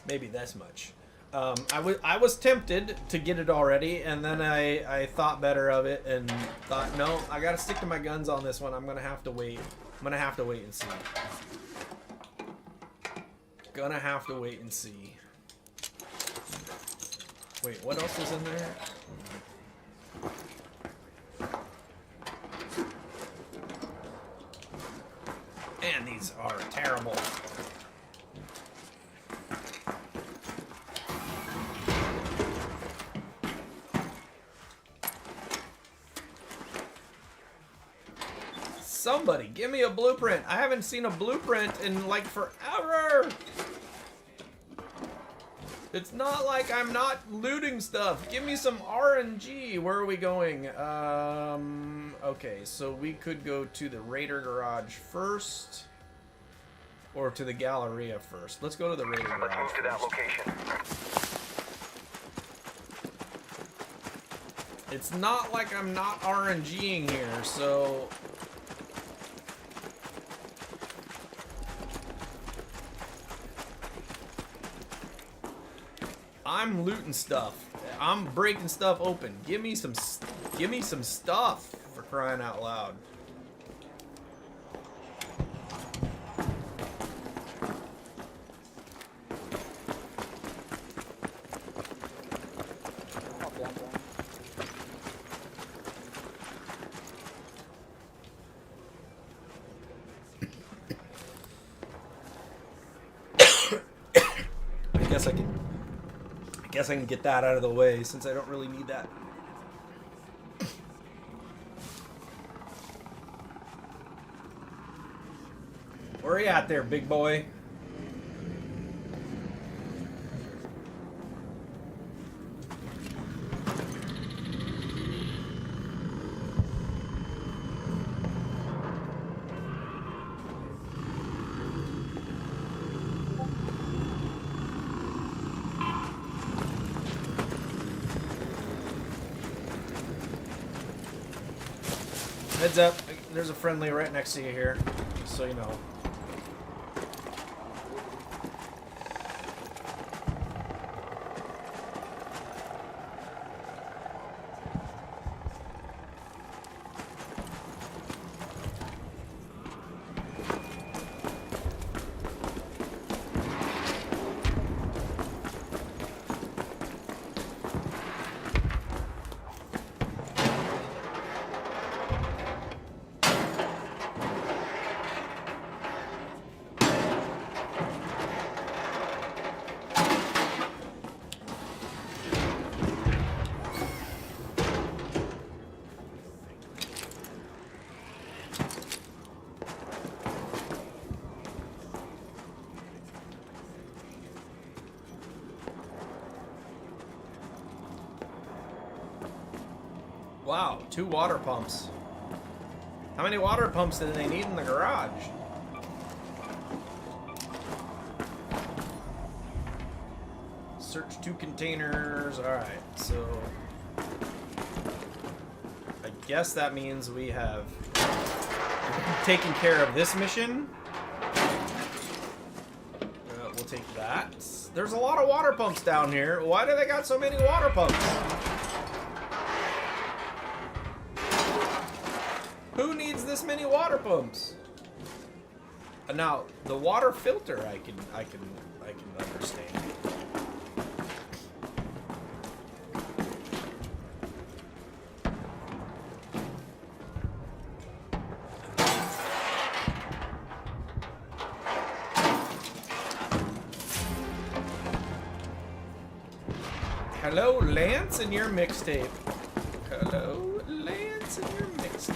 Maybe this much. I was tempted to get it already, and then I thought better of it and thought, no, I gotta stick to my guns on this one. I'm gonna have to wait. I'm gonna have to wait and see. Gonna have to wait and see. Wait, what else is in there? Man, these are terrible. Somebody, give me a blueprint. I haven't seen a blueprint in like forever. It's not like I'm not looting stuff. Give me some RNG. Where are we going? Okay, so we could go to the Raider Garage first. Or to the Galleria first. Let's go to the Raider Garage. Let's move to that location. It's not like I'm not RNGing here, so... I'm looting stuff. I'm breaking stuff open. Give me some stuff, for crying out loud. I guess I can get that out of the way since I don't really need that. Where are you at there, big boy? Heads up, there's a friendly right next to you here, just so you know. Wow, 2 water pumps. How many water pumps did they need in the garage? Search 2 containers. Alright, so... I guess that means we have taken care of this mission. We'll take that. There's a lot of water pumps down here. Why do they got so many water pumps? Who needs this many water pumps? Now, the water filter I can understand. Hello, Lance, and your mixtape. Hello, Lance, and your mixtape.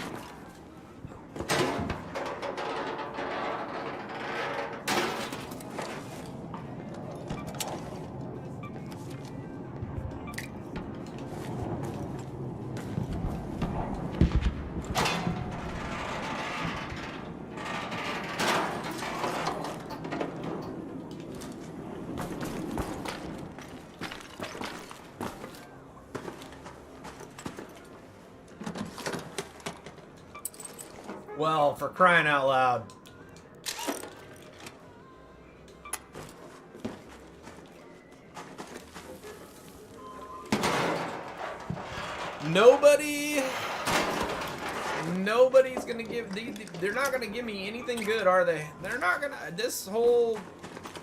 Well, for crying out loud. Nobody's gonna give, they're not gonna give me anything good, are they? They're not gonna, this whole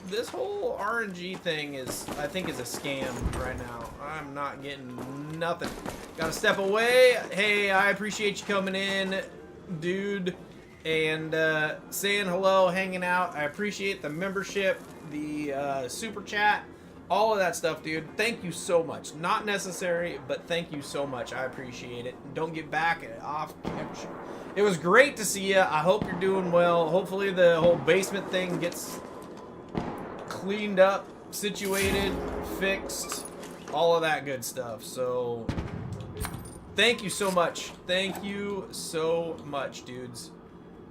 RNG thing is, I think, is a scam right now. I'm not getting nothing. Gotta step away. Hey, I appreciate you coming in, dude, and saying hello, hanging out. I appreciate the membership, the super chat, all of that stuff, dude. Thank you so much. Not necessary, but thank you so much. I appreciate it. Don't get back off It was great to see you. I hope you're doing well. Hopefully the whole basement thing gets cleaned up, situated, fixed, all of that good stuff. So, thank you so much. Thank you so much, dudes.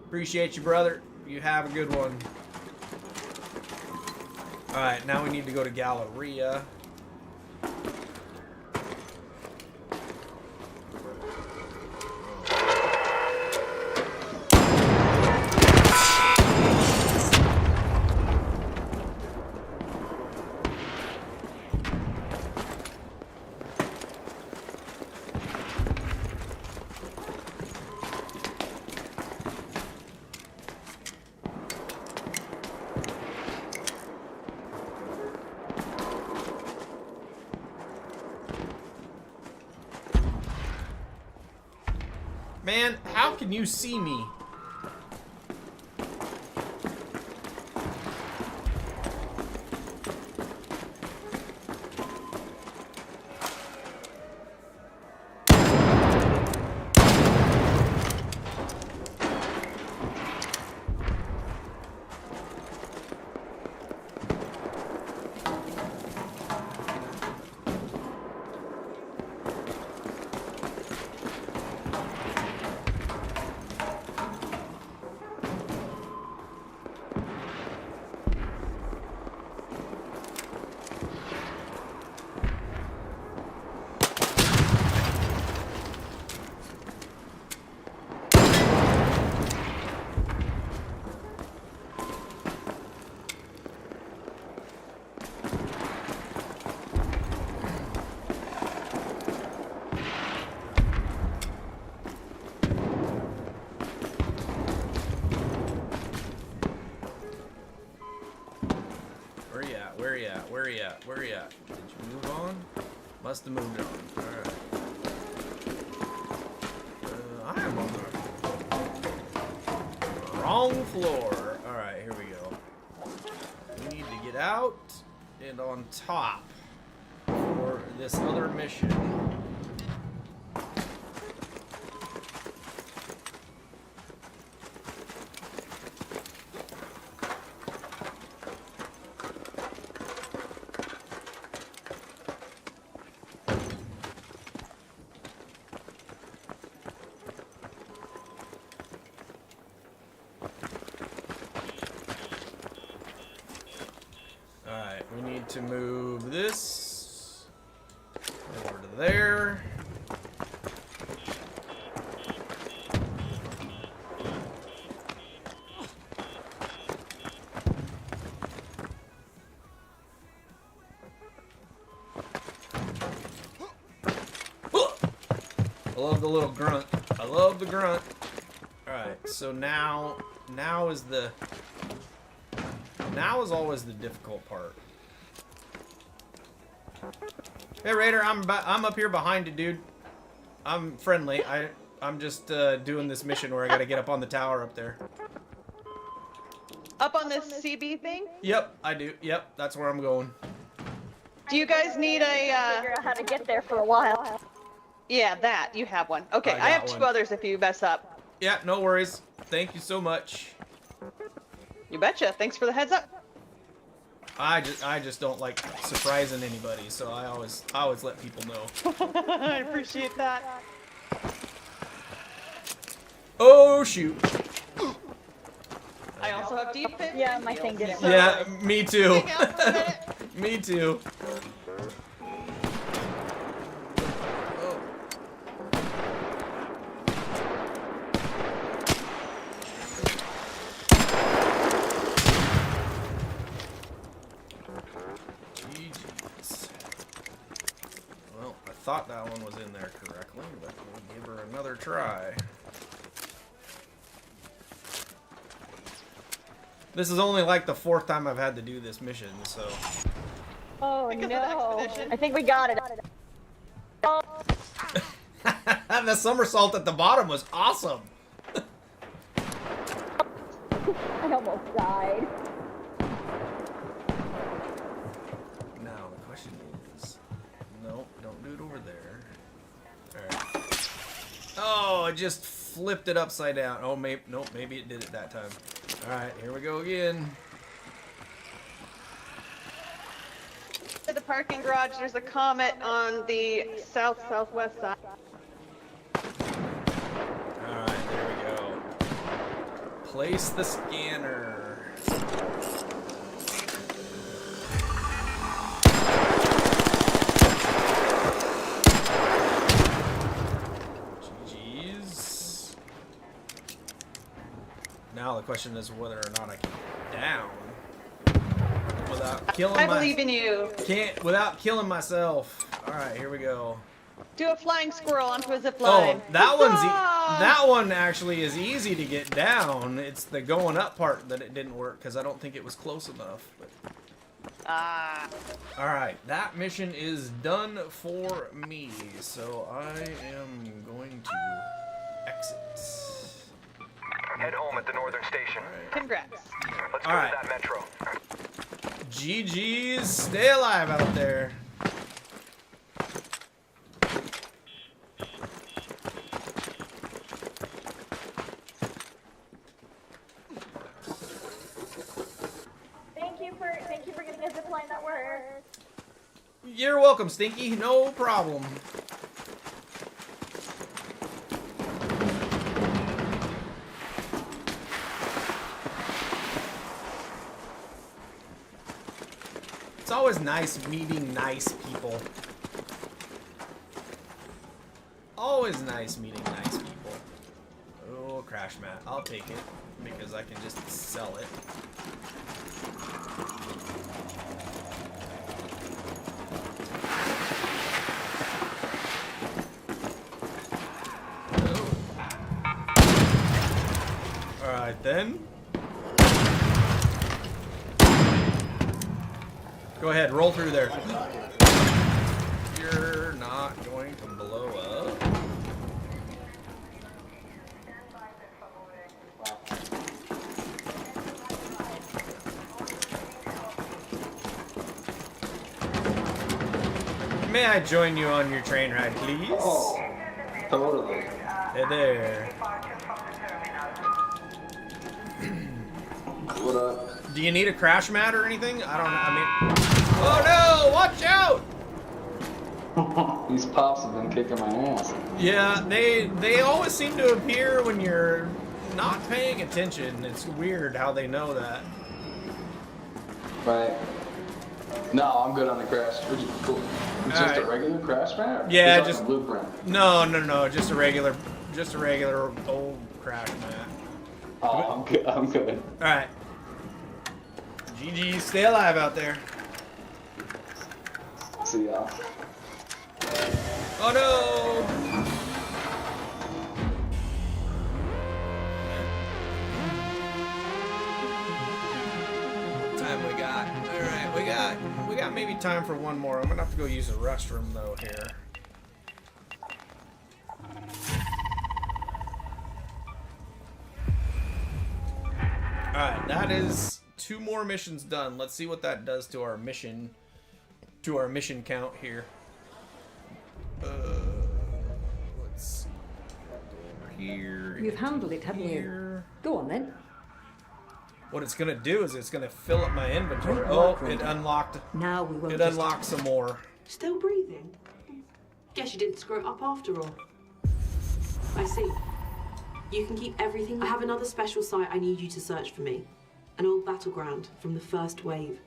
Appreciate you, brother. You have a good one. Alright, now we need to go to Galleria. Man, how can you see me? Where you at? Did you move on? Must have moved on. Alright. I am on the wrong floor. Alright, here we go. We need to get out and on top for this other mission. To move this over to there. I love the little grunt. I love the grunt. Alright, so now is always the difficult part. Hey Raider, I'm up here behind you, dude. I'm friendly. I'm just doing this mission where I gotta get up on the tower up there. Up on this CB thing? Yep, I do. Yep, that's where I'm going. Do you guys need a figure out how to get there for a while. Yeah, that. You have one. Okay, I have two others if you mess up. Yeah, no worries. Thank you so much. You betcha. Thanks for the heads up. I just don't like surprising anybody, so I always let people know. I appreciate that. Oh shoot. I also have deep pit. Yeah, my thing didn't. Yeah, me too. Me too. I thought that one was in there correctly, but we'll give her another try. This is only like the 4th time I've had to do this mission, so. Oh no! I think we got it. Oh. The somersault at the bottom was awesome. I almost died. Now the question is, no, don't do it over there. All right. Oh, it just flipped it upside down. Oh, maybe, nope, maybe it did it that time. All right, here we go again. To the parking garage, there's a Comet on the southwest side. All right, there we go. Place the scanner. GG's. Now the question is whether or not I can get down without killing I believe in you. Can't without killing myself. All right, here we go. Do a flying squirrel onto a zip line. Oh, that one actually is easy to get down. It's the going up part that it didn't work because I don't think it was close enough. But... All right, that mission is done for me, so I am going to exit. Head home at the northern station. Right. Congrats. Let's go to that metro. GG's, stay alive out there. Thank you for getting a zip line that works. You're welcome, Stinky. No problem. It's always nice meeting nice people. Always nice meeting nice people. Oh, crash mat. I'll take it because I can just sell it. Alright then. Go ahead, roll through there. You're not going to blow up. May I join you on your train ride, please? Oh, totally. Hey there. What up? Do you need a crash mat or anything? I don't know. I mean, oh no! Watch out! These pops have been kicking my ass. Yeah, they always seem to appear when you're not paying attention. It's weird how they know that. Right. No, I'm good on the crash. Cool. Just a regular crash mat? Yeah, just blueprint. No, just a regular old crash mat. Oh, I'm good. All right. GG, stay alive out there. See y'all. Oh no! Time we got. All right, we got maybe time for one more. I'm gonna have to go use the restroom though here. Alright, that is 2 more missions done. Let's see what that does to our mission count here. Let's see. Go over here. You've handled it, haven't you? Go on then. What it's gonna do is it's gonna fill up my inventory. Oh, it unlocked. Now we won't. It unlocked some more. Still breathing? Guess you didn't screw it up after all. I see. You can keep everything. I have another special site I need you to search for me. An old battleground from the first wave.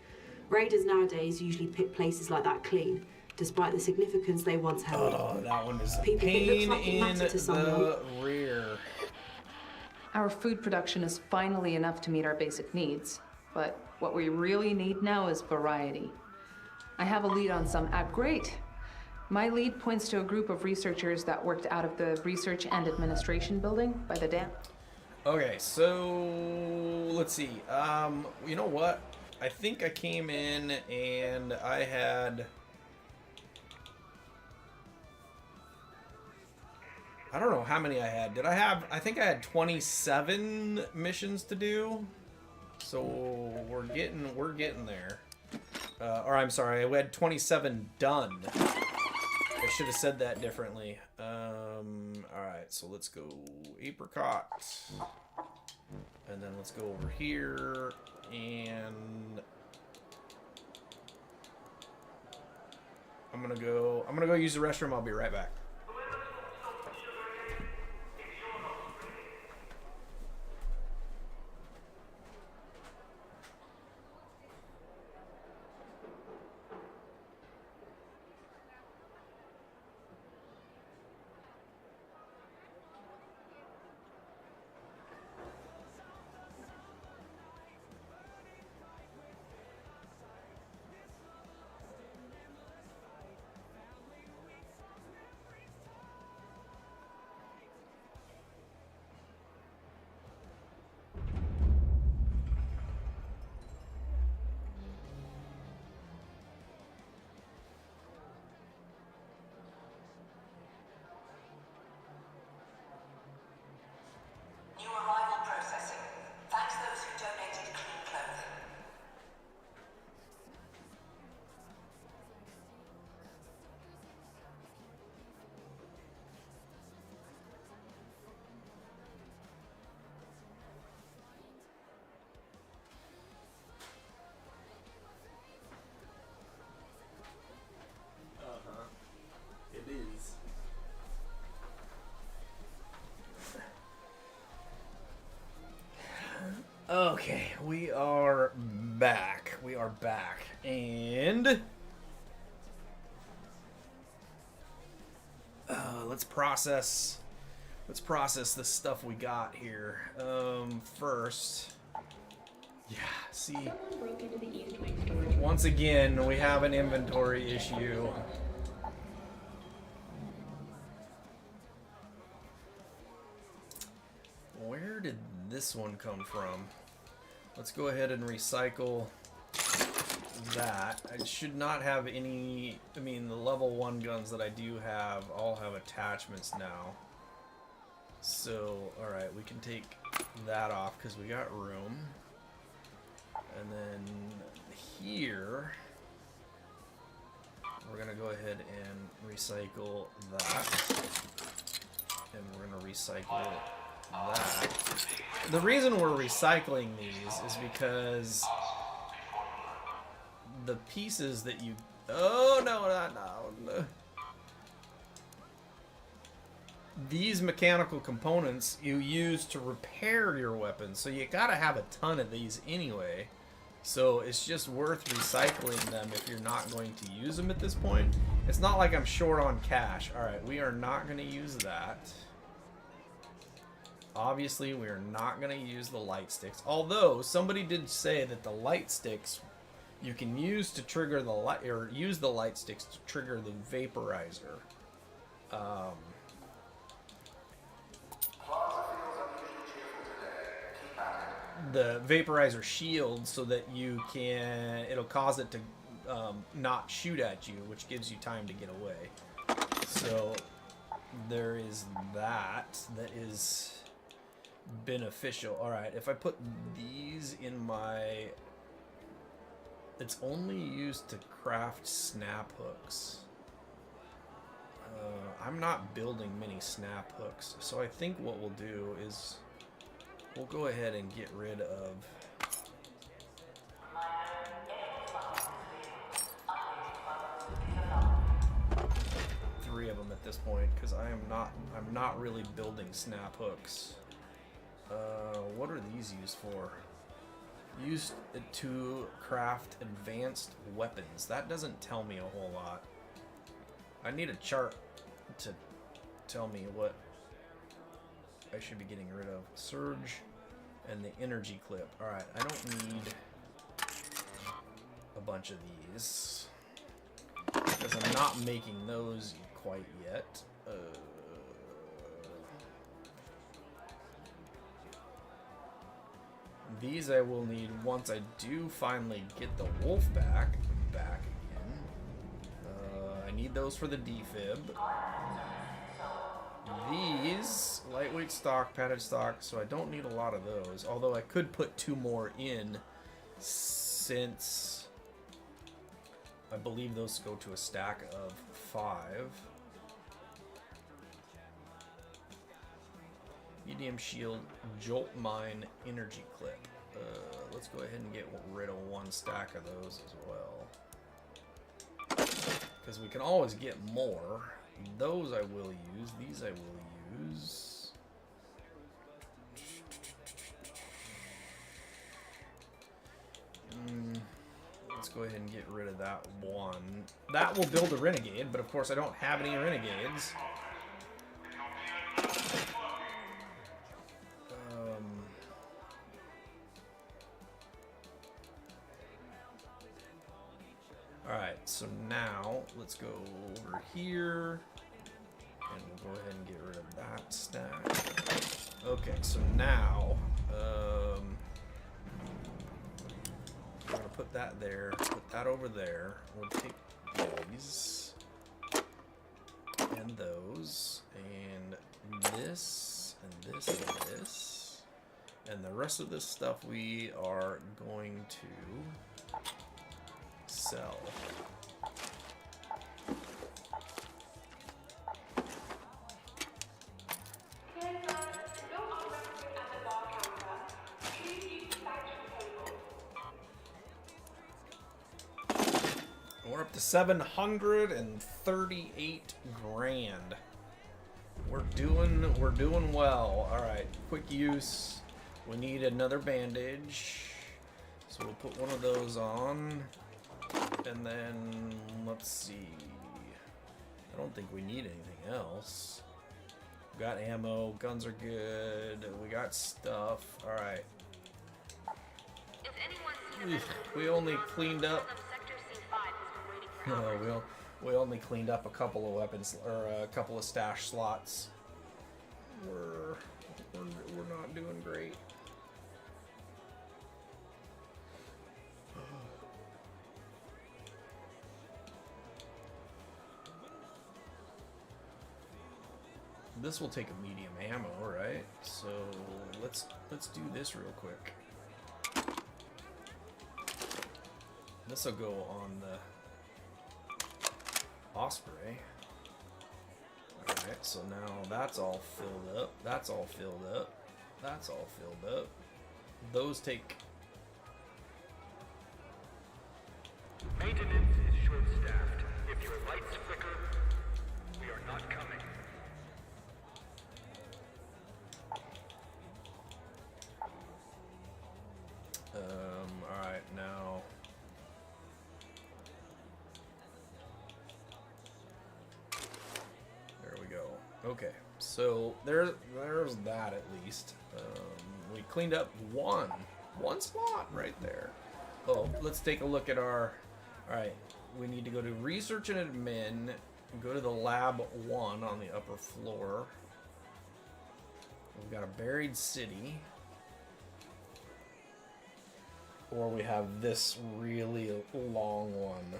Raiders nowadays usually pick places like that clean, despite the significance they once held. Oh, that one is a People, if it pain looks like it in mattered to someone. the rear. Our food production is finally enough to meet our basic needs, but what we really need now is variety. I have a lead on some. Great. My lead points to a group of researchers that worked out of the Research and Administration building by the dam. Okay, so let's see. You know what? I think I came in and I had... I don't know how many I had. Did I have... I think I had 27 missions to do. So we're getting there. Or I'm sorry, I had 27 done. should have said that differently. Alright, so let's go apricot. And then let's go over here and I'm gonna go use the restroom. I'll be right back. Okay, we are back. We are back. And let's process this stuff we got here. First, yeah, see, once again, we have an inventory issue. Where did this one come from? Let's go ahead and recycle that. I should not have any, I mean, the level 1 guns that I do have all have attachments now. So, alright, we can take that off because we got room. And then here, we're going to go ahead and recycle that. And we're going to recycle that. The reason we're recycling these is because the pieces that you... Oh, no, no. These mechanical components you use to repair your weapons, so you gotta have a ton of these anyway. So it's just worth recycling them if you're not going to use them at this point. It's not like I'm short on cash. Alright, we are not going to use that. Obviously, we are not going to use the light sticks. Although, somebody did say that the light sticks you can use to trigger the light, or use the light sticks to trigger the vaporizer. The vaporizer shield, so that you can, it'll cause it to not shoot at you, which gives you time to get away. So there is that is beneficial. Alright, if I put these in my... It's only used to craft snap hooks. I'm not building many snap hooks, so I think what we'll do is we'll go ahead and get rid of three of them at this point, because I'm not really building snap hooks. What are these used for? Used to craft advanced weapons. That doesn't tell me a whole lot. I need a chart to tell me what I should be getting rid of. Surge and the energy clip. Alright, I don't need a bunch of these, because I'm not making those quite yet. These I will need once I do finally get the wolf back again. I need those for the defib. These, lightweight stock, padded stock, so I don't need a lot of those. Although I could put 2 more in, since I believe those go to a stack of 5. EDM shield, jolt mine, energy clip. Let's go ahead and get rid of one stack of those as well. Because we can always get more. Those I will use. These I will use. Let's go ahead and get rid of that one. That will build a Renegade, but of course I don't have any Renegades. Alright, so now let's go over here and we'll go ahead and get rid of that stack. Okay, so now we're gonna put that there, put that over there. We'll take these and those and this and this and this. And the rest of this stuff we are going to sell. We're up to 738 grand. We're doing well. All right, quick use. We need another bandage, so we'll put one of those on. And then, let's see. I don't think we need anything else. We got ammo, guns are good, we got stuff. Alright. We only cleaned up... No, we only cleaned up a couple of weapons, or a couple of stash slots. We're not doing great. This will take a medium ammo, right? So let's do this real quick. This will go on the Osprey. Alright, so now that's all filled up. That's all filled up. That's all filled up. Those take... Maintenance is short-staffed. If your lights flicker, we are not coming. Alright, now... There we go. Okay, so there's that at least. We cleaned up one slot right there. Oh, let's take a look at our... Alright, we need to go to Research and Admin, go to the Lab 1 on the upper floor. We've got a Buried City. Or we have this really long one.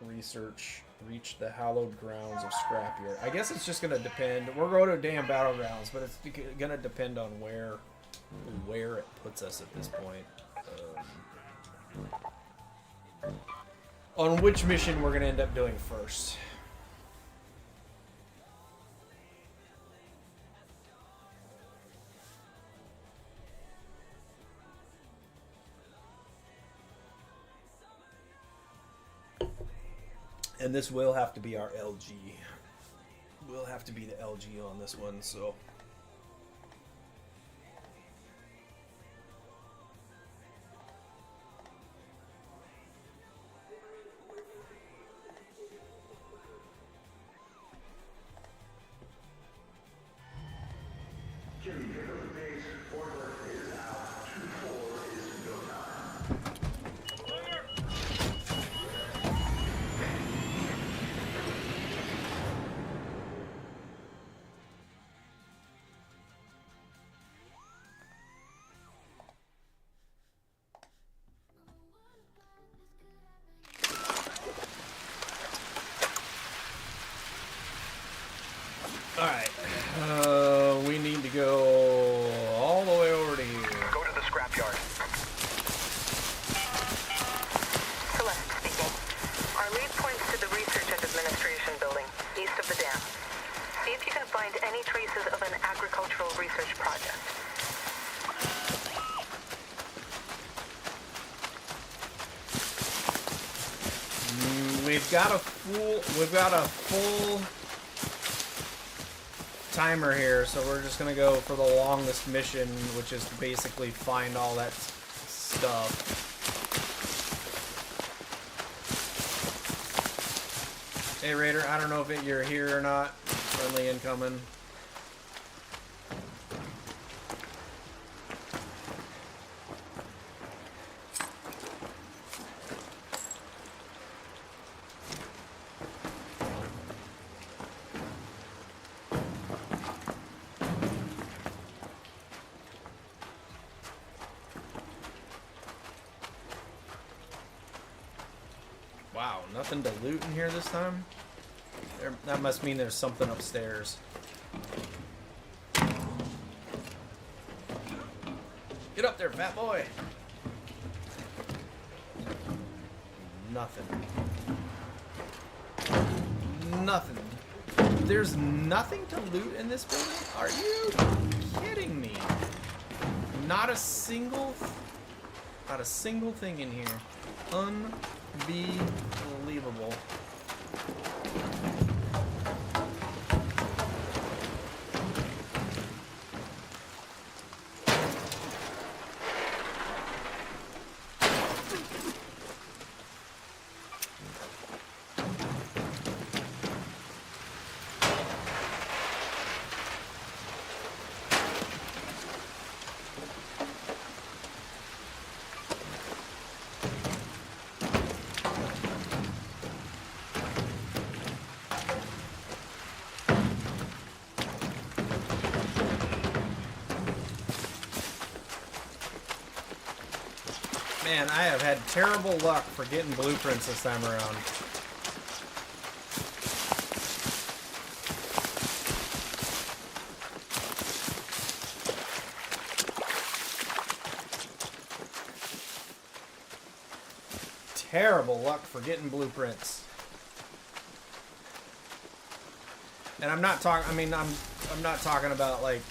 Research, reach the hallowed grounds of Scrapyard. I guess it's just gonna depend. We're going to damn battlegrounds, but it's gonna depend on where it puts us at this point. On which mission we're gonna end up doing first. And this will have to be our LG. Will have to be the LG on this one, so. Alright, we need to go all the way over to here. Go to the scrapyard. Celeste speaking. Our lead points to the Research and Administration building, east of the dam. See if you can find find any traces of an agricultural research project. We've got a full timer here, so we're just gonna go for the longest mission, which is to basically find all that stuff. Hey Raider, I don't know if you're here or not. Friendly incoming. Wow, nothing to loot in here this time? That must mean there's something upstairs. Get up there, fat boy! Nothing. Nothing. There's nothing to loot in this building? Are you kidding me? Not a single thing in here. Unbelievable. Man, I have had terrible luck for getting blueprints this time around. Terrible luck for getting blueprints. And I'm not talking, I mean, I'm not talking about like,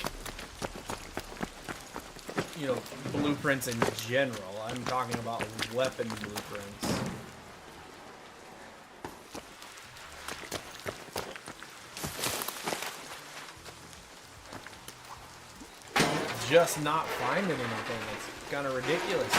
you know, blueprints in general. I'm talking about weapon blueprints. Just not finding anything. It's kind of ridiculous.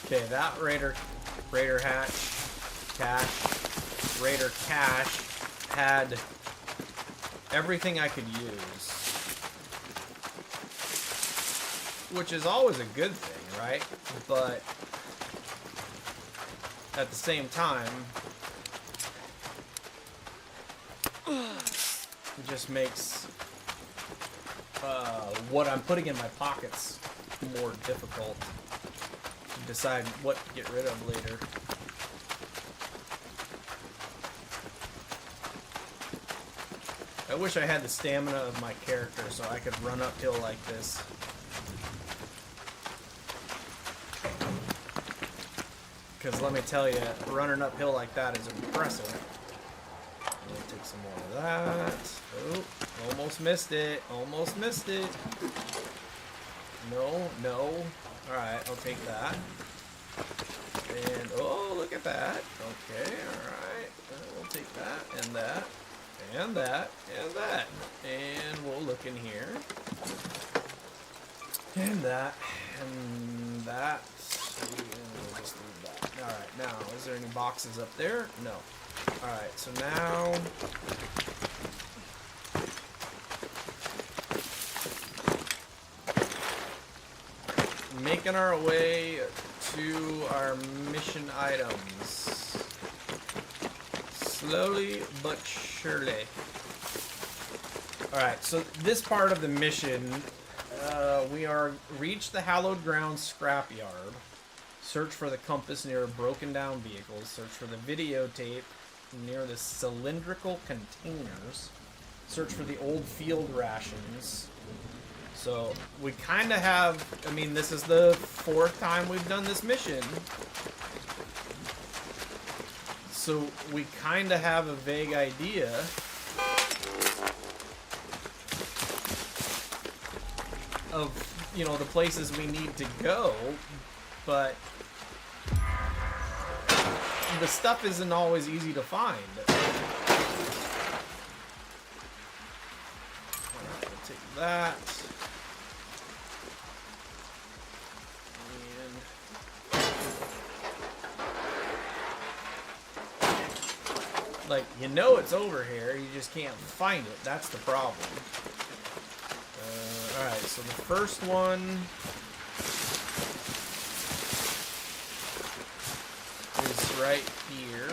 Okay, that Raider cache had everything I could use, which is always a good thing, right? But at the same time, it just makes what I'm putting in my pockets more difficult to decide what to get rid of later. I wish I had the stamina of my character so I could run uphill like this. Because let me tell you, running uphill like that is impressive. Let me take some more of that. Oh, almost missed it. Almost missed it. No, no. Alright, I'll take that. And, oh, look at that. Okay, alright. We'll take that, and that, and that, and that. And we'll look in here. And that, and that. And we'll just leave that. Alright, now, is there any boxes up there? No. Alright, so now... making our way to our mission items. Slowly but surely. Alright, so this part of the mission, we are reach the hallowed ground scrapyard. Search for the compass near broken down vehicles. Search for the videotape near the cylindrical containers. Search for the old field rations. So we kind of have, I mean, this is the 4th time we've done this mission. So we kind of have a vague idea of, you know, the places we need to go, but the stuff isn't always easy to find. Alright, we'll take that. And like, you know it's over here, you just can't find it. That's the problem. Alright, so the first one is right here.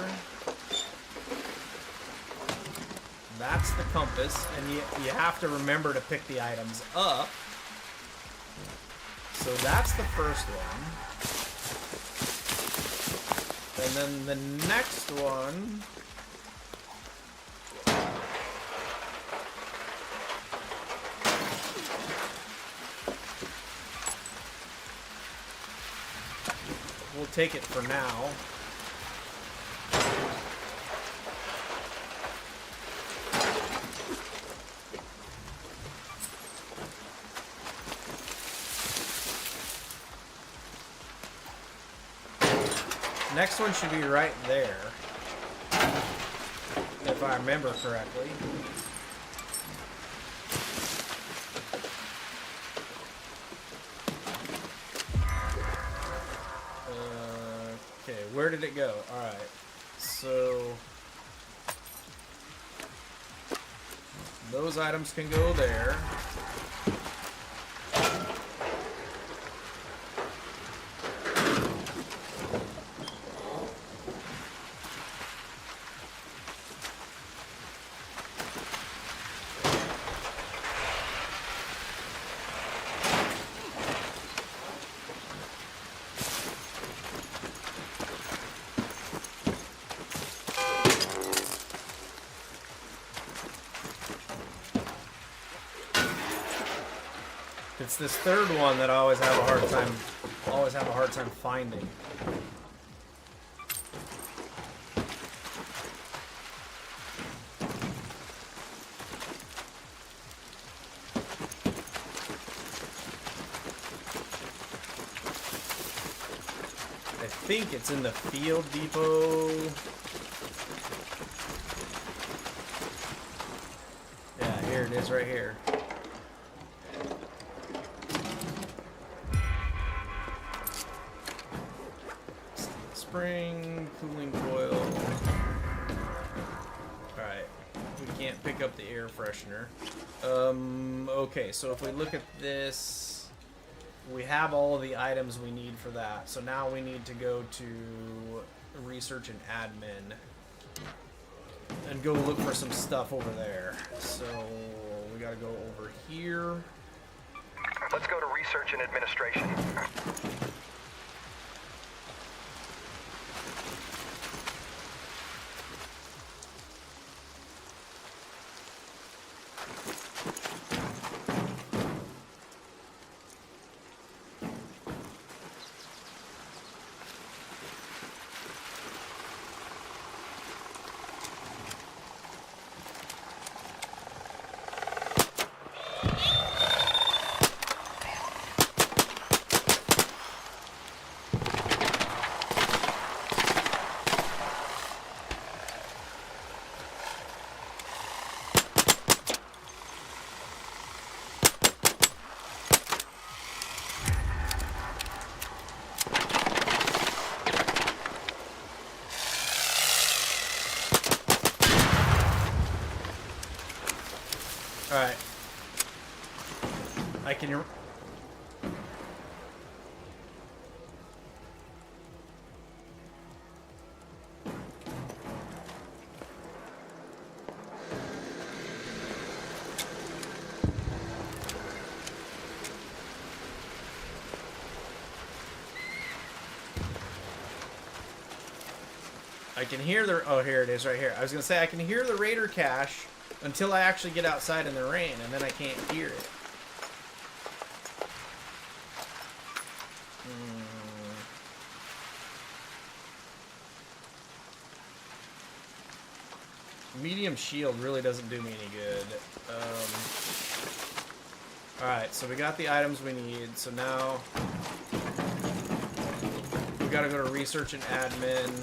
That's the compass, and you have to remember to pick the items up. So that's the first one. And then the next one we'll take it for now. Next one should be right there, if I remember correctly. Okay, where did it go? Alright, so those items can go there. It's this third one that I always have a hard time finding. I think it's in the field depot. Yeah, here it is right here. Spring, cooling coil. Alright, we can't pick up the air freshener. Okay, so if we look at this, we have all of the items we need for that. So now we need to go to research and admin and go look for some stuff over there. So we gotta go over here. Let's go to research and administration. Alright. I can... I can hear the... Oh, here it is right here. I was going to say I can hear the raider cache until I actually get outside in the rain, and then I can't hear it. Medium shield really doesn't do me any good. Alright, so we got the items we need. So now we gotta go to research and admin.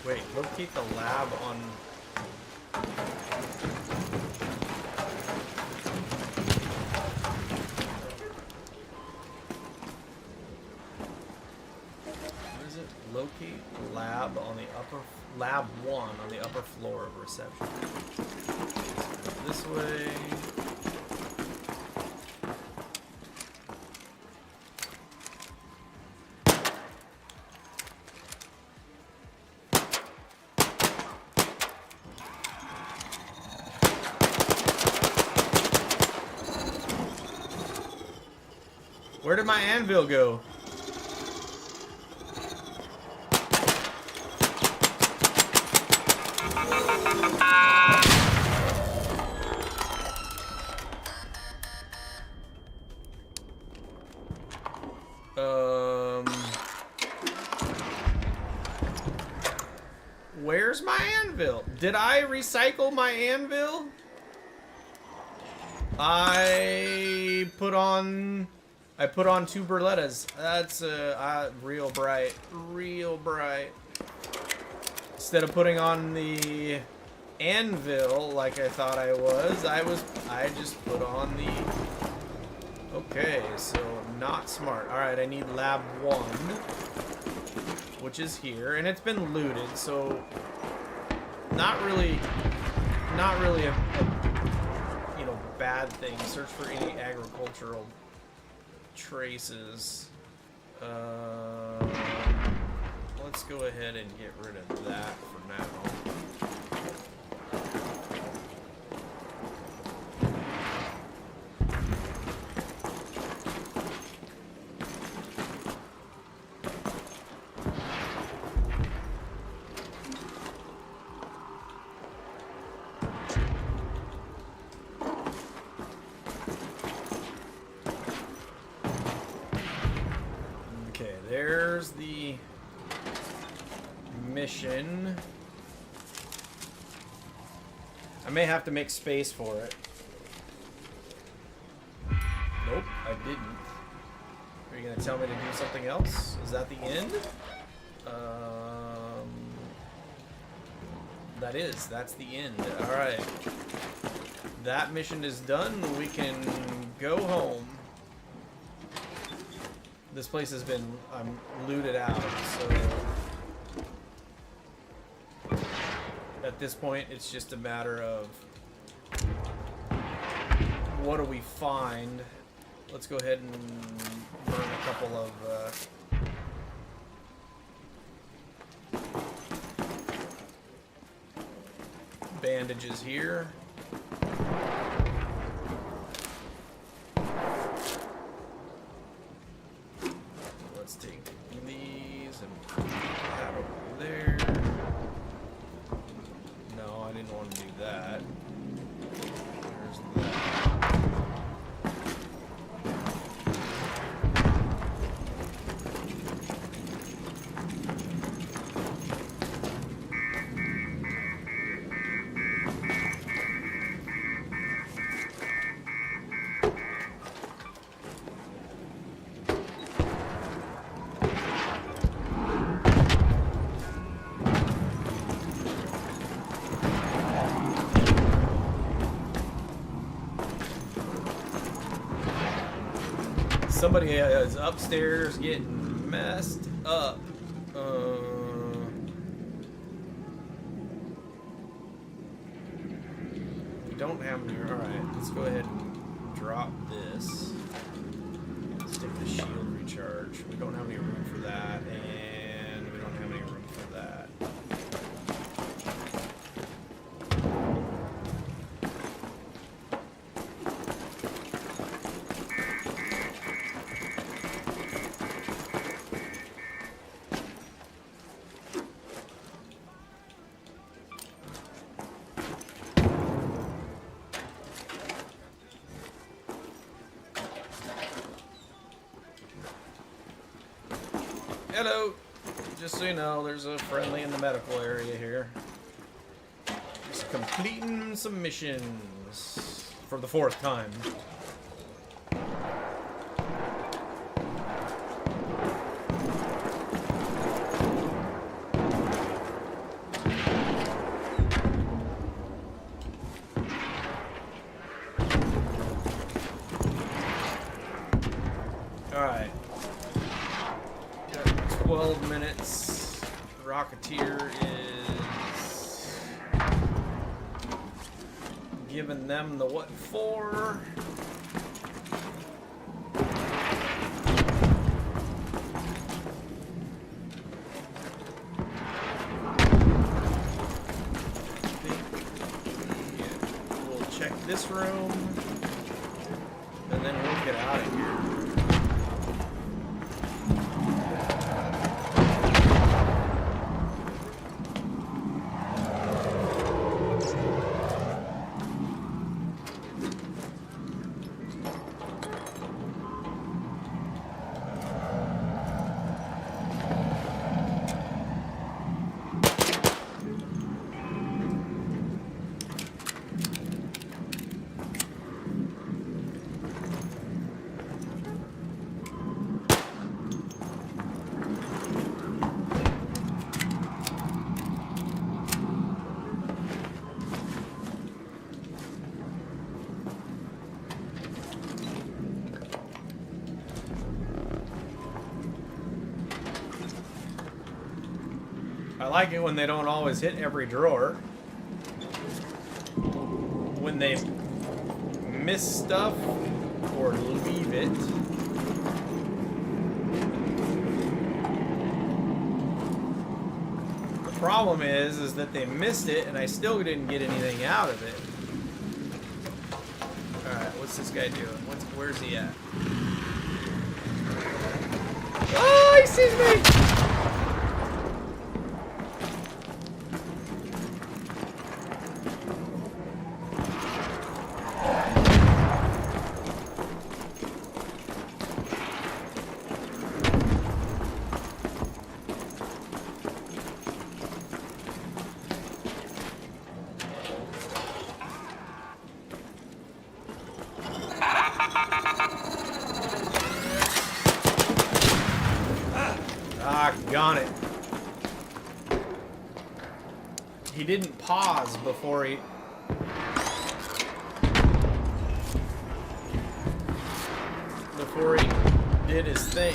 Wait, locate the lab on... Where is it? Locate lab on the upper... Lab 1 on the upper floor of reception. This way... Where did my anvil go? Where's my anvil? Did I recycle my anvil? I put on 2 Berlettas. That's real bright, real bright. Instead of putting on the anvil like I thought I just put on the... Okay, so not smart. All right, I need lab 1, which is here, and it's been looted, so not really a bad thing. Search for any agricultural traces. Let's go ahead and get rid of that for now. There's the mission. I may have to make space for it. Nope, I didn't. Are you gonna tell me to do something else? Is that the end? That's the end. Alright. That mission is done. We can go home. This place has been looted out, so at this point it's just a matter of what do we find. Let's go ahead and burn a couple of bandages here. Let's take these and put that over there. No, I didn't want to do that. There's that. somebody is upstairs getting messed up. We don't have any. Alright, let's go ahead and drop this. Let's take the shield recharge. We don't have any room for that, and we don't have any room for that. Hello. Just so you know, there's a friendly in the medical area here. Just completing some missions for the 4th time. Alright. 12 minutes. Rocketeer is giving them the what for. We'll check this room and then we'll get out of here. I like it when they don't always hit every drawer. When they miss stuff or leave it. The problem is that they missed it and I still didn't get anything out of it. Alright, what's this guy doing? Where's he at? Oh, he sees me! Got it. He didn't pause before he did his thing.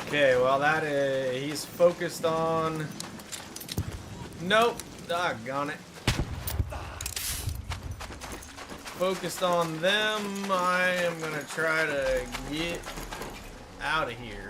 Okay, well that is, he's focused on, nope, doggone it. Focused on them, I am gonna try to get out of here.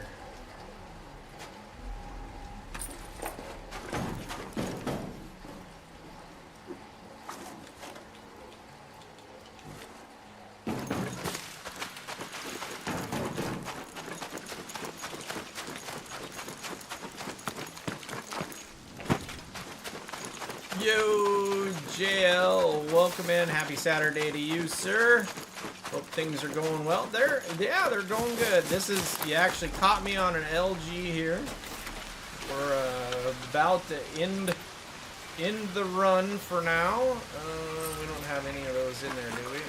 Yo! JL, welcome in. Happy Saturday to you, sir. Hope things are going well. They're going good. This is, you actually caught me on an LG here. We're about to end the run for now. We don't have any of those in there, do we?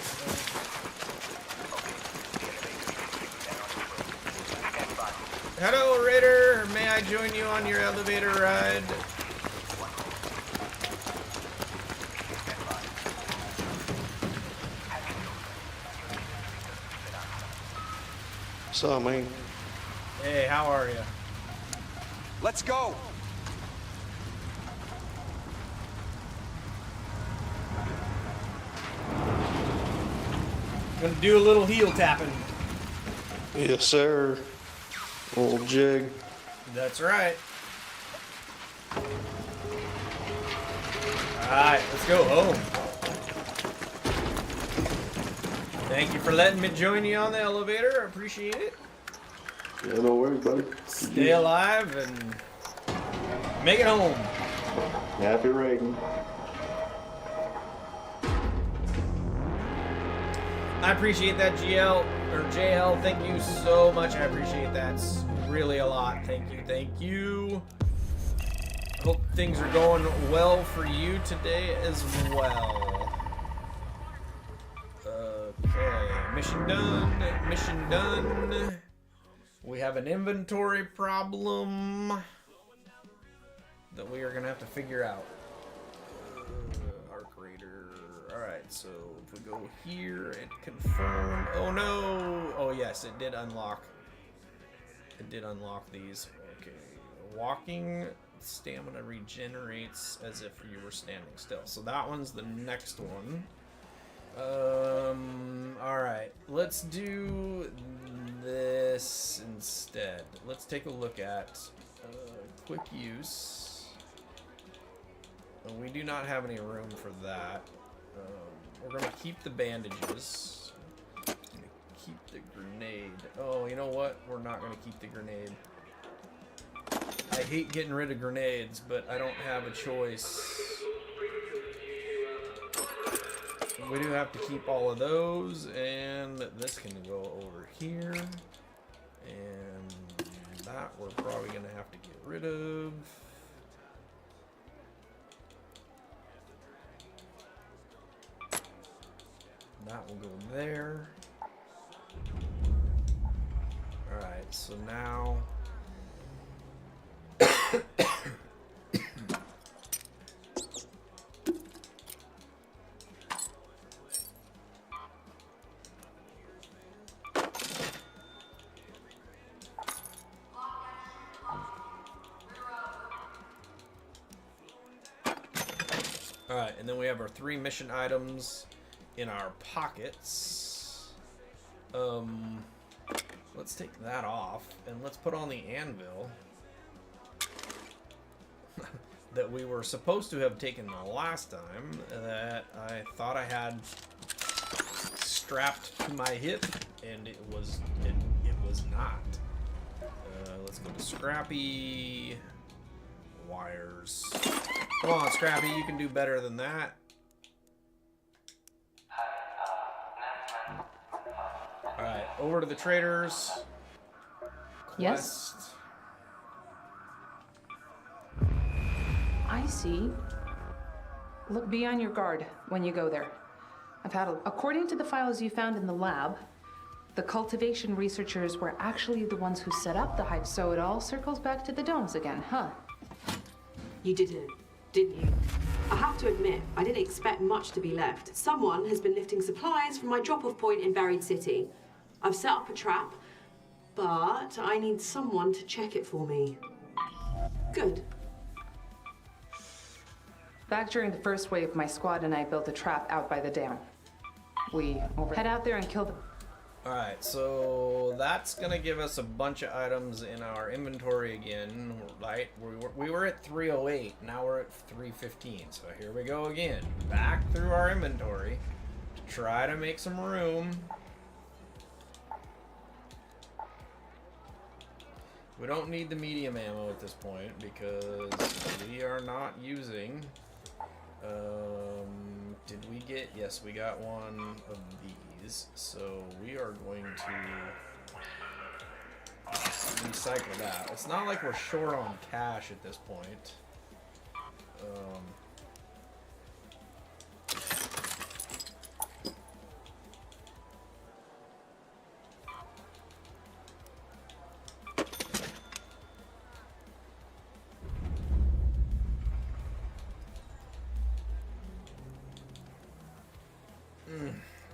Hello, Raider. May I join you on your elevator ride? What's up, man? Hey, how are you? Let's go. Gonna do a little heel tapping. Yes, sir. Old jig. That's right. Alright, let's go home. Thank you for letting me join you on the elevator. I appreciate it. Yeah, no worries, buddy. Stay alive and make it home. Happy raiding. I appreciate that, GL or JL. Thank you so much. I appreciate that really a lot. Thank you. Thank you. Hope things are going well for you today as well. Okay, mission done. Mission done. We have an inventory problem that we are gonna have to figure out. Arc Raider. Alright, so if we go here and confirm. Oh no! Oh yes, it did unlock. It did unlock these. Okay. Walking stamina regenerates as if you were standing still. So that one's the next one. Alright, let's do this instead. Let's take a look at quick use. We do not have any room for that. We're gonna keep the bandages. Keep the grenade. Oh, you know what? We're not gonna keep the grenade. I hate getting rid of grenades, but I don't have a choice. We do have to keep all of those, and this can go over here. And that we're probably gonna have to get rid of. That will go there. Alright, so now Alright, and then we have our 3 mission items in our pockets. Let's take that off and let's put on the anvil that we were supposed to have taken the last time that I thought I had strapped to my hip, and it was not. Let's go to Scrappy wires. Come on, Scrappy, you can do better than that. Alright, over to the traders. Yes. Quest. I see. Look, be on your guard when you go there. According to the files you found in the lab, the cultivation researchers were actually the ones who set up the hive, so it all circles back to the domes again, huh? You did it, didn't you? I have to admit, I didn't expect much to be left. Someone has been lifting supplies from my drop-off point in Buried City. I've set up a trap, but I need someone to check it for me. Good. Back during the first wave, my squad and I built a trap out by the dam. We head out there and kill them. Alright, so that's gonna give us a bunch of items in our inventory again, right? We were at 308, now we're at 315. So here we go again, back through our inventory to try to make some room. We don't need the medium ammo at this point because we are not using Did we get? Yes, we got one of these. So we are going to recycle that. It's not like we're short on cash at this point.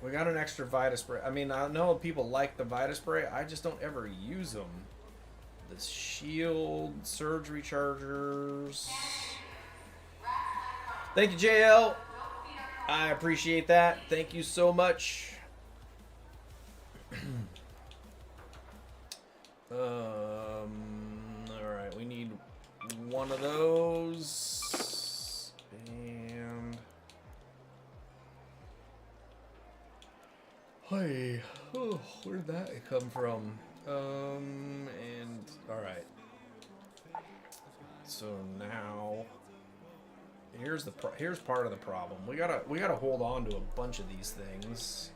We got an extra Vita spray. I mean, I know people like the Vita spray. I just don't ever use them. The shield, surge rechargers. Thank you, JL. I appreciate that. Thank you so much. All right, we need one of those. And hey, oh, where'd that come from? And all right. So now here's part of the problem. We gotta hold on to a bunch of these things.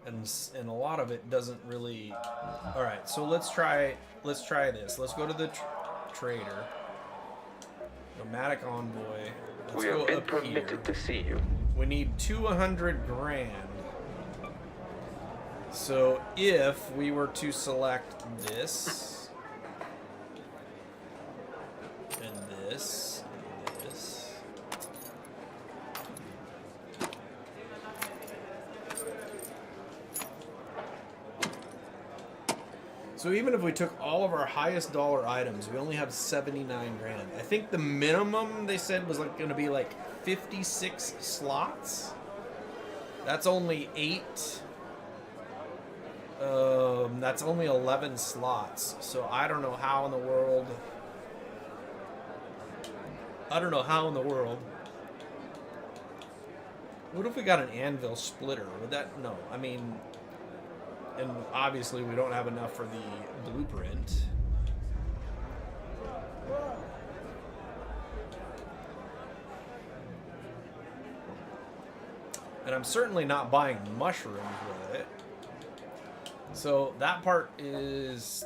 And a lot of it doesn't really. All right, so let's try this. Let's go to the trader. Nomadic Envoy. Let's go up permitted to see you. We need 200 grand. So if we were to select this and this and this. So even if we took all of our highest dollar items, we only have 79 grand. I think the minimum they said was like going to be like 56 slots. That's only 8. That's only 11 slots. So I don't know how in the world. What if we got an anvil splitter? Would that? No. I mean, and obviously we don't have enough for the blueprint. And I'm certainly not buying mushrooms with it. So that part is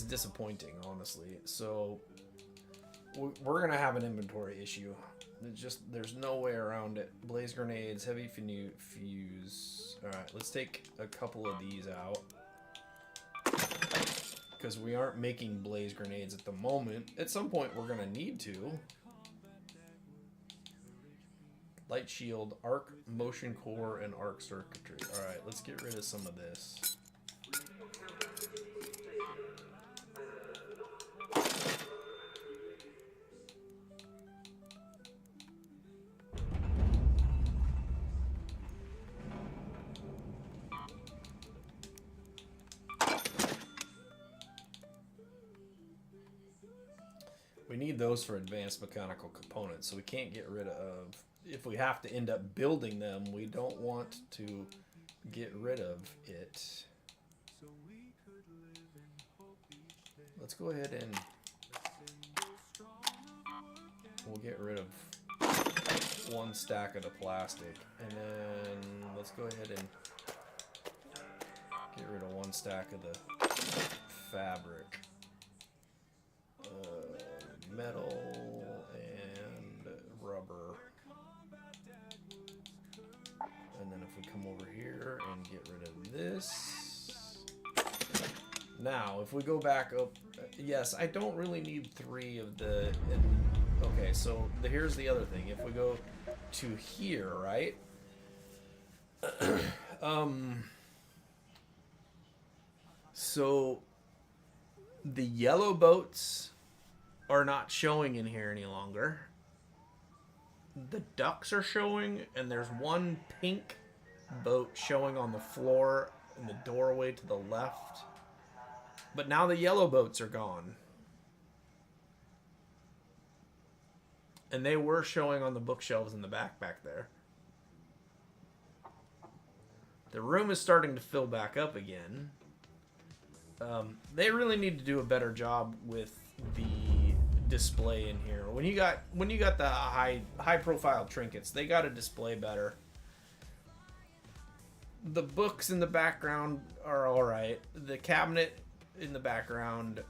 disappointing, honestly. So we're gonna have an inventory issue. There's no way around it. Blaze grenades, heavy fuse. All right, let's take a couple of these out because we aren't making blaze grenades at the moment. At some point, we're gonna need to. Light shield, arc motion core, and arc circuitry. All right, let's get rid of some of this. We need those for advanced mechanical components, so we can't get rid of. If we have to end up building them, we don't want to get rid of it. Let's go ahead and we'll get rid of one stack of the plastic, and then let's go ahead and get rid of one stack of the fabric. Metal and rubber. And then if we come over here and get rid of this. Now, if we go back up, yes, I don't really need 3 of the. Okay, so here's the other thing. If we go to here, right? So the yellow boats are not showing in here any longer. The ducks are showing, and there's one pink boat showing on the floor in the doorway to the left. But now the yellow boats are gone. And they were showing on the bookshelves in the back there. The room is starting to fill back up again. They really need to do a better job with the display in here. When you got the high profile trinkets, they got to display better. The books in the background are all right. The cabinet in the background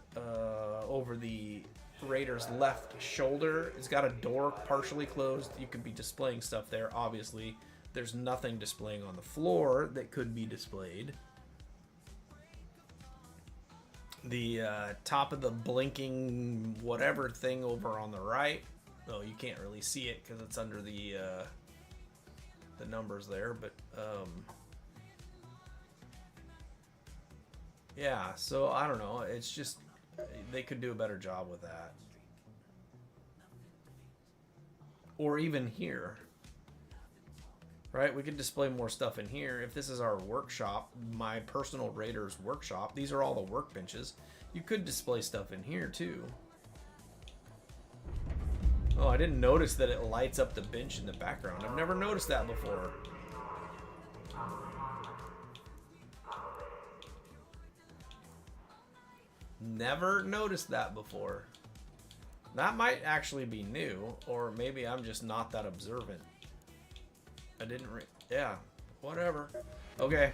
over the Raider's left shoulder, it's got a door partially closed. You could be displaying stuff there. Obviously, there's nothing displaying on the floor that could be displayed. The top of the blinking whatever thing over on the right, oh, you can't really see it because it's under the numbers there, but yeah, so I don't know, it's just they could do a better job with that. Or even here, right? We could display more stuff in here. If this is our workshop, my personal Raiders workshop, these are all the workbenches. You could display stuff in here too. Oh, I didn't notice that it lights up the bench in the background. I've never noticed that before. Never noticed that before. That might actually be new, or maybe I'm just not that observant. I didn't yeah, whatever. Okay.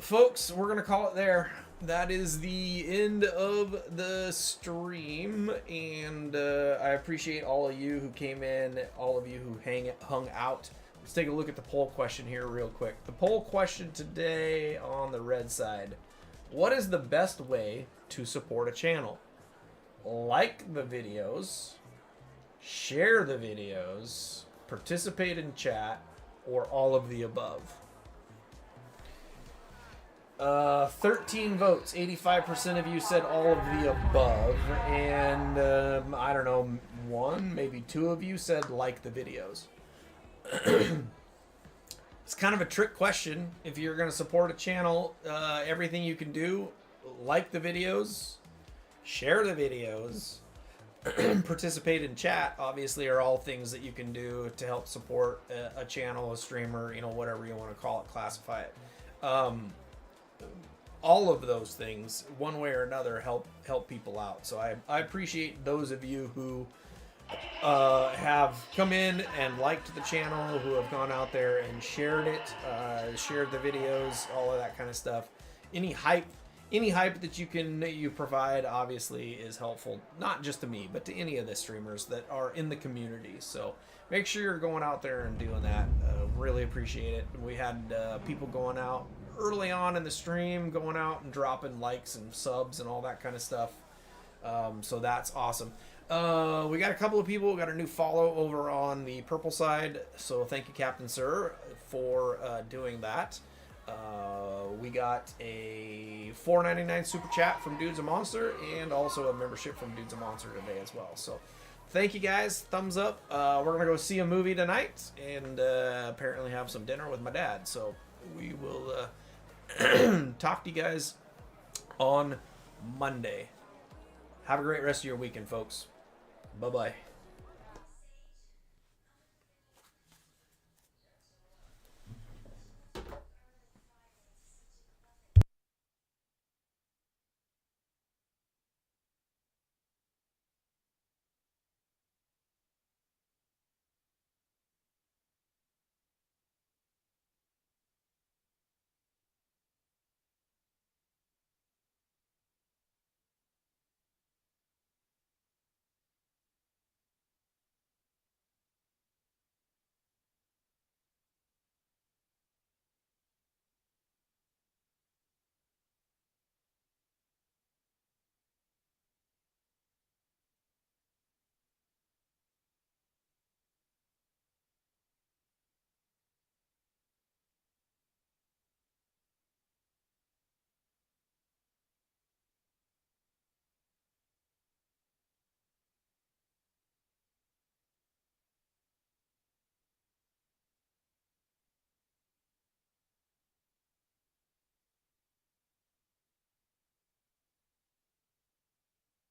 Folks, we're gonna call it there. That is the end of the stream, and I appreciate all of you who came in, all of you who hung out. Let's take a look at the poll question here real quick. The poll question today on the red side: what is the best way to support a channel? Like the videos, share the videos, participate in chat, or all of the above? 13 votes, 85% of you said all of the above, and I don't know, one, maybe two of you said like the videos. It's kind of a trick question. If you're going to support a channel, everything you can do, like the videos, share the videos, participate in chat, obviously, are all things that you can do to help support a channel, a streamer, you know, whatever you want to call it, classify it. All of those things, one way or another, help people out. So I appreciate those of you who have come in and liked the channel, who have gone out there and shared it, shared the videos, all of that kind of stuff. Any hype that you provide obviously is helpful, not just to me, but to any of the streamers that are in the community. So make sure you're going out there and doing that. Really appreciate it. We had people going out early on in the stream, going out and dropping likes and subs and all that kind of stuff. So that's awesome. We got a couple of people. We got a new follow over on the purple side. So thank you, Captain Sir, for doing that. We got a $4.99 super chat from Dude's a Monster, and also a membership from Dude's a Monster today as well. So thank you guys. Thumbs up. We're going to go see a movie tonight and apparently have some dinner with my dad. So we will talk to you guys on Monday. Have a great rest of your weekend, folks. Bye-bye.